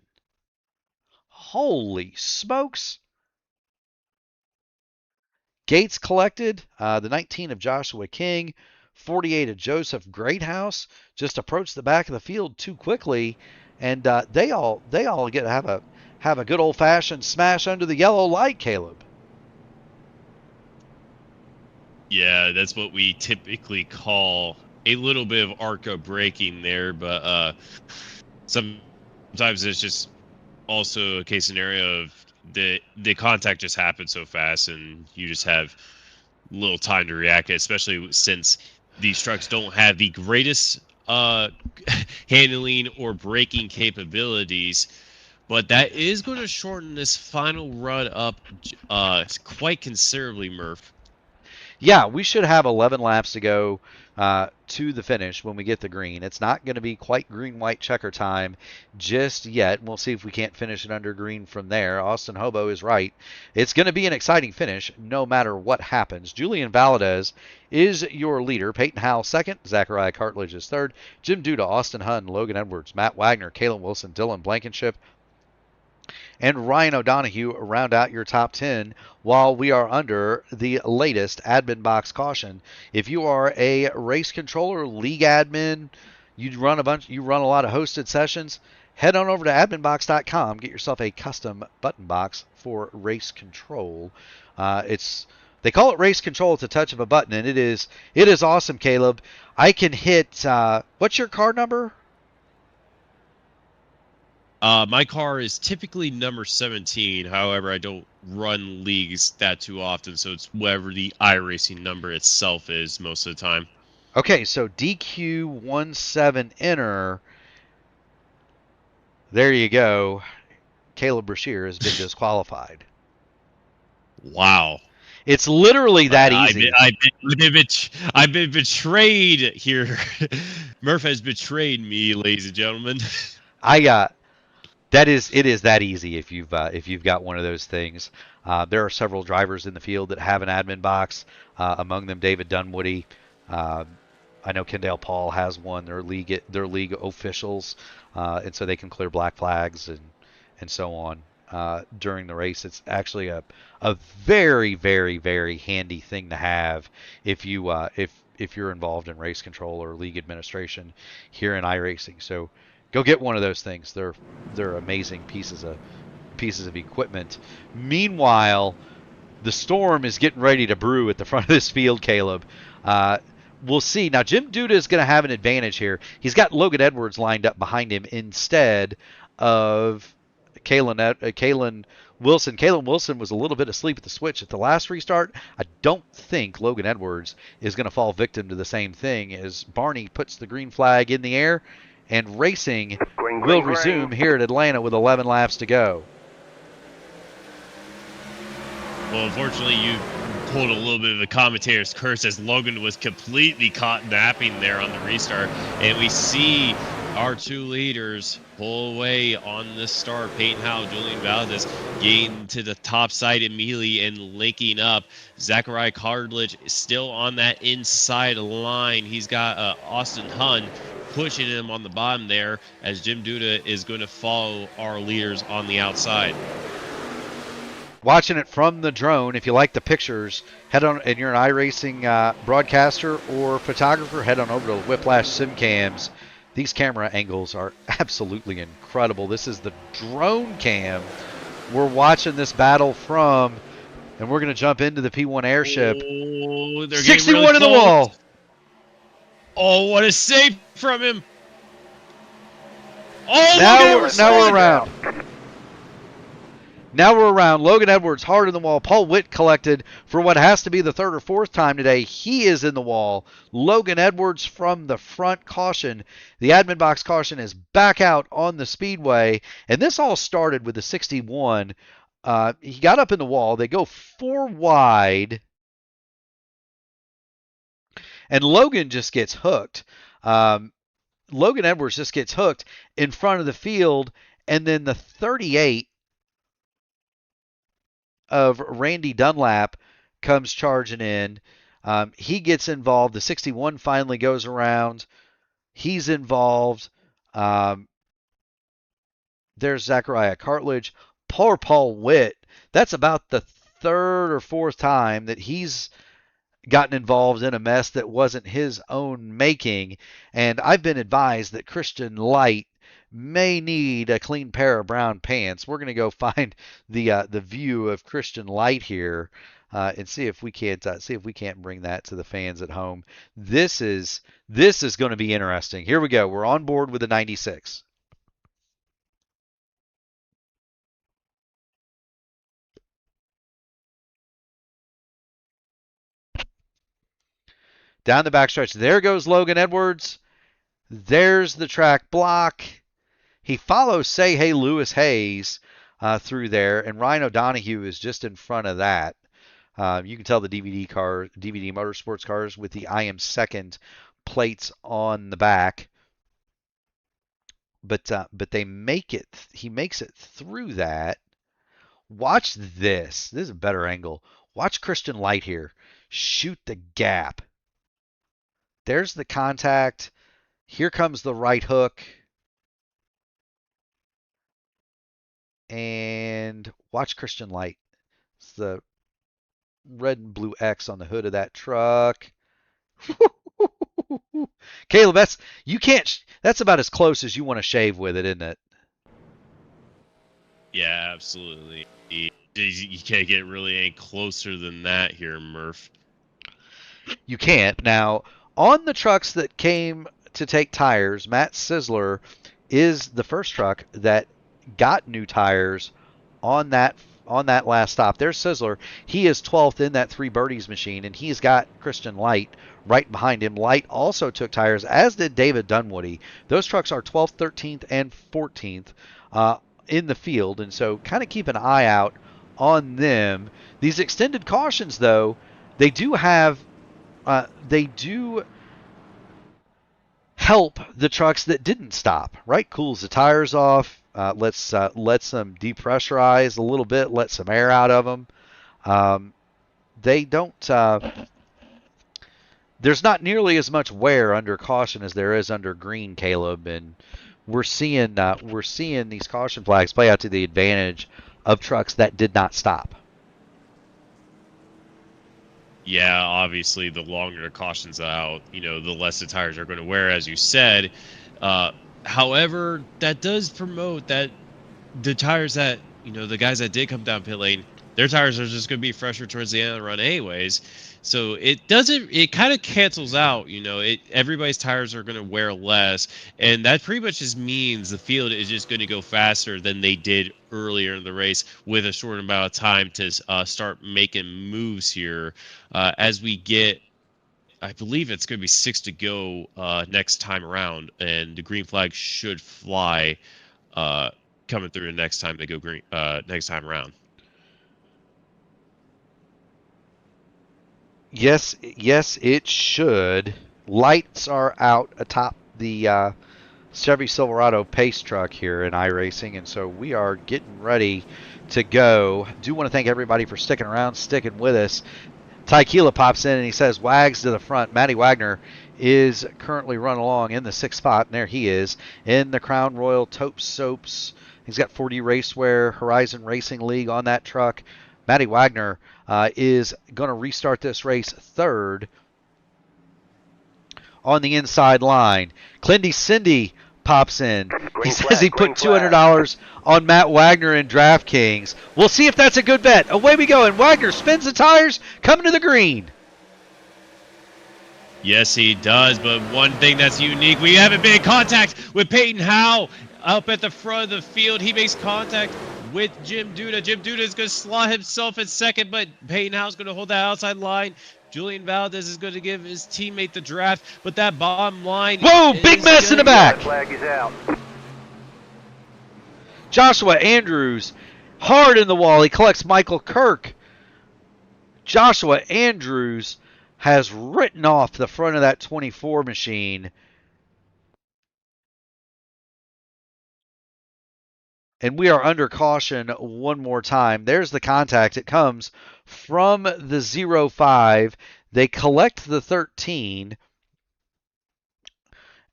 Holy smokes. Gates collected, the 19 of Joshua King, 48 of Joseph Greathouse, just approached the back of the field too quickly, and they all get to have a good old-fashioned smash under the yellow light, Caleb. Yeah, that's what we typically call a little bit of ARCA braking there, but sometimes it's just also a case scenario of the contact just happens so fast, and you just have little time to react, especially since these trucks don't have the greatest handling or braking capabilities. But that is going to shorten this final run up quite considerably, Murph. Yeah, we should have 11 laps to go to the finish when we get the green. It's not going to be quite green-white checker time just yet. We'll see if we can't finish it under green from there. Austin Hobo is right. It's going to be an exciting finish no matter what happens. Julian Valadez is your leader. Peyton Howell second. Zachariah Cartledge is third. Jim Duda, Austin Hunn, Logan Edwards, Matt Wagner, Kalen Wilson, Dylan Blankenship, and Ryan O'Donohue round out your top 10 while we are under the latest admin box caution. If you are a race controller, league admin, you run a lot of hosted sessions, head on over to adminbox.com, get yourself a custom button box for race control. They call it race control at the touch of a button, and it is awesome, Caleb. I can hit what's your car number? My car is typically number 17. However, I don't run leagues that too often, so it's whatever the iRacing number itself is most of the time. Okay, so DQ17 enter. There you go. Caleb Brashear has been disqualified. Wow. It's literally that easy. I've been betrayed here. Murph has betrayed me, ladies and gentlemen. It is that easy if you've got one of those things. There are several drivers in the field that have an admin box. Among them, David Dunwoody. I know Kendall Paul has one. They're league officials, and so they can clear black flags and so on during the race. It's actually a very, very, very handy thing to have if you're involved in race control or league administration here in iRacing. So go get one of those things. They're amazing pieces of equipment. Meanwhile, the storm is getting ready to brew at the front of this field, Caleb. We'll see. Now, Jim Duda is going to have an advantage here. He's got Logan Edwards lined up behind him instead of Kalen Wilson. Kalen Wilson was a little bit asleep at the switch at the last restart. I don't think Logan Edwards is going to fall victim to the same thing as Barney puts the green flag in the air, and racing will resume here at Atlanta with 11 laps to go. Well, unfortunately, you pulled a little bit of the commentator's curse as Logan was completely caught napping there on the restart. And we see our two leaders pull away on the start. Peyton Howell, Julian Valdez getting to the top side immediately and linking up. Zachariah Cartledge is still on that inside line. He's got Austin Hunn pushing him on the bottom there as Jim Duda is going to follow our leaders on the outside. Watching it from the drone, if you like the pictures, head on, and you're an iRacing broadcaster or photographer, head on over to Whiplash SimCams. These camera angles are absolutely incredible. This is the drone cam we're watching this battle from, and we're going to jump into the P1 airship. Oh, they're 61 really in the wall. Oh, what a save from him. Oh, now we're around. Now we're around. Logan Edwards hard in the wall. Paul Witt collected for what has to be the third or fourth time today. He is in the wall. Logan Edwards from the front. Caution. The admin box caution is back out on the speedway. And this all started with the 61. He got up in the wall. They go 4 wide. And Logan just gets hooked. Logan Edwards just gets hooked in front of the field. And then the 38 of Randy Dunlap comes charging in. He gets involved. The 61 finally goes around. He's involved. There's Zachariah Cartledge. Poor Paul Witt. That's about the third or fourth time that he's gotten involved in a mess that wasn't his own making. And I've been advised that Christian Light may need a clean pair of brown pants. We're going to go find the view of Christian Light here and see if we can't bring that to the fans at home. This is going to be interesting. Here we go. We're on board with the 96. Down the backstretch. There goes Logan Edwards. There's the track block. He follows Say Hey Lewis Hayes through there, and Ryan O'Donohue is just in front of that. You can tell the DVD Motorsports cars with the I am second plates on the back. But they make it. He makes it through that. Watch this. This is a better angle. Watch Christian Light here. Shoot the gap. There's the contact. Here comes the right hook. And watch Christian Light. It's the red and blue X on the hood of that truck. Caleb, that's about as close as you want to shave with it, isn't it? Yeah, absolutely. You can't get really any closer than that here, Murph. You can't. Now, on the trucks that came to take tires, Matt Sizzler is the first truck that got new tires on that last stop. There's Sizzler. He is 12th in that 3 birdies machine, and he's got Christian Light right behind him. Light also took tires, as did David Dunwoody. Those trucks are 12th, 13th, and 14th in the field, and so kind of keep an eye out on them. These extended cautions, though, they do help the trucks that didn't stop, right? Cools the tires off. Lets them depressurize a little bit, let some air out of them. They don't. There's not nearly as much wear under caution as there is under green, Caleb, and we're seeing these caution flags play out to the advantage of trucks that did not stop. Yeah, obviously, the longer the caution's out, the less the tires are going to wear, as you said. However, that does promote that the tires that, the guys that did come down pit lane, their tires are just going to be fresher towards the end of the run anyways. So it kind of cancels out, everybody's tires are going to wear less. And that pretty much just means the field is just going to go faster than they did earlier in the race with a short amount of time to start making moves here as we get. I believe it's going to be 6 to go next time around, and the green flag should fly coming through the next time they go green next time around. Yes, it should. Lights are out atop the Chevy Silverado pace truck here in iRacing, and so we are getting ready to go. Do want to thank everybody for sticking around, sticking with us. Ty Keela pops in and he says, Wags to the front. Matty Wagner is currently running along in the 6th spot, and there he is in the Crown Royal Taupe Soaps. He's got 4D Racewear, Horizon Racing League on that truck. Matty Wagner is going to restart this race 3rd on the inside line. Clindy Cindy pops in. He says he put $200 on Matt Wagner in DraftKings. We'll see if that's a good bet. Away we go, and Wagner spins the tires, coming to the green. Yes, he does, but one thing that's unique, we haven't been in contact with Peyton Howe up at the front of the field. He makes contact with Jim Duda. Jim Duda is going to slot himself at second, but Peyton Howe's going to hold that outside line. Julian Valdez is going to give his teammate the draft, but that bottom line. Whoa, big mess in the back. Yellow flag is out. Joshua Andrews, hard in the wall. He collects Michael Kirk. Joshua Andrews has written off the front of that 24 machine. And we are under caution one more time. There's the contact. It comes from the 05. They collect the 13.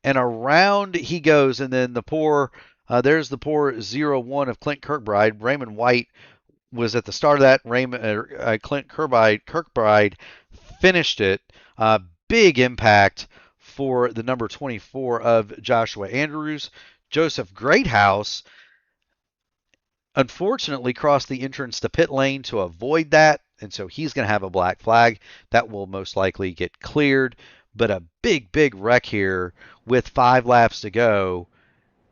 And around he goes. And then the poor, there's the poor 01 of Clint Kirkbride. Raymond White was at the start of that. Clint Kirkbride finished it. Big impact for the number 24 of Joshua Andrews. Joseph Greathouse unfortunately crossed the entrance to pit lane to avoid that, and so he's going to have a black flag. That will most likely get cleared, but a big wreck here with 5 laps to go.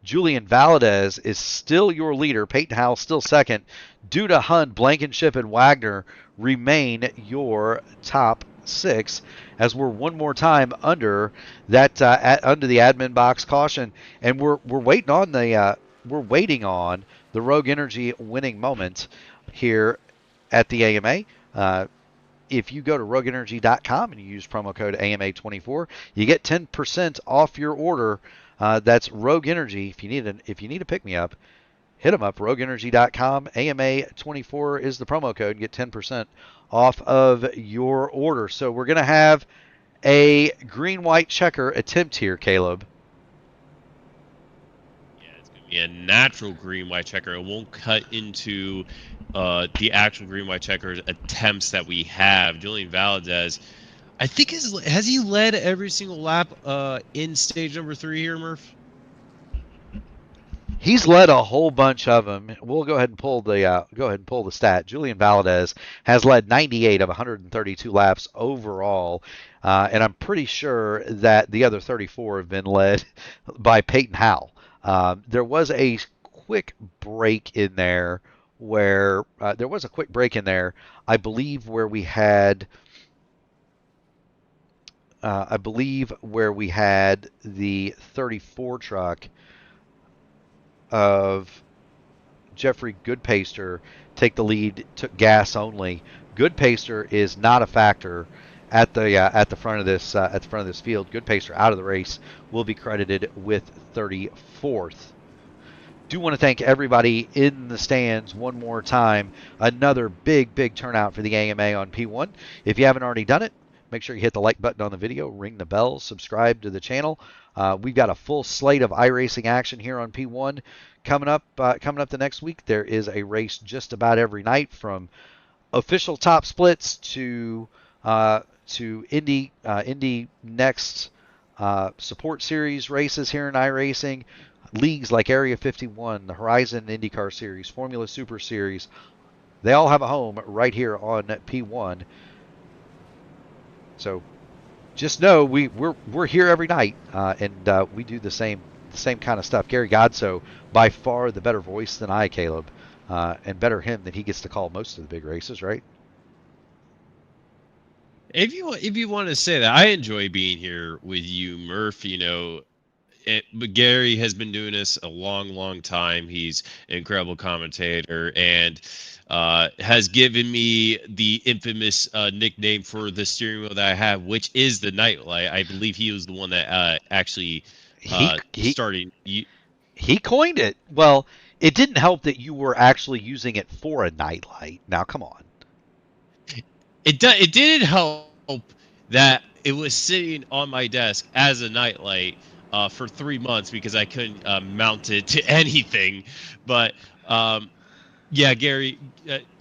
Julian Valdez is still your leader. Peyton Howell still second. Duda, Hunt, Blankenship, and Wagner remain your top 6 as we're one more time under that under the admin box caution, and we're waiting on the Rogue Energy winning moment here at the AMA. If you go to rogueenergy.com and you use promo code AMA24, you get 10% off your order. That's Rogue Energy. If you need a pick me up, hit them up. rogueenergy.com. AMA24 is the promo code. Get 10% off of your order. So we're going to have a green-white checker attempt here, Caleb. A natural green-white checker. It won't cut into the actual green-white checker attempts that we have. Julian Valdez, I think, has he led every single lap in stage number 3 here, Murph? He's led a whole bunch of them. We'll go ahead and pull the stat. Julian Valdez has led 98 of 132 laps overall, and I'm pretty sure that the other 34 have been led by Peyton Howell. There was a quick break in there where I believe where we had the 34 truck of Jeffrey Goodpaster take the lead, took gas only. Goodpaster is not a factor at the front of this field. Goodpaster out of the race, will be credited with 34th. Do want to thank everybody in the stands one more time. Another big turnout for the AMA on P1. If you haven't already done it, make sure you hit the like button on the video, ring the bell, subscribe to the channel. We've got a full slate of iRacing action here on P1 coming up the next week. There is a race just about every night, from official top splits to Indy Next support series races here in iRacing. Leagues like Area 51, the Horizon IndyCar Series, Formula Super Series, they all have a home right here on P1. So just know we're here every night, and we do the same kind of stuff. Gary Godso, by far the better voice than I, Caleb, and better him that he gets to call most of the big races, right? If you want to say that, I enjoy being here with you, Murph. But Gary has been doing this a long time. He's an incredible commentator and has given me the infamous nickname for the steering wheel that I have, which is the Nightlight. I believe he was the one that actually started. He coined it. Well, it didn't help that you were actually using it for a nightlight. Now, come on. It didn't help that it was sitting on my desk as a nightlight for 3 months because I couldn't mount it to anything. But yeah, Gary,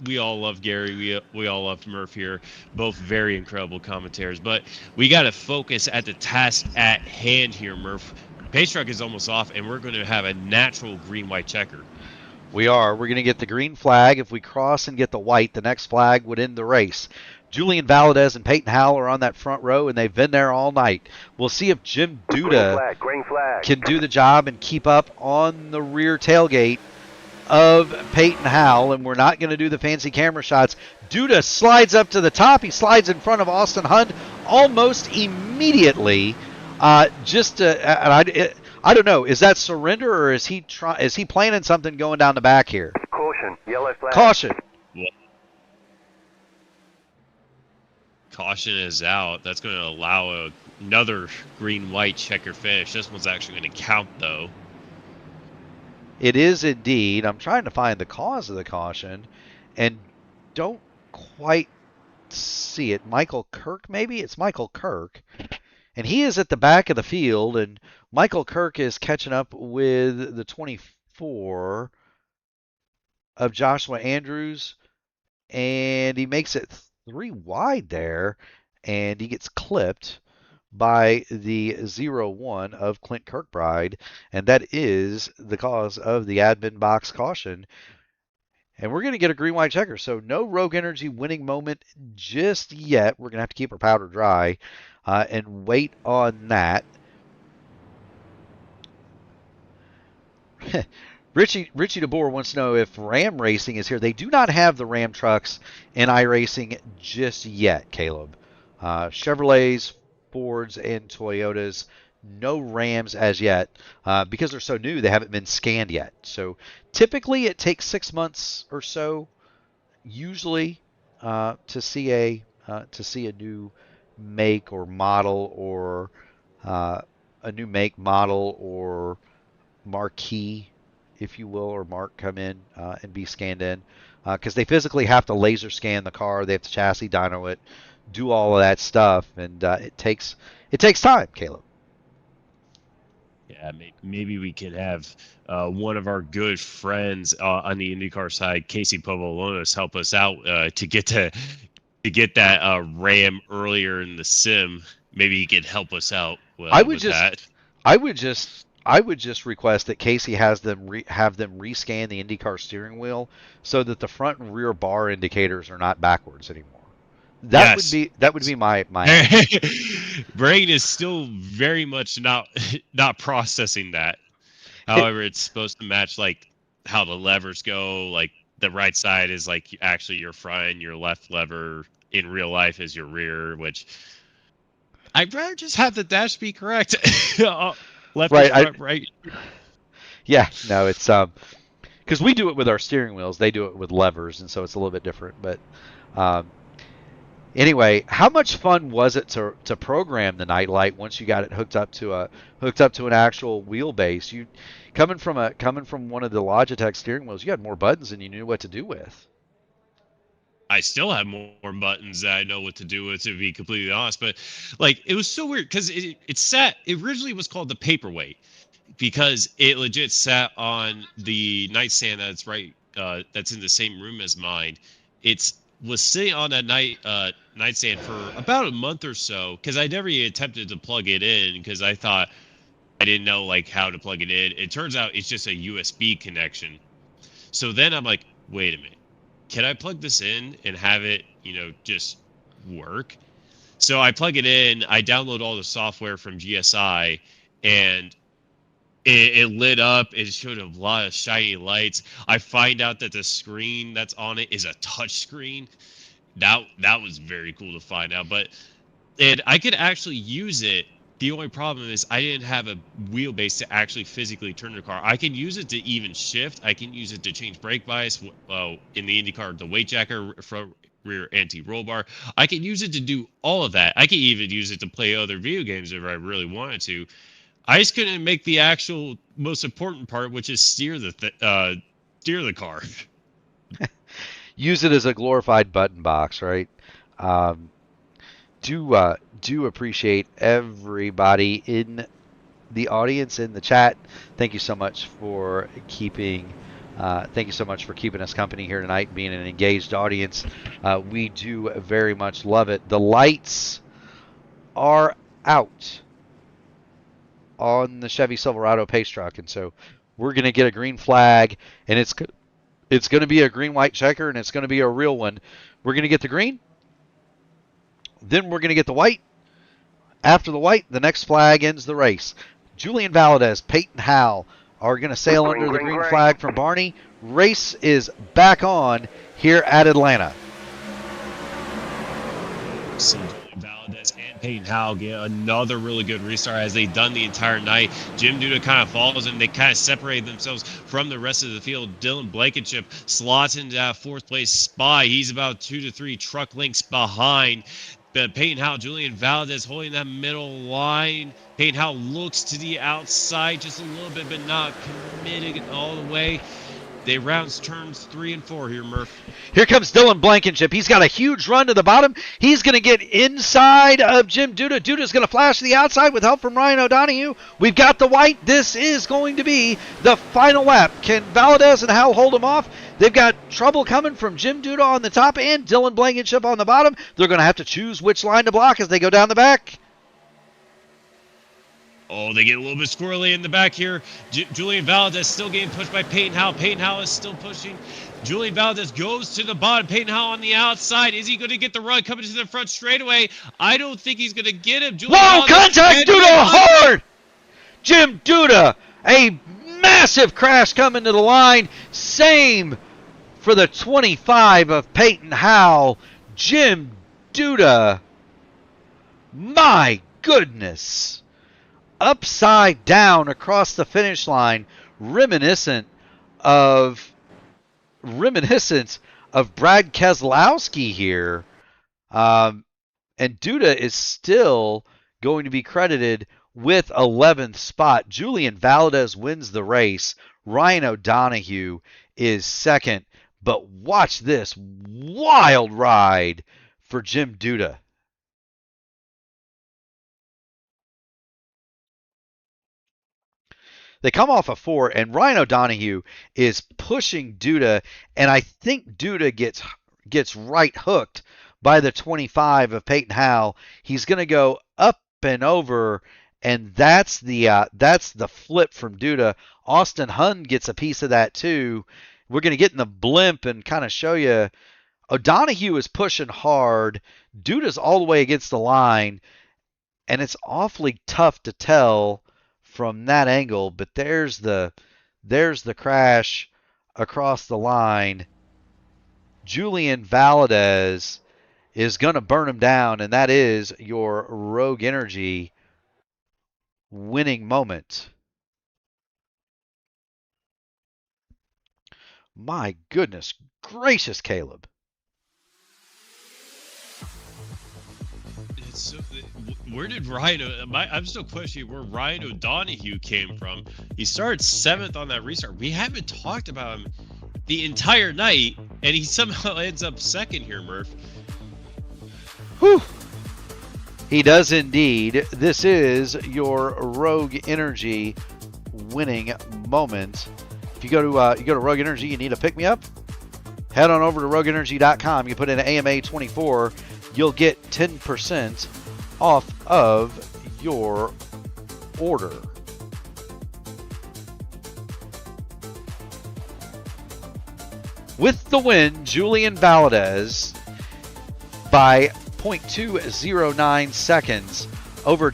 we all love Gary. We all love Murph here. Both very incredible commentators. But we got to focus at the task at hand here, Murph. Pace truck is almost off, and we're going to have a natural green-white checker. We are. We're going to get the green flag. If we cross and get the white, the next flag would end the race. Julian Valdez and Peyton Howell are on that front row, and they've been there all night. We'll see if Jim Duda Green flag. can do the job and keep up on the rear tailgate. of Peyton Howell, and we're not going to do the fancy camera shots. Duda slides up to the top. He slides in front of Austin Hunt almost immediately. I don't know. Is that surrender, or is he planning something going down the back here? Caution, yellow flag. Caution. Caution is out. That's going to allow another green-white checker finish. This one's actually going to count, though. It is indeed. I'm trying to find the cause of the caution and don't quite see it. Michael Kirk, maybe? It's Michael Kirk. And he is at the back of the field, and Michael Kirk is catching up with the 24 of Joshua Andrews, and he makes it 3 wide there, and he gets clipped by the 0-1 of Clint Kirkbride, and that is the cause of the admin box caution. And we're going to get a green-white checker, so no Rogue Energy winning moment just yet. We're going to have to keep our powder dry and wait on that. Richie DeBoer wants to know if Ram Racing is here. They do not have the Ram trucks in iRacing just yet, Caleb. Chevrolets, Fords, and Toyotas, no Rams as yet. Because they're so new, they haven't been scanned yet. So typically it takes 6 months or so, usually, to see a new make or model, or a new make, model, or marquee, if you will, or mark come in and be scanned in, because they physically have to laser scan the car. They have to chassis dyno it, do all of that stuff, and it takes time, Caleb. Yeah, maybe we could have one of our good friends on the IndyCar side, Casey Povolonis, help us out to get that Ram earlier in the sim. Maybe he could help us out with that. I would just request that Casey have them rescan the IndyCar steering wheel so that the front and rear bar indicators are not backwards anymore. That would be my brain is still very much not processing that. However, it's supposed to match like how the levers go. Like the right side is like actually your front, and your left lever in real life is your rear. Which I'd rather just have the dash be correct. Left right, front, right. Yeah, no, it's because we do it with our steering wheels. They do it with levers, and so it's a little bit different. But anyway, how much fun was it to program the nightlight once you got it hooked up to an actual wheelbase? You coming from one of the Logitech steering wheels, you had more buttons than you knew what to do with. I still have more buttons that I know what to do with, to be completely honest. But like, it was so weird because it originally was called the Paperweight because it legit sat on the nightstand that's that's in the same room as mine. Was sitting on that nightstand for about a month or so because I never even attempted to plug it in because I thought I didn't know like how to plug it in. It turns out it's just a USB connection. So then I'm like, wait a minute. Can I plug this in and have it, just work? So I plug it in, I download all the software from GSI, and it lit up. It showed a lot of shiny lights. I find out that the screen that's on it is a touch screen. That was very cool to find out. And I could actually use it. The only problem is I didn't have a wheelbase to actually physically turn the car. I can use it to even shift. I can use it to change brake bias. In the IndyCar, the weight jacker, front rear anti-roll bar. I can use it to do all of that. I can even use it to play other video games if I really wanted to. I just couldn't make the actual most important part, which is steer the car. Use it as a glorified button box, right? Do appreciate everybody in the audience, in the chat. Thank you so much for keeping us company here tonight, being an engaged audience. We do very much love it. The lights are out on the Chevy Silverado pace truck, and so we're going to get a green flag, and it's going to be a green-white checker, and it's going to be a real one. We're going to get the green, then we're going to get the white. After the white, the next flag ends the race. Julian Valadez, Peyton Howell are going to sail under the green flag from Barney. Race is back on here at Atlanta. See Valdez and Peyton Howell get another really good restart as they've done the entire night. Jim Duda kind of falls and they kind of separate themselves from the rest of the field. Dylan Blankenship slots into that fourth place spot. He's about 2 to 3 truck lengths behind. But Peyton Howell, Julian Valdez holding that middle line. Peyton Howell looks to the outside just a little bit, but not committed all the way. They rounds turns 3 and 4 here, Murph. Here comes Dylan Blankenship. He's got a huge run to the bottom. He's going to get inside of Jim Duda. Duda's going to flash to the outside with help from Ryan O'Donohue. We've got the white. This is going to be the final lap. Can Valdez and Howell hold him off? They've got trouble coming from Jim Duda on the top and Dylan Blankenship on the bottom. They're going to have to choose which line to block as they go down the back. Oh, they get a little bit squirrely in the back here. Julian Valdez still getting pushed by Peyton Howell. Peyton Howell is still pushing. Julian Valdez goes to the bottom. Peyton Howell on the outside. Is he going to get the run coming to the front straightaway? I don't think he's going to get him. Whoa, contact Duda hard! Jim Duda, a massive crash coming to the line. Same for the 25 of Peyton Howell. Jim Duda, my goodness. Upside down across the finish line, reminiscent of Brad Keselowski here. And Duda is still going to be credited with 11th spot. Julian Valdez wins the race. Ryan O'Donohue is second. But watch this wild ride for Jim Duda. They come off a 4, and Ryan O'Donohue is pushing Duda, and I think Duda gets right hooked by the 25 of Peyton Howell. He's going to go up and over, and that's the flip from Duda. Austin Hunn gets a piece of that too. We're going to get in the blimp and kind of show you. O'Donohue is pushing hard. Duda's all the way against the line, and it's awfully tough to tell from that angle, but there's the crash across the line. Julian Valdez is going to burn him down, and that is your Rogue Energy winning moment. My goodness gracious, Caleb. So, where did I'm still questioning where Ryan O'Donohue came from. He started 7th on that restart. We haven't talked about him the entire night, and he somehow ends up 2nd here, Murph. Whew. He does indeed. This is your Rogue Energy winning moment. If you go to Rogue Energy, you need a pick-me-up, head on over to rogueenergy.com. You put in AMA24, you'll get 10% off of your order. With the win, Julian Valdez by 0.209 seconds over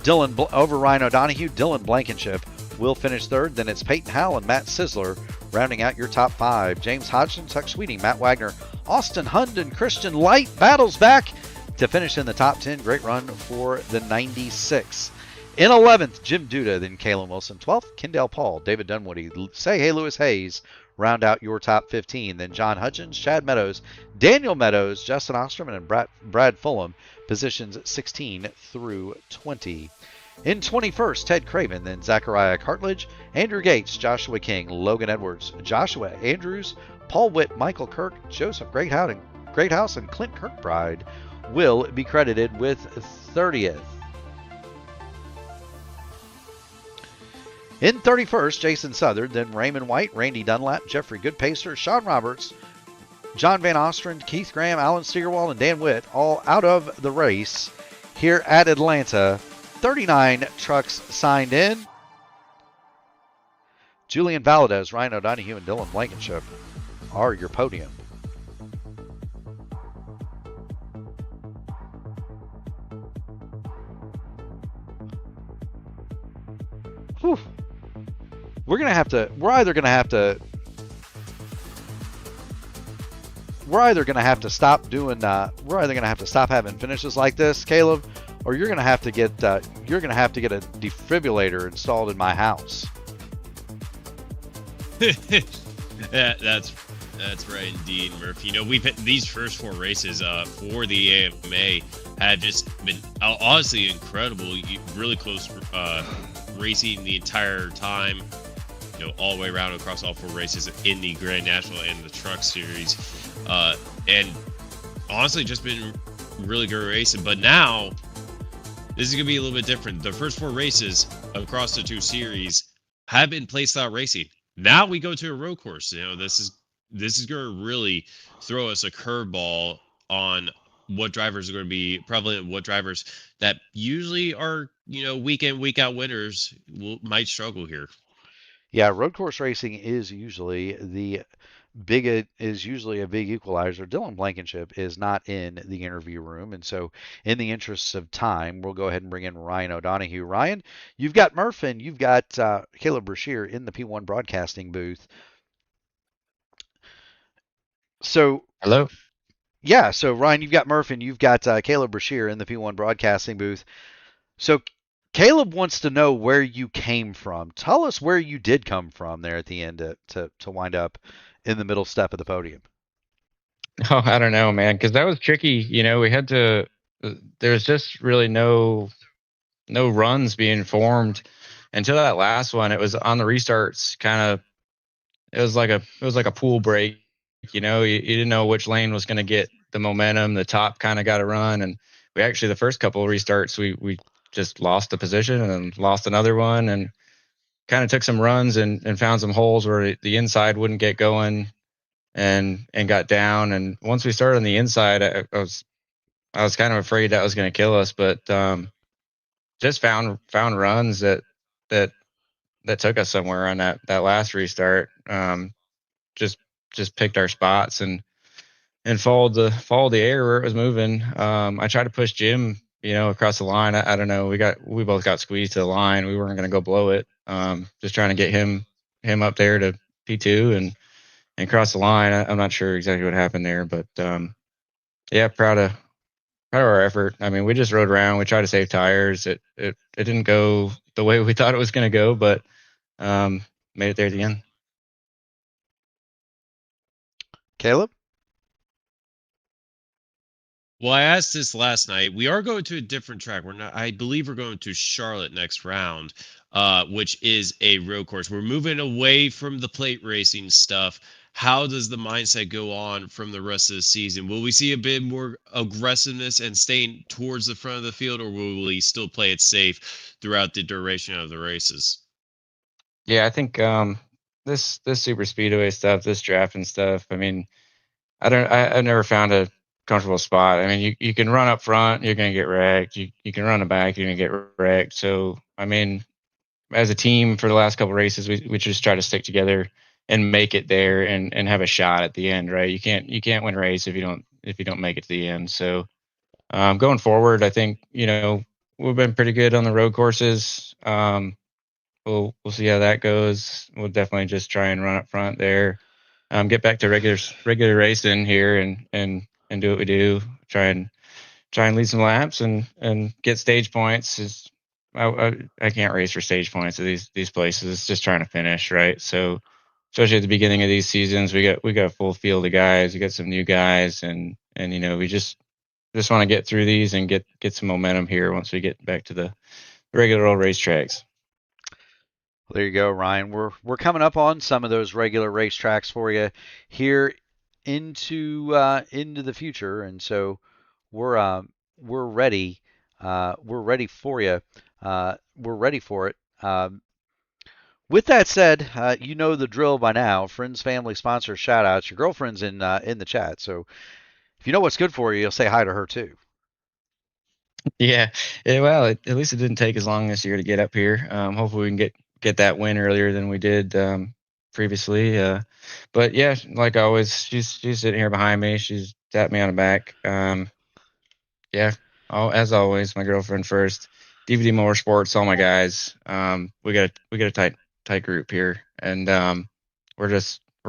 Ryan O'Donohue. Dylan Blankenship will finish 3rd. Then it's Peyton Howell and Matt Sisler rounding out your top 5. James Hodgson, Tuck Sweeting, Matt Wagner, Austin Hunden, Christian Light battles back to finish in the top 10. Great run for the 96. In 11th, Jim Duda, then Kalen Wilson. 12th, Kendall Paul, David Dunwoody, Say Hey Lewis Hayes round out your top 15. Then John Hutchins, Chad Meadows, Daniel Meadows, Justin Osterman, and Brad Fulham, positions 16 through 20. In 21st, Ted Craven, then Zachariah Cartledge, Andrew Gates, Joshua King, Logan Edwards, Joshua Andrews, Paul Witt, Michael Kirk, Joseph Greathouse, and Clint Kirkbride will be credited with 30th. In 31st, Jason Southard, then Raymond White, Randy Dunlap, Jeffrey Goodpacer, Sean Roberts, John Van Ostrand, Keith Graham, Alan Steigerwald, and Dan Witt all out of the race here at Atlanta. 39 trucks signed in. Julian Valdez, Ryan O'Donohue, and Dylan Blankenship are your podium. Whew. We're either going to have to we're either going to have to stop having finishes like this, Caleb, or you're going to have to get a defibrillator installed in my house. That's right indeed, Murph. You know, we've had these first 4 races for the AMA have just been honestly incredible. Really close racing the entire time. You know, all the way around across all 4 races in the Grand National and the Truck Series, and honestly, just been really good racing. But now, this is gonna be a little bit different. The first 4 races across the 2 series have been play style racing. Now we go to a road course. You know, this is going to really throw us a curveball on what drivers are going to be prevalent, what drivers that usually are, you know, week in, week out winners might struggle here. Yeah, road course racing is usually a big equalizer. Dylan Blankenship is not in the interview room, and so in the interests of time, we'll go ahead and bring in Ryan O'Donohue. Ryan, you've got Murph and you've got Caleb Brashear in the P1 broadcasting booth. So hello. Yeah, so Ryan, you've got Murph and you've got Caleb Brashear in the P1 broadcasting booth. So Caleb wants to know where you came from. Tell us where you did come from there at the end to wind up in the middle step of the podium. Oh, I don't know, man, because that was tricky. You know, we had to. There's just really no runs being formed until that last one. It was on the restarts, kind of. It was like a pool break. You know, you didn't know which lane was going to get the momentum. The top kind of got a run, and we actually the first couple of restarts we just lost the position and then lost another one, and kind of took some runs and found some holes where the inside wouldn't get going, and got down. And once we started on the inside, I was kind of afraid that was going to kill us, but just found runs that took us somewhere on that last restart. Just picked our spots and followed the air where it was moving. I tried to push Jim, you know, across the line. I don't know. We both got squeezed to the line. We weren't going to go blow it. Just trying to get him up there to P2 and cross the line. I'm not sure exactly what happened there, but yeah, proud of our effort. I mean, we just rode around. We tried to save tires. It didn't go the way we thought it was going to go, but made it there at the end. Caleb? Well, I asked this last night. We are going to a different track. I believe we're going to Charlotte next round, which is a road course. We're moving away from the plate racing stuff. How does the mindset go on from the rest of the season? Will we see a bit more aggressiveness and staying towards the front of the field, or will we still play it safe throughout the duration of the races? Yeah, I think this super speedway stuff, this drafting stuff. I mean, I've never found a comfortable spot. I mean, you can run up front, you're going to get wrecked. You can run the back, you're going to get wrecked. So, I mean, as a team for the last couple of races, we just try to stick together and make it there and have a shot at the end, right? You can't win a race if you don't make it to the end. So, going forward, I think, you know, we've been pretty good on the road courses. We'll see how that goes. We'll definitely just try and run up front there. Get back to regular racing here and do what we do. Try and lead some laps and get stage points. I can't race for stage points at these places. It's just trying to finish, right? So especially at the beginning of these seasons, we got a full field of guys. We got some new guys, and you know, we just want to get through these and get some momentum here once we get back to the regular old racetracks. Well, there you go, Ryan. We're coming up on some of those regular racetracks for you here into the future, and so we're ready. We're ready for you. We're ready for it. With that said, you know the drill by now. Friends, family, sponsors, shout outs. Your girlfriend's in the chat, so if you know what's good for you, you'll say hi to her too. Yeah. Well, at least it didn't take as long this year to get up here. Hopefully we can get that win earlier than we did previously. But yeah, like always, she's sitting here behind me. She's tapped me on the back. Yeah. As always, my girlfriend first. DVD Motorsports, all my guys. We got a tight group here, and we're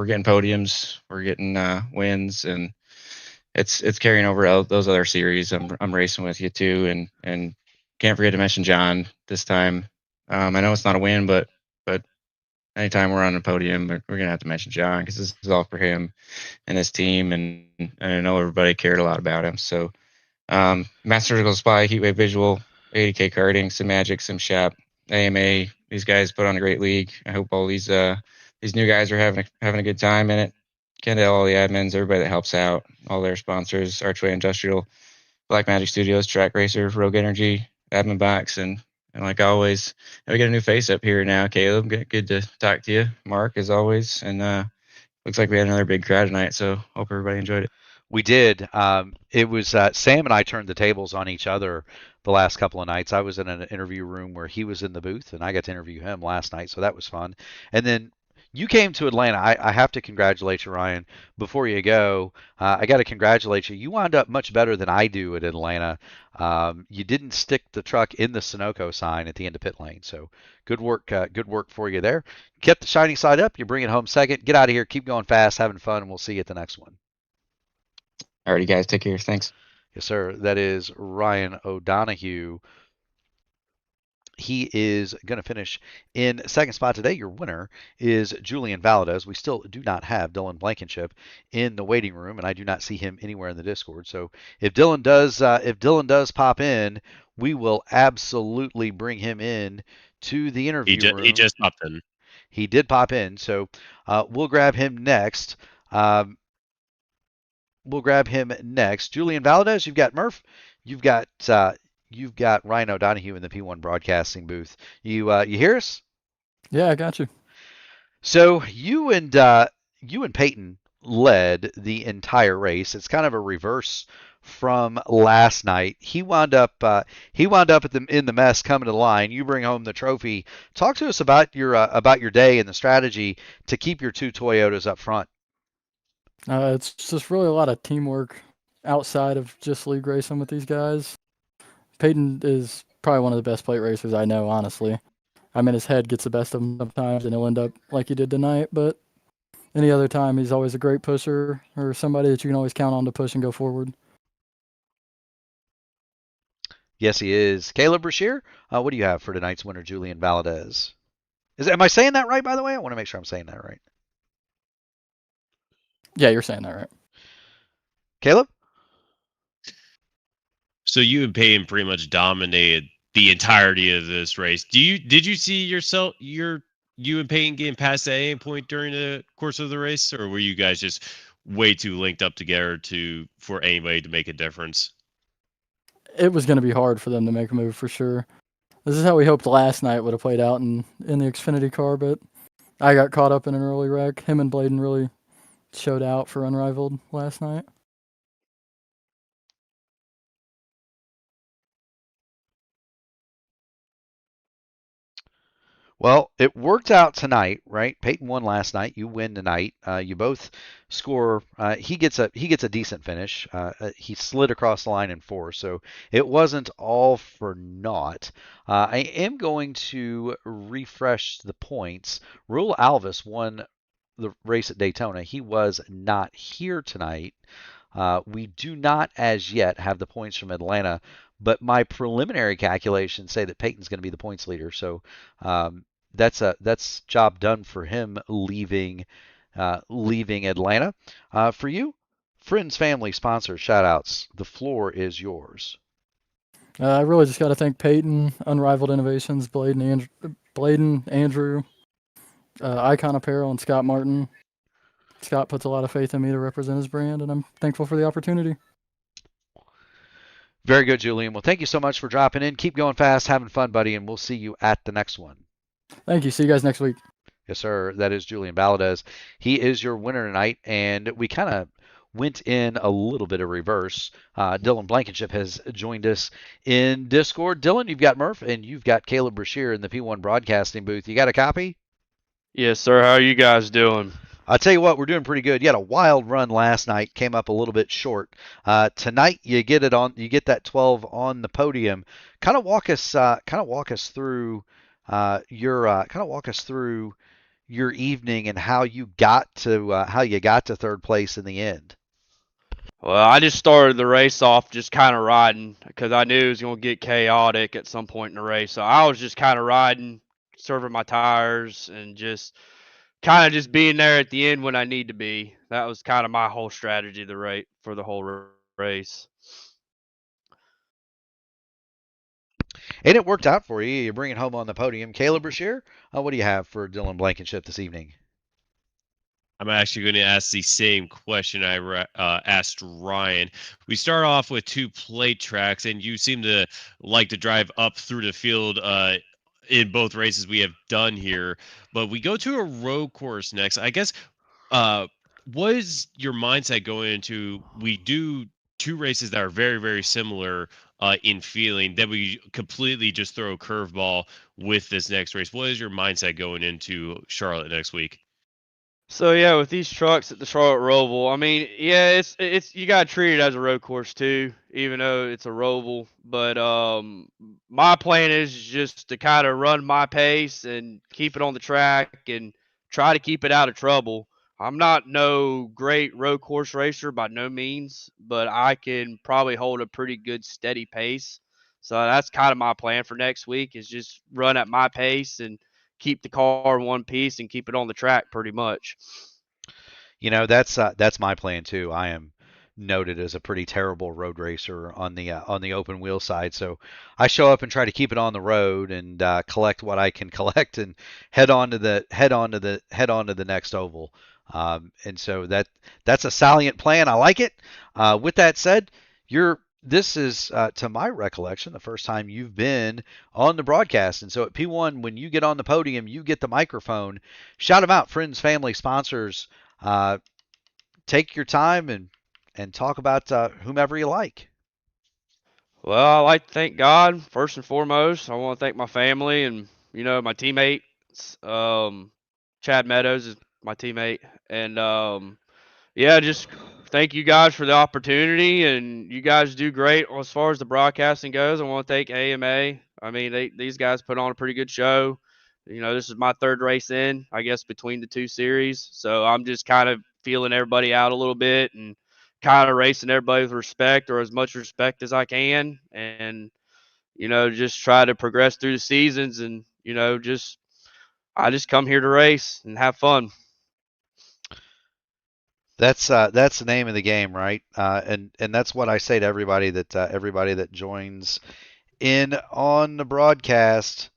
getting podiums, we're getting wins, and it's carrying over those other series. I'm racing with you too, and can't forget to mention John this time. I know it's not a win, but anytime we're on the podium, we're gonna have to mention John because this is all for him and his team, and I know everybody cared a lot about him. So, Master Surgical Supply, Heatwave Visual, 80K Karting, Sim Magic, Sim Shop, AMA. These guys put on a great league. I hope all these new guys are having a good time in it. Kendall, all the admins, everybody that helps out, all their sponsors, Archway Industrial, Black Magic Studios, Track Racer, Rogue Energy, Admin Box, and like always, we got a new face up here now, Caleb. Good to talk to you, Mark, as always. And looks like we had another big crowd tonight, so hope everybody enjoyed it. We did. It was Sam and I turned the tables on each other the last couple of nights. I was in an interview room where he was in the booth, and I got to interview him last night, so that was fun. And then you came to Atlanta. I have to congratulate you, Ryan. Before you go, I got to congratulate you. You wound up much better than I do at Atlanta. You didn't stick the truck in the Sunoco sign at the end of pit lane, so good work. Good work for you there. Kept the shiny side up. You bring it home second. Get out of here. Keep going fast, having fun, and we'll see you at the next one. Alrighty, guys, take care. Thanks. Yes, sir. That is Ryan O'Donohue. He is going to finish in second spot today. Your winner is Julian Valadez. We still do not have Dylan Blankenship in the waiting room, and I do not see him anywhere in the Discord. So if Dylan does pop in, we will absolutely bring him in to the interview room. He just popped in. He did pop in, so we'll grab him next. Julian Valadez, you've got Murph, you've got Ryan O'Donohue in the P1 broadcasting booth. You hear us? Yeah, I got you. So you and Peyton led the entire race. It's kind of a reverse from last night. He wound up in the mess coming to the line. You bring home the trophy. Talk to us about your day and the strategy to keep your two Toyotas up front. It's just really a lot of teamwork outside of just league racing with these guys. Peyton is probably one of the best plate racers I know, honestly. I mean, his head gets the best of him sometimes, and he'll end up like he did tonight. But any other time, he's always a great pusher or somebody that you can always count on to push and go forward. Yes, he is. Caleb Brashear, what do you have for tonight's winner, Julian Valadez? Am I saying that right, by the way? I want to make sure I'm saying that right. Yeah, you're saying that right. Caleb? So you and Peyton pretty much dominated the entirety of this race. Did you see you and Peyton getting past that any point during the course of the race, or were you guys just way too linked up together for anybody to make a difference? It was going to be hard for them to make a move for sure. This is how we hoped last night would have played out in the Xfinity car, but I got caught up in an early wreck. Him and Bladen really showed out for Unrivaled last night. Well, it worked out tonight, right? Peyton won last night. You win tonight. You both score. He gets a decent finish. He slid across the line in 4, so it wasn't all for naught. I am going to refresh the points. Raul Alvis won the race at Daytona. He was not here tonight. We do not as yet have the points from Atlanta, but my preliminary calculations say that Peyton's going to be the points leader. So that's job done for him leaving Atlanta. For you, friends, family, sponsors, shout outs. The floor is yours. I really just got to thank Peyton, Unrivaled Innovations, Bladen, Andrew, Icon Apparel, and Scott Martin. Scott puts a lot of faith in me to represent his brand, and I'm thankful for the opportunity. Very good, Julian. Well, thank you so much for dropping in. Keep going fast, having fun, buddy, and we'll see you at the next one. Thank you. See you guys next week. Yes, sir. That is Julian Valadez. He is your winner tonight, and we kind of went in a little bit of reverse. Dylan Blankenship has joined us in Discord. Dylan, you've got Murph, and you've got Caleb Brashear in the P1 broadcasting booth. You got a copy? Yes, sir. How are you guys doing? I'll tell you what, we're doing pretty good. You had a wild run last night, came up a little bit short. Tonight you get that 12 on the podium. Kind of walk us through your evening and how you got to third place in the end. Well, I just started the race off just kind of riding because I knew it was going to get chaotic at some point in the race. So I was just kind of riding, serving my tires, and just kind of just being there at the end when I need to be. That was kind of my whole strategy for the whole race. And it worked out for you. You bring it home on the podium. Caleb Brashear, what do you have for Dylan Blankenship this evening? I'm actually going to ask the same question I asked Ryan. We start off with 2 plate tracks, and you seem to like to drive up through the field in both races we have done here. But we go to a road course next. I guess, what is your mindset going into? We do 2 races that are very, very similar in feeling. Then we completely just throw a curveball with this next race. What is your mindset going into Charlotte next week? So yeah, with these trucks at the Charlotte Roval, I mean, yeah, it's you gotta treat it as a road course too, even though it's a Roval. But my plan is just to kind of run my pace and keep it on the track and try to keep it out of trouble. I'm not no great road course racer by no means, but I can probably hold a pretty good steady pace. So that's kind of my plan for next week is just run at my pace and keep the car in one piece and keep it on the track pretty much. You know, that's my plan too. I am noted as a pretty terrible road racer on the open wheel side, so I show up and try to keep it on the road and collect what I can collect and head on to the next oval. And so that's a salient plan. I like it. With that said, this is, to my recollection, the first time you've been on the broadcast. And so at P1, when you get on the podium, you get the microphone. Shout them out, friends, family, sponsors. Take your time and talk about whomever you like. Well, I like to thank God first and foremost. I want to thank my family and my teammates. Chad Meadows is my teammate, and yeah, just thank you guys for the opportunity, and you guys do great as far as the broadcasting goes. I want to thank AMA. I mean, these guys put on a pretty good show. This is my 3rd race in, I guess, between the 2 series. So I'm just kind of feeling everybody out a little bit and kind of racing everybody with respect or as much respect as I can. And, just try to progress through the seasons and, I just come here to race and have fun. That's the name of the game, right? And that's what I say to everybody that joins in on the broadcast.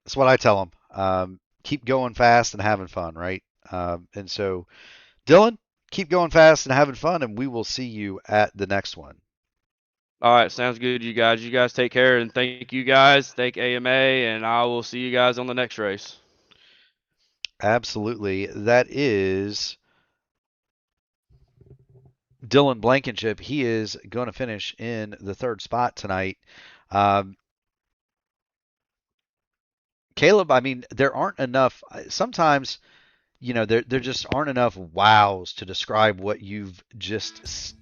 That's what I tell them. Keep going fast and having fun, right? And so, Dylan, keep going fast and having fun, and we will see you at the next one. All right, sounds good, you guys. You guys take care, and thank you guys. Thank AMA, and I will see you guys on the next race. Absolutely. That is Dylan Blankenship. He is going to finish in the 3rd spot tonight. Caleb, I mean, there aren't enough. Sometimes, there just aren't enough wows to describe what you've just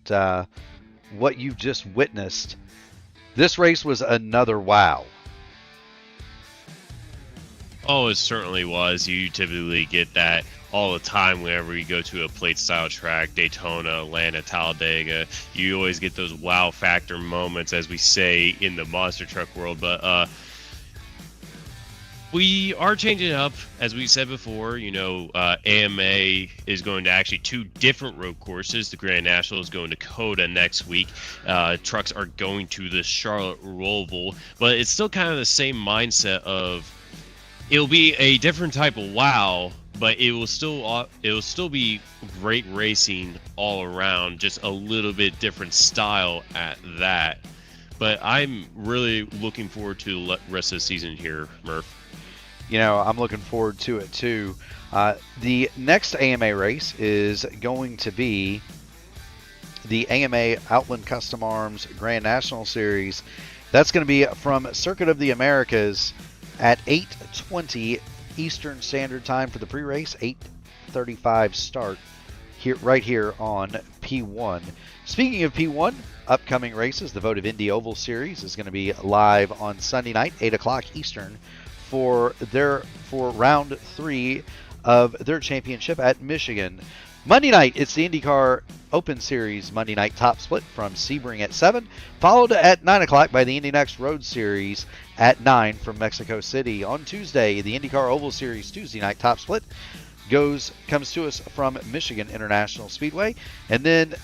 witnessed. This race was another wow. Oh, it certainly was. You typically get that all the time whenever you go to a plate style track, Daytona, Atlanta, Talladega. You always get those wow factor moments, as we say in the monster truck world. But we are changing it up, as we said before. AMA is going to actually 2 different road courses. The Grand National is going to Coda next week. Trucks are going to the Charlotte Roval, but it's still kind of the same mindset of it'll be a different type of wow, but it will still be great racing all around, just a little bit different style at that. But I'm really looking forward to the rest of the season here, Murph. I'm looking forward to it too. The next AMA race is going to be the AMA Outland Custom Arms Grand National Series. That's going to be from Circuit of the Americas at 8:20 Eastern Standard Time for the pre-race, 8:35 start right here on P1. Speaking of P1, upcoming races, the Vote of Indy Oval Series is going to be live on Sunday night, 8 o'clock Eastern, for round 3 of their championship at Michigan. Monday night, it's the IndyCar Open Series Monday night top split from Sebring at 7, followed at 9 o'clock by the Indy Next Road Series at 9 from Mexico City. On Tuesday, the IndyCar Oval Series Tuesday night top split comes to us from Michigan International Speedway. And then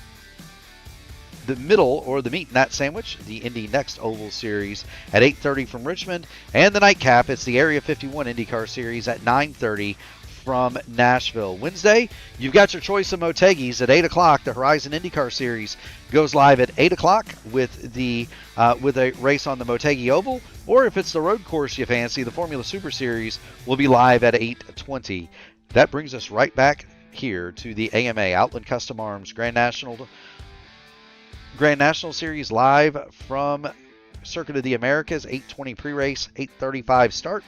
the middle, or the meat in that sandwich, the Indy Next Oval Series at 8:30 from Richmond. And the nightcap, it's the Area 51 IndyCar Series at 9:30 from Nashville. Wednesday, you've got your choice of Motegis at 8 o'clock. The Horizon IndyCar Series goes live at 8 o'clock with a race on the Motegi Oval. Or if it's the road course you fancy, the Formula Super Series will be live at 8:20. That brings us right back here to the AMA Outland Custom Arms Grand National Series live from Circuit of the Americas, 8:20 pre-race, 8:35 start.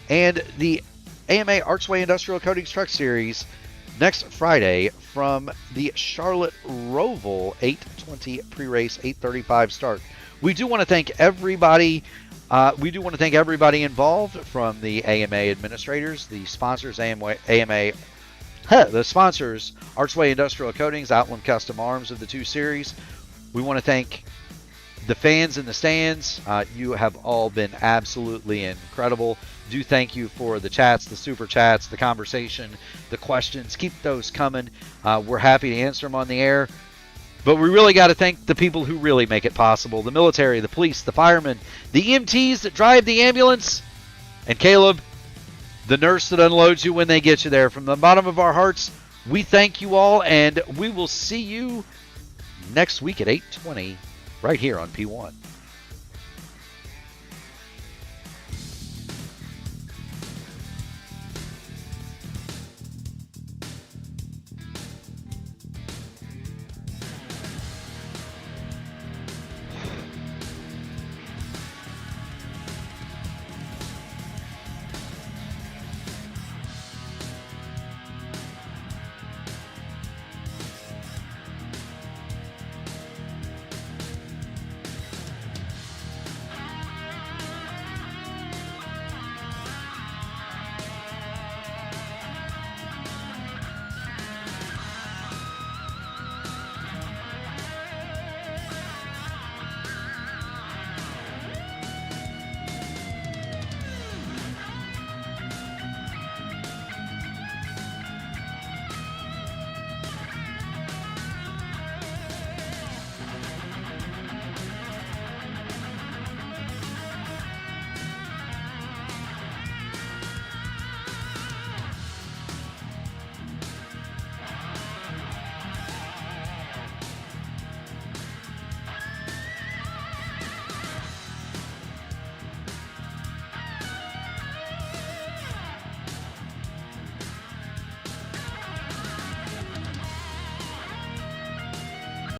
And the AMA Archway Industrial Coatings Truck Series next Friday from the Charlotte Roval, 8:20 pre-race, 8:35 start. We do want to thank everybody. Involved, from the AMA administrators, the sponsors, the sponsors, Archway Industrial Coatings, Outland Custom Arms of the two series. We want to thank the fans in the stands. You have all been absolutely incredible. Do thank you for the chats, the super chats, the conversation, the questions. Keep those coming. We're happy to answer them on the air. But we really got to thank the people who really make it possible. The military, the police, the firemen, the EMTs that drive the ambulance, and Caleb, the nurse that unloads you when they get you there. From the bottom of our hearts, we thank you all, and we will see you next week at 8:20 right here on P1.